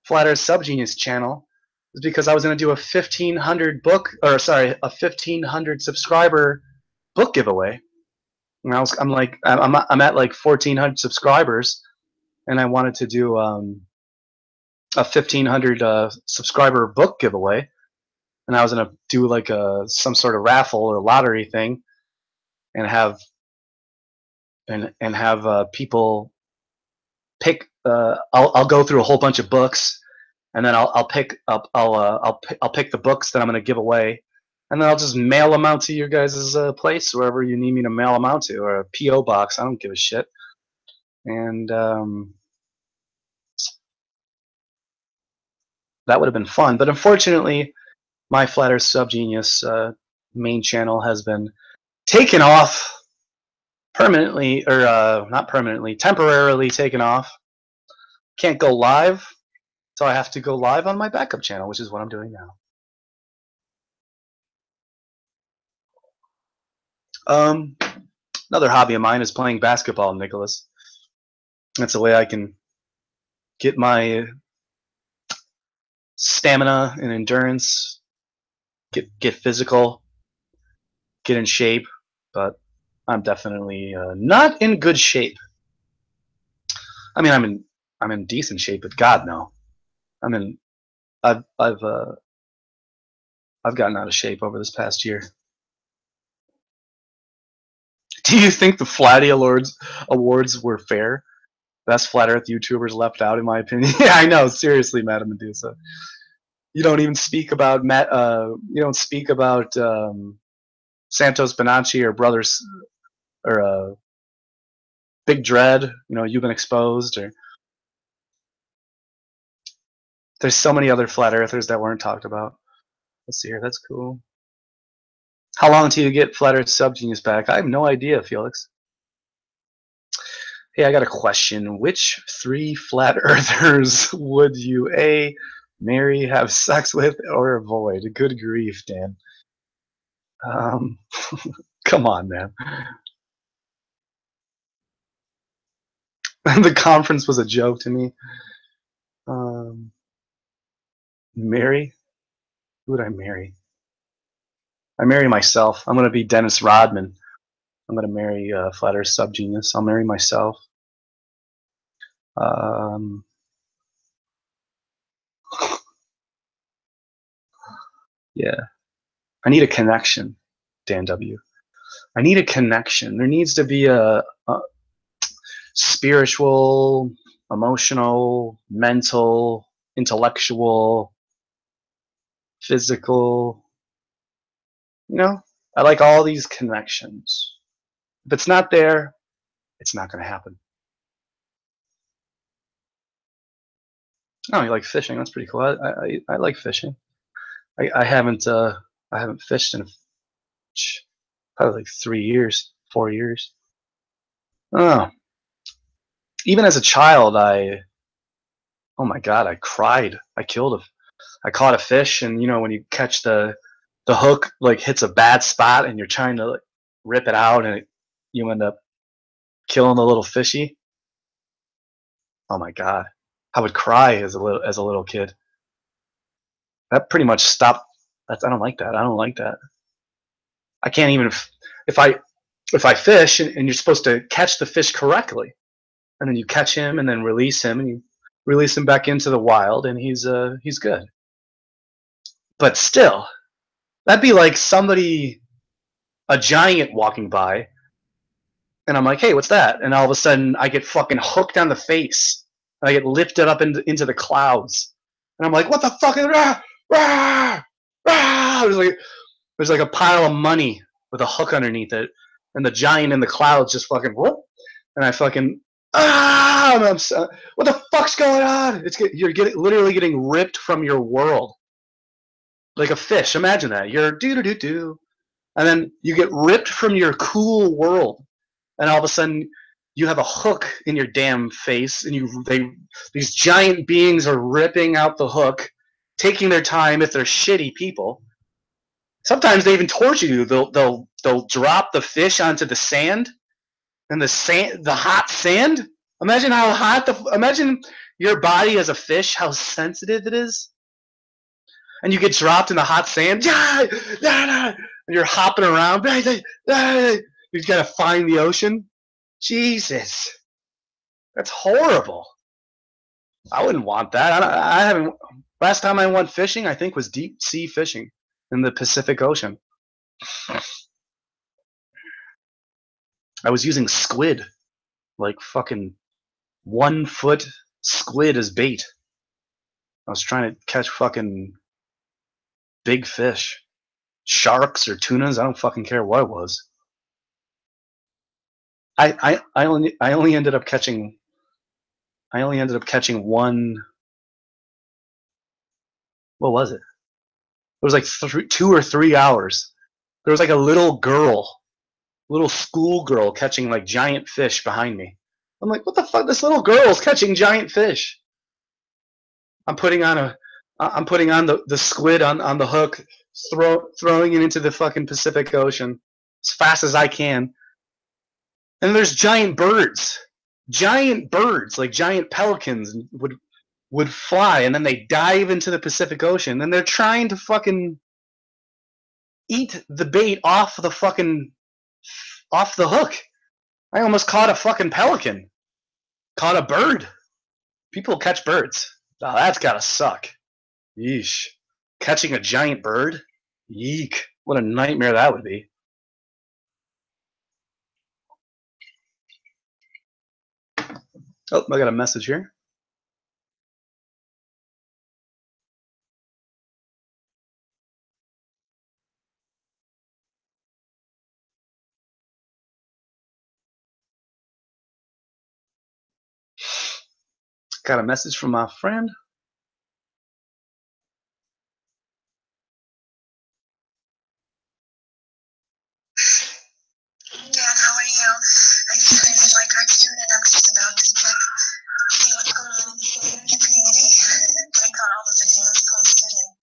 Flat Earth Subgenius channel, is because I was going to do a 1,500 subscriber book giveaway. And I'm at like 1,400 subscribers, and I wanted to do a 1,500 subscriber book giveaway, and I was gonna do like some sort of raffle or lottery thing, and have people pick. I'll go through a whole bunch of books, and then I'll pick the books that I'm gonna give away, and then I'll just mail them out to your guys' place, wherever you need me to mail them out to, or a PO box. I don't give a shit. And that would have been fun. But unfortunately, my Flat Earth Subgenius main channel has been taken off permanently, or not permanently, temporarily taken off. Can't go live, so I have to go live on my backup channel, which is what I'm doing now. Another hobby of mine is playing basketball, Nicholas. That's the way I can get my stamina and endurance, get physical, get in shape, but I'm definitely not in good shape. I mean, I'm in decent shape, but God no. I've gotten out of shape over this past year. Do you think the Flatty Awards were fair? Best flat Earth YouTubers left out, in my opinion. Yeah, I know. Seriously, Madam Medusa. You don't even speak about Santos Bonacci or Brothers or Big Dread. You know, You've Been Exposed, or there's so many other flat earthers that weren't talked about. Let's see here. That's cool. How long till you get Flat Earth Subgenius back? I have no idea, Felix. Hey, I got a question. Which 3 flat earthers would you A, marry, have sex with, or avoid? Good grief, Dan. Come on, man. The conference was a joke to me. Marry? Who would I marry? I marry myself. I'm going to be Dennis Rodman. I'm going to marry Flat Earth Subgenius. I'll marry myself. Yeah. I need a connection, Dan W. I need a connection. There needs to be a spiritual, emotional, mental, intellectual, physical. You know, I like all these connections. If it's not there, it's not going to happen. Oh, you like fishing? That's pretty cool. I like fishing. I haven't fished in probably like 3 years, 4 years. Oh, even as a child, oh my God, I cried. I caught a fish, and you know when you catch the hook like hits a bad spot, and you're trying to like, rip it out, and you end up killing the little fishy. Oh my God, I would cry as a little kid. That pretty much stopped. I don't like that. I don't like that. I can't even if I fish and you're supposed to catch the fish correctly, and then you catch him and then release him, and you release him back into the wild, and he's good. But still, that'd be like a giant walking by, and I'm like, hey, what's that? And all of a sudden, I get fucking hooked on the face, and I get lifted up into the clouds, and I'm like, what the fuck? Rah, rah, rah. There's like a pile of money with a hook underneath it, and the giant in the clouds just fucking whoop, and I fucking what the fuck's going on? You're literally getting ripped from your world, like a fish. Imagine that. You're do, and then you get ripped from your cool world, and all of a sudden you have a hook in your damn face, and these giant beings are ripping out the hook, taking their time if they're shitty people. Sometimes they even torture you. They'll drop the fish onto the sand, and the hot sand. Imagine how hot imagine your body as a fish, how sensitive it is, and you get dropped in the hot sand, and you're hopping around. You gotta find the ocean. Jesus, that's horrible. I wouldn't want that. I haven't. Last time I went fishing, I think, was deep sea fishing in the Pacific Ocean. I was using squid, like fucking 1 foot squid as bait. I was trying to catch fucking big fish, sharks or tunas. I don't fucking care what it was. I only ended up catching one. What was it? It was like 2 or 3 hours. There was like a little schoolgirl catching like giant fish behind me. I'm like, what the fuck? This little girl's catching giant fish. I'm putting on the squid on the hook, throwing it into the fucking Pacific Ocean as fast as I can. And there's giant birds, like giant pelicans would fly, and then they dive into the Pacific Ocean, and they're trying to fucking eat the bait off the hook. I almost caught a fucking pelican. Caught a bird. People catch birds. Oh, that's gotta suck. Yeesh. Catching a giant bird? Yeek. What a nightmare that would be. Oh, I got a message here. Got a message from my friend. Dan, how are you? I just finished my cartoon and I'm just about to check, see what's going on in the community. Check out all the videos posted and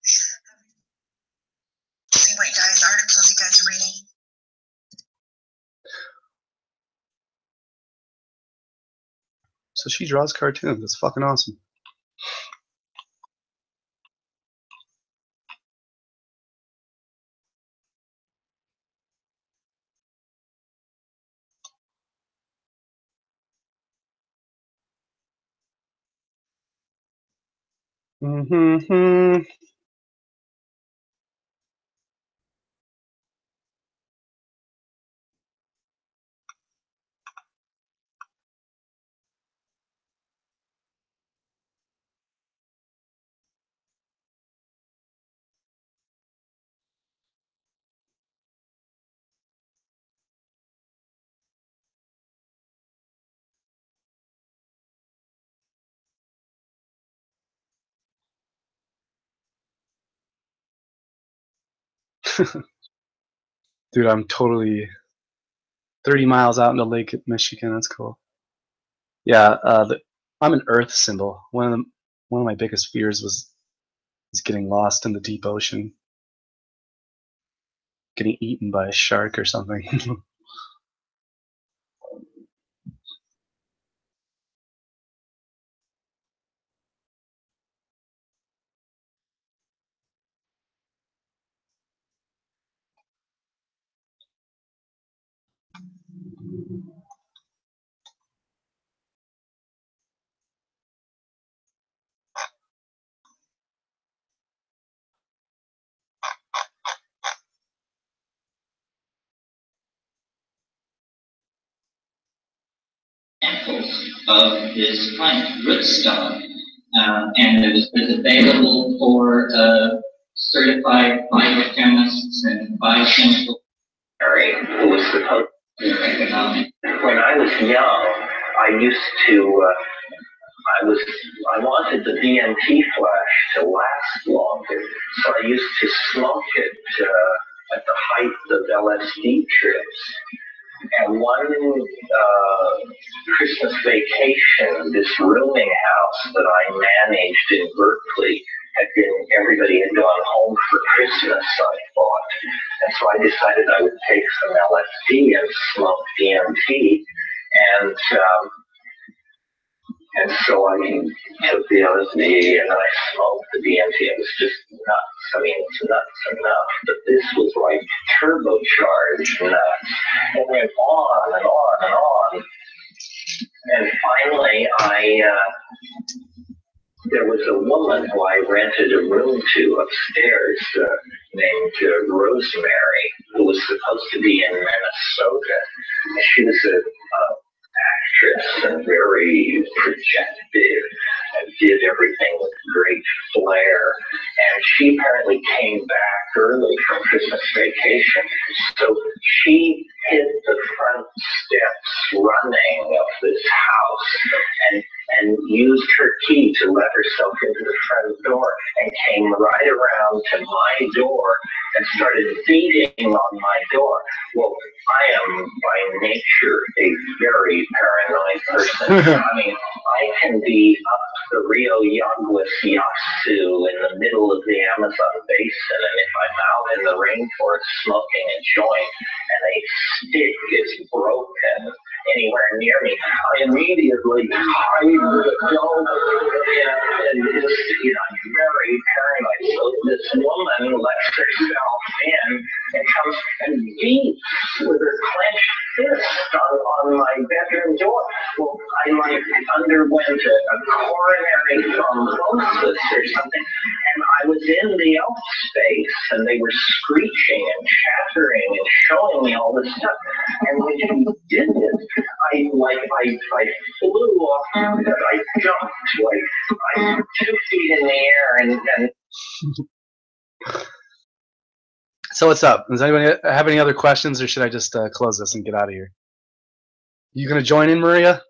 see what articles you guys are reading. So she draws cartoons. That's fucking awesome. Mm-hmm. Dude, I'm totally 30 miles out into Lake Michigan. That's cool. Yeah, I'm an Earth symbol. One of my biggest fears was getting lost in the deep ocean, getting eaten by a shark or something. Of this plant, rootstock, and it was available for certified phytochemists and biochemical. Who was supposed to, when I was young, I used to, I wanted the DMT flash to last longer, so I used to smoke it at the height of LSD trips. And one Christmas vacation, this rooming house that I managed in Berkeley everybody had gone home for Christmas, I thought. And so I decided I would take some LSD and smoke DMT. And so I took the LSD and I smoked the DMT. It was just nuts. I mean, it's nuts enough. But this was like turbocharged nuts. It went on and on and on. And finally, there was a woman who I rented a room to upstairs named Rosemary, who was supposed to be in Minnesota. She was an actress and very projective and did everything with great flair. And she apparently came back early from Christmas vacation. So she hit the front steps running of this house and used her key to let herself into the front door and came right around to my door and started beating on my door. Well, I am by nature a very paranoid person. I mean, I can be up the Rio Yagüe Yasu in the middle of the Amazon basin, and if I'm out in the rainforest smoking a joint and a stick is broken anywhere near me, I immediately hide the dome and just, I'm very paranoid. So this woman lets herself in and comes and beats with her clenched fist on my bedroom door. Well, I like underwent a coronary thrombosis or something, and I was in the elf space, and they were screeching and chattering and showing me all this stuff. And when she did it, I flew off of it. I jumped like 2 feet in the air, and So what's up? Does anybody have any other questions, or should I just close this and get out of here? You gonna join in, Maria?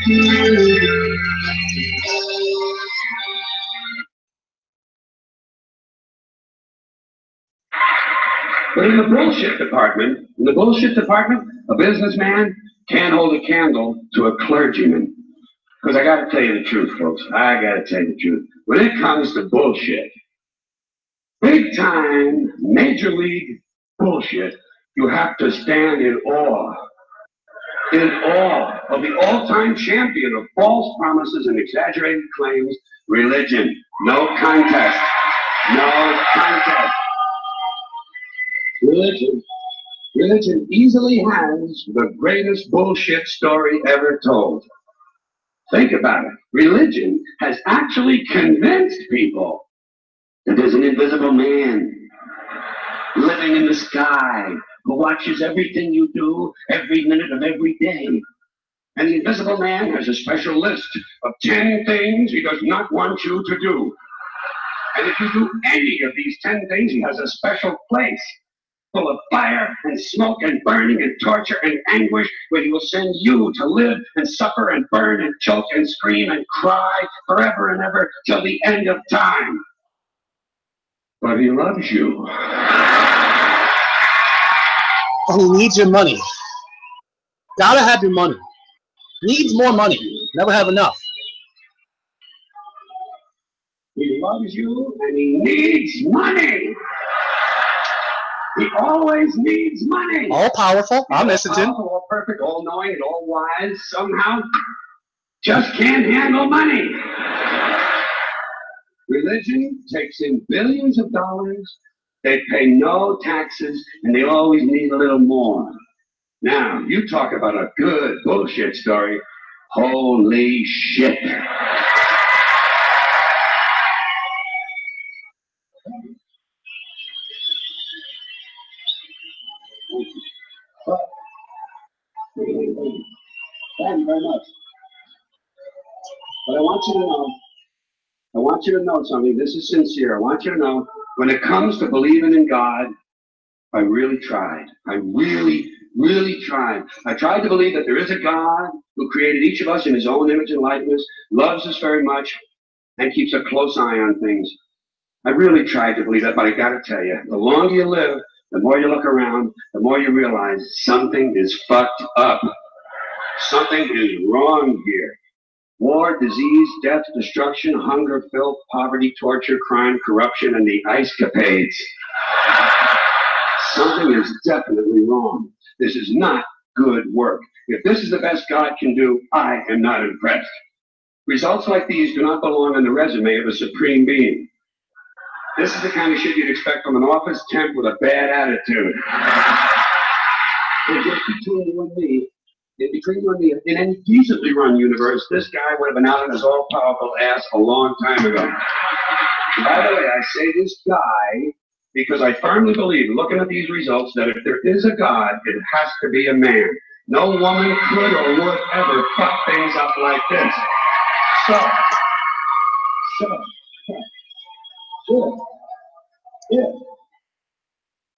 But in the bullshit department, a businessman can't hold a candle to a clergyman. Because I gotta tell you the truth, folks. I gotta tell you the truth. When it comes to bullshit, big time, major league bullshit, you have to stand in awe of the all-time champion of false promises and exaggerated claims, religion. No contest. No contest. Religion easily has the greatest bullshit story ever told. Think about it. Religion has actually convinced people that there's an invisible man living in the sky who watches everything you do every minute of every day. And the invisible man has a special list of 10 things he does not want you to do. And if you do any of these 10 things, he has a special place full of fire and smoke and burning and torture and anguish, where he will send you to live and suffer and burn and choke and scream and cry forever and ever till the end of time. But he loves you. And he needs your money. Gotta have your money. Needs more money. Never have enough. He loves you and he needs money. He always needs money. All powerful, omniscient. All perfect, all knowing, and all wise. Somehow, just can't handle money. Religion takes in billions of dollars. They pay no taxes, and they always need a little more. Now, you talk about a good bullshit story. Holy shit. Thank you very much. But I want you to know something. This is sincere. I want you to know, when it comes to believing in God, I really tried. I really, really tried. I tried to believe that there is a God who created each of us in his own image and likeness, loves us very much, and keeps a close eye on things. I really tried to believe that, but I gotta tell you, the longer you live, the more you look around, the more you realize something is fucked up. Something is wrong here. War, disease, death, destruction, hunger, filth, poverty, torture, crime, corruption, and the ice capades. Something is definitely wrong. This is not good work. If this is the best God can do, I am not impressed. Results like these do not belong on the resume of a supreme being. This is the kind of shit you'd expect from an office temp with a bad attitude. And just between you and me, in any decently run universe, this guy would have been out on his all-powerful ass a long time ago. By the way, I say this guy because I firmly believe, looking at these results, that if there is a God, it has to be a man. No woman could or would ever fuck things up like this.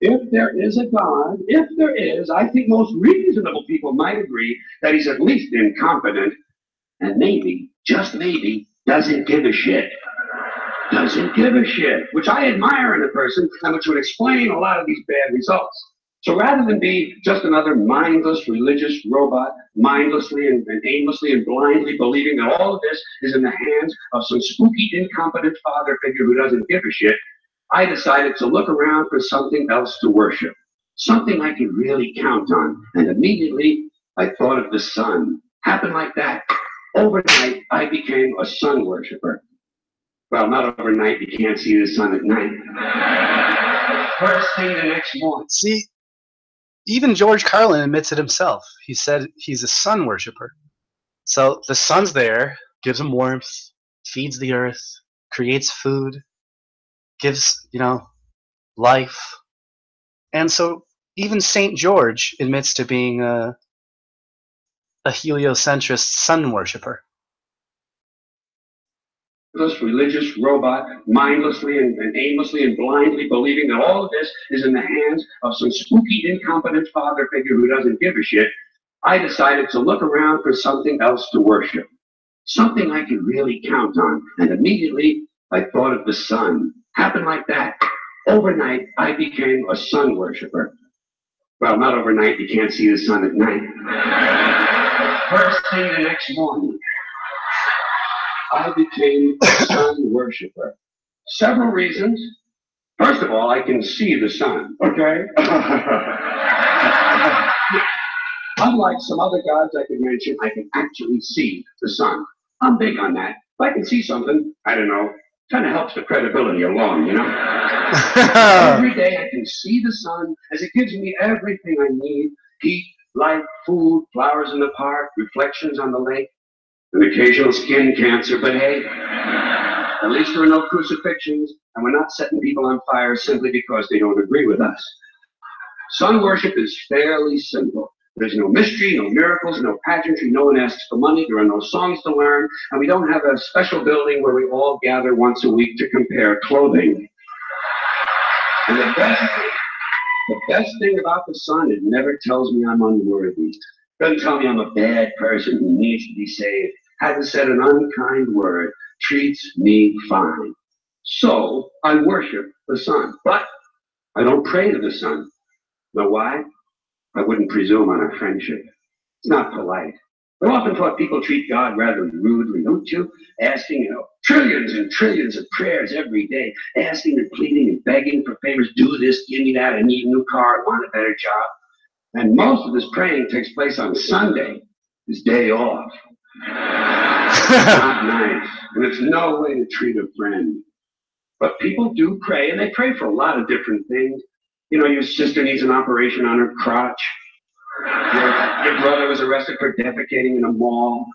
If there is a God, if there is, I think most reasonable people might agree that he's at least incompetent and maybe, just maybe, doesn't give a shit. Doesn't give a shit, which I admire in a person and which would explain a lot of these bad results. So rather than be just another mindless religious robot, mindlessly and aimlessly and blindly believing that all of this is in the hands of some spooky, incompetent father figure who doesn't give a shit, I decided to look around for something else to worship, something I could really count on. And immediately I thought of the sun. Happened like that. Overnight, I became a sun worshiper. Well, not overnight. You can't see the sun at night. First thing the next morning. See, even George Carlin admits it himself. He said he's a sun worshiper. So the sun's there, gives him warmth, feeds the earth, creates food, gives, life. And so even St. George admits to being a heliocentrist sun worshiper. Religious robot, mindlessly and aimlessly and blindly believing that all of this is in the hands of some spooky, incompetent father figure who doesn't give a shit, I decided to look around for something else to worship, something I could really count on. And immediately I thought of the sun. Happened like that. Overnight, I became a sun worshiper. Well, not overnight, you can't see the sun at night. First thing the next morning, I became a sun worshiper. Several reasons. First of all, I can see the sun, okay? Unlike some other gods I could mention, I can actually see the sun. I'm big on that. If I can see something, I don't know, kind of helps the credibility along, you know? Every day I can see the sun as it gives me everything I need: heat, light, food, flowers in the park, reflections on the lake, an occasional skin cancer. But hey, at least there are no crucifixions, and we're not setting people on fire simply because they don't agree with us. Sun worship is fairly simple. There's no mystery, no miracles, no pageantry. No one asks for money. There are no songs to learn. And we don't have a special building where we all gather once a week to compare clothing. And the best thing about the sun, it never tells me I'm unworthy. It doesn't tell me I'm a bad person who needs to be saved. Hasn't said an unkind word. Treats me fine. So I worship the sun. But I don't pray to the sun. Know why? I wouldn't presume on our friendship. It's not polite. I've often thought people treat God rather rudely, don't you? Asking, trillions and trillions of prayers every day, asking and pleading and begging for favors. Do this, give me that, I need a new car, I want a better job. And most of this praying takes place on Sunday, his day off. Not nice. And it's no way to treat a friend. But people do pray, and they pray for a lot of different things. Your sister needs an operation on her crotch. Your brother was arrested for defecating in a mall.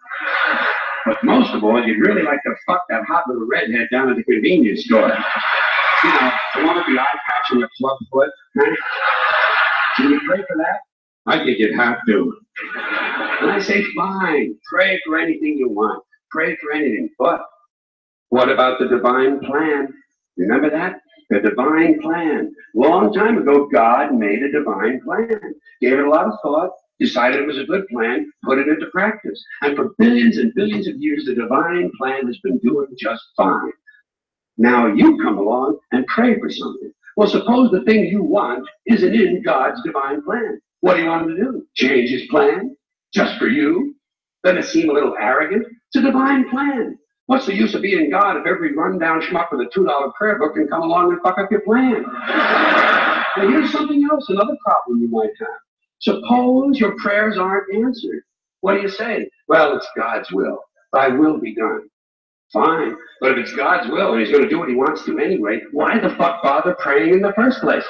But most of all, you'd really like to fuck that hot little redhead down at the convenience store. The one with the eye patch and the club foot. Huh? Can you pray for that? I think you'd have to. And I say, fine, pray for anything you want. Pray for anything. But what about the divine plan? Remember that? The divine plan. Long time ago, God made a divine plan. Gave it a lot of thought, decided it was a good plan, put it into practice. And for billions and billions of years, the divine plan has been doing just fine. Now you come along and pray for something. Well, suppose the thing you want isn't in God's divine plan. What do you want him to do? Change his plan? Just for you? Doesn't it seem a little arrogant? It's a divine plan. What's the use of being God if every rundown schmuck with a $2 prayer book can come along and fuck up your plan? And here's something else, another problem you might have. Suppose your prayers aren't answered. What do you say? Well, it's God's will. Thy will be done. Fine. But if it's God's will and he's going to do what he wants to anyway, why the fuck bother praying in the first place?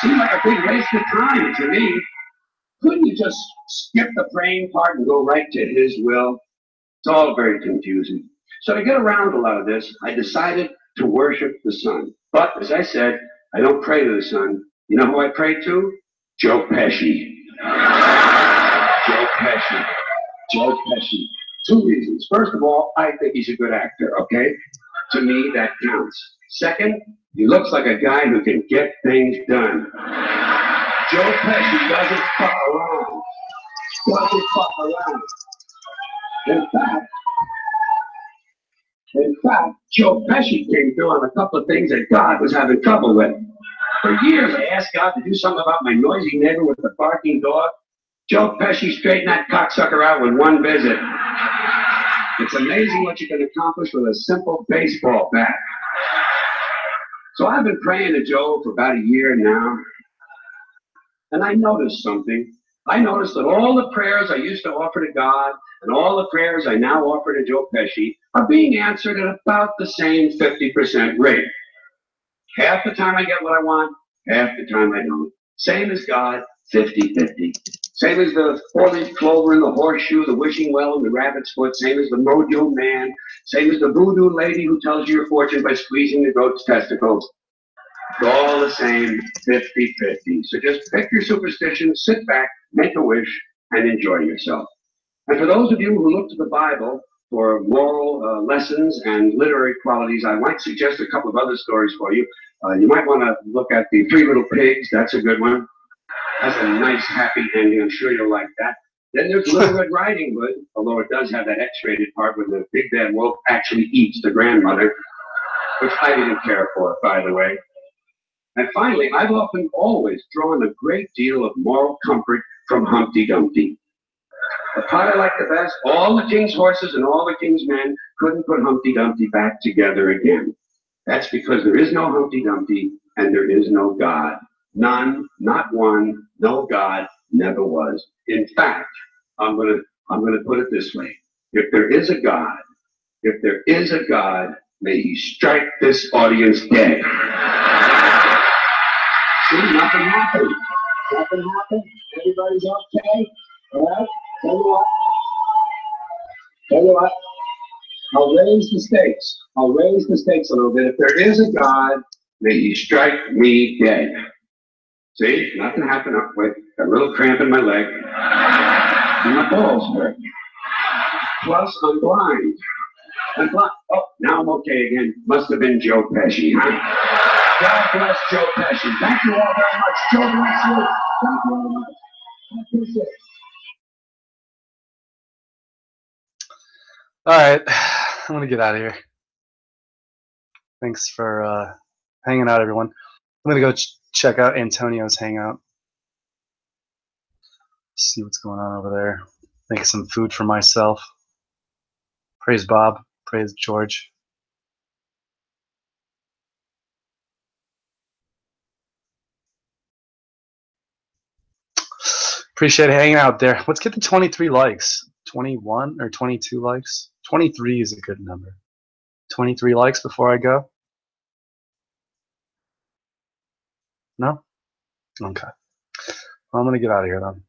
Seems like a big waste of time to me. Couldn't you just skip the praying part and go right to his will? It's all very confusing. So to get around a lot of this, I decided to worship the sun. But as I said, I don't pray to the sun. You know who I pray to? Joe Pesci. Joe Pesci. Joe Pesci. 2 reasons. First of all, I think he's a good actor, okay? To me, that counts. Second, he looks like a guy who can get things done. Joe Pesci doesn't fuck around. Doesn't fuck around. In fact, Joe Pesci came through on a couple of things that God was having trouble with. For years, I asked God to do something about my noisy neighbor with the barking dog. Joe Pesci straightened that cocksucker out with one visit. It's amazing what you can accomplish with a simple baseball bat. So I've been praying to Joe for about a year now, and I noticed something. I noticed that all the prayers I used to offer to God and all the prayers I now offer to Joe Pesci are being answered at about the same 50% rate. Half the time I get what I want, half the time I don't. Same as God, 50-50. Same as the four-leaf clover and the horseshoe, the wishing well and the rabbit's foot. Same as the mojo man. Same as the voodoo lady who tells you your fortune by squeezing the goat's testicles. It's all the same, 50-50. So just pick your superstition, sit back, make a wish, and enjoy yourself. And for those of you who look to the Bible for moral lessons and literary qualities, I might suggest a couple of other stories for you. You might want to look at the Three Little Pigs. That's a good one. That's a nice, happy ending. I'm sure you'll like that. Then there's Little Red Riding Hood, although it does have that X-rated part where the big bad wolf actually eats the grandmother, which I didn't care for, by the way. And finally, I've often always drawn a great deal of moral comfort from Humpty Dumpty. The part I like the best, all the king's horses and all the king's men couldn't put Humpty Dumpty back together again. That's because there is no Humpty Dumpty and there is no God. None, not one, no God, never was. In fact, I'm gonna put it this way. If there is a God, may he strike this audience dead. See, nothing happened. Nothing happened. Everybody's okay. All right? Tell you what. I'll raise the stakes. A little bit. If there is a God, may he strike me dead. See, nothing happened. Wait, got a little cramp in my leg. And my balls hurt. Plus, I'm blind. Oh, now I'm okay again. Must have been Joe Pesci, huh? God bless Joe Pesci. Thank you all very much. Joe bless you. Thank you very much. I appreciate it. All right, I'm gonna get out of here. Thanks for hanging out, everyone. I'm gonna go check out Antonio's hangout. See what's going on over there. Make some food for myself. Praise Bob. Praise George. Appreciate hanging out there. Let's get to 23 likes. 21 or 22 likes. 23 is a good number. 23 likes before I go? No? Okay. Well, I'm going to get out of here then.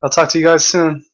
I'll talk to you guys soon.